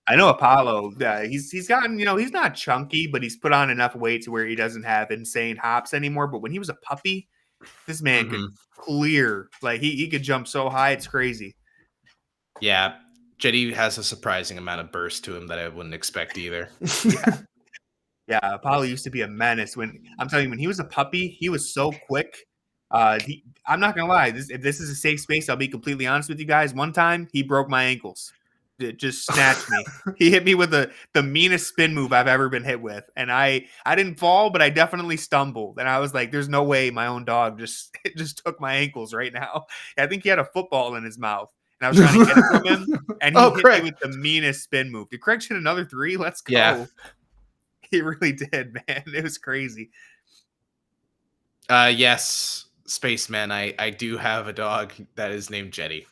I know Apollo, he's gotten, he's not chunky, but he's put on enough weight to where he doesn't have insane hops anymore. But when he was a puppy, this man could clear. He could jump so high, it's crazy. Yeah. Jetty has a surprising amount of burst to him that I wouldn't expect either. Yeah, Apollo used to be a menace. When he was a puppy, he was so quick. I'm not going to lie. If this is a safe space, I'll be completely honest with you guys. One time, he broke my ankles. It just snatched me. He hit me with the meanest spin move I've ever been hit with. And I didn't fall, but I definitely stumbled. And I was like, there's no way my own dog just took my ankles right now. I think he had a football in his mouth. And I was trying to get it from him. And he hit me with the meanest spin move. Did Craig hit another 3? Let's go. Yeah. He really did, man. It was crazy. Yes, Spaceman. I do have a dog that is named Jetty.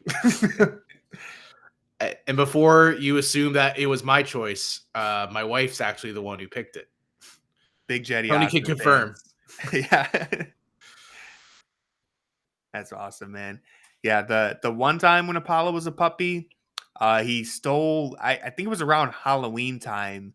And before you assume that it was my choice, my wife's actually the one who picked it. Big Jetty. Tony can confirm. Yeah. That's awesome, man. Yeah, the one time when Apollo was a puppy, he stole, I think it was around Halloween time,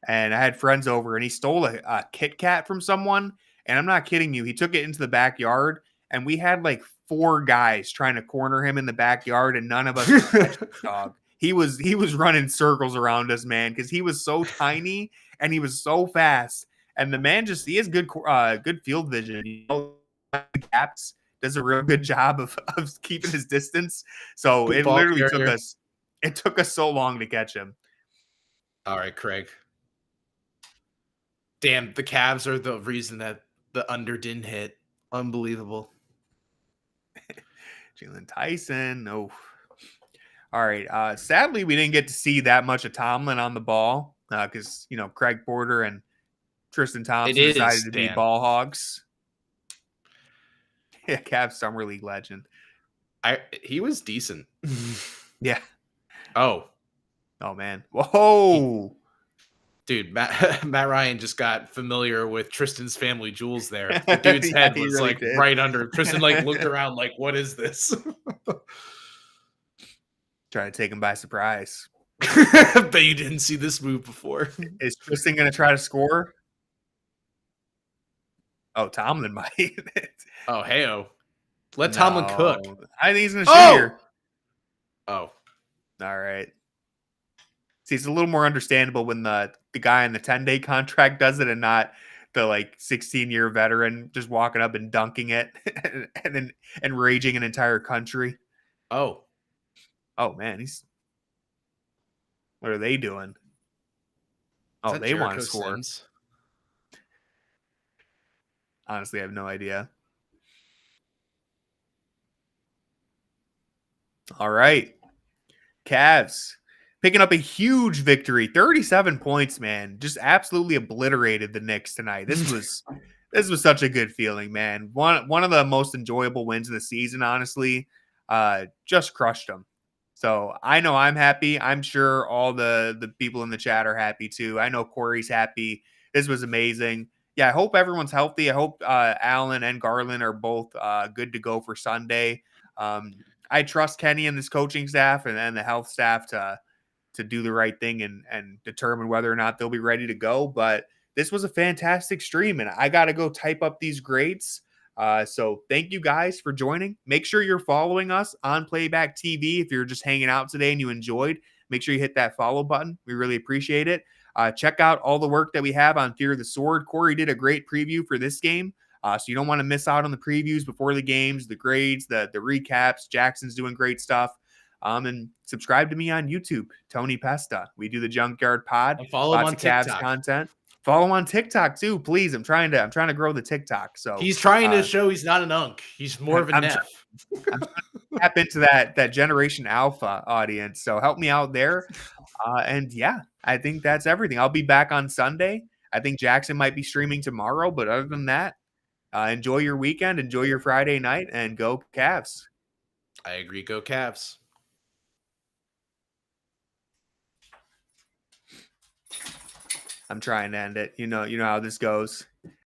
and I had friends over, and he stole a Kit Kat from someone, and I'm not kidding you, he took it into the backyard, and we had 4 guys trying to corner him in the backyard, and none of us could catch the dog. He was running circles around us, man, because he was so tiny, and he was so fast, and the man he has good field vision. The gaps. Does a real good job of keeping his distance. So it literally took us so long to catch him. All right, Craig. Damn, the Cavs are the reason that the under didn't hit. Unbelievable. Jalen Tyson. Oh. All right. Sadly, we didn't get to see that much of Tomlin on the ball because, Craig Porter and Tristan Thompson decided to be ball hogs. Yeah, Cavs Summer League legend. He was decent. Yeah. Oh man. Whoa. Dude, Matt Ryan just got familiar with Tristan's family jewels there. The dude's head was really right under. Tristan looked around what is this? Trying to take him by surprise. Bet you didn't see this move before. Is Tristan going to try to score? Oh, Tomlin might. Oh, hey-oh. Let Tomlin cook. I think he's going to shoot here. Oh. All right. See, it's a little more understandable when the guy in the 10-day contract does it and not the 16-year veteran just walking up and dunking it and raging an entire country. Oh. Oh, man. What are they doing? Oh, they want to score. Sims? Honestly, I have no idea. All right. Cavs picking up a huge victory. 37 points, man. Just absolutely obliterated the Knicks tonight. This was such a good feeling, man. One of the most enjoyable wins of the season, honestly. Just crushed them. So I know I'm happy. I'm sure all the people in the chat are happy too. I know Corey's happy. This was amazing. Yeah, I hope everyone's healthy. I hope Allen and Garland are both good to go for Sunday. I trust Kenny and this coaching staff and the health staff to do the right thing and determine whether or not they'll be ready to go. But this was a fantastic stream, and I got to go type up these grades. So thank you guys for joining. Make sure you're following us on Playback TV. If you're just hanging out today and you enjoyed, make sure you hit that follow button. We really appreciate it. Check out all the work that we have on Fear of the Sword. Corey did a great preview for this game. So you don't want to miss out on the previews before the games, the grades, the recaps. Jackson's doing great stuff. And subscribe to me on YouTube, Tony Pesta. We do the Junkyard Pod. And follow him on of Cavs TikTok. content. Follow him on TikTok too, please. I'm trying to grow the TikTok. So he's trying to show he's not an unk. He's more of a Neff. I'm trying to tap into that Generation Alpha audience. So help me out there. And yeah, I think that's everything. I'll be back on Sunday. I think Jackson might be streaming tomorrow, but other than that, enjoy your weekend, enjoy your Friday night, and go Cavs. I agree. Go Cavs. I'm trying to end it. You know how this goes.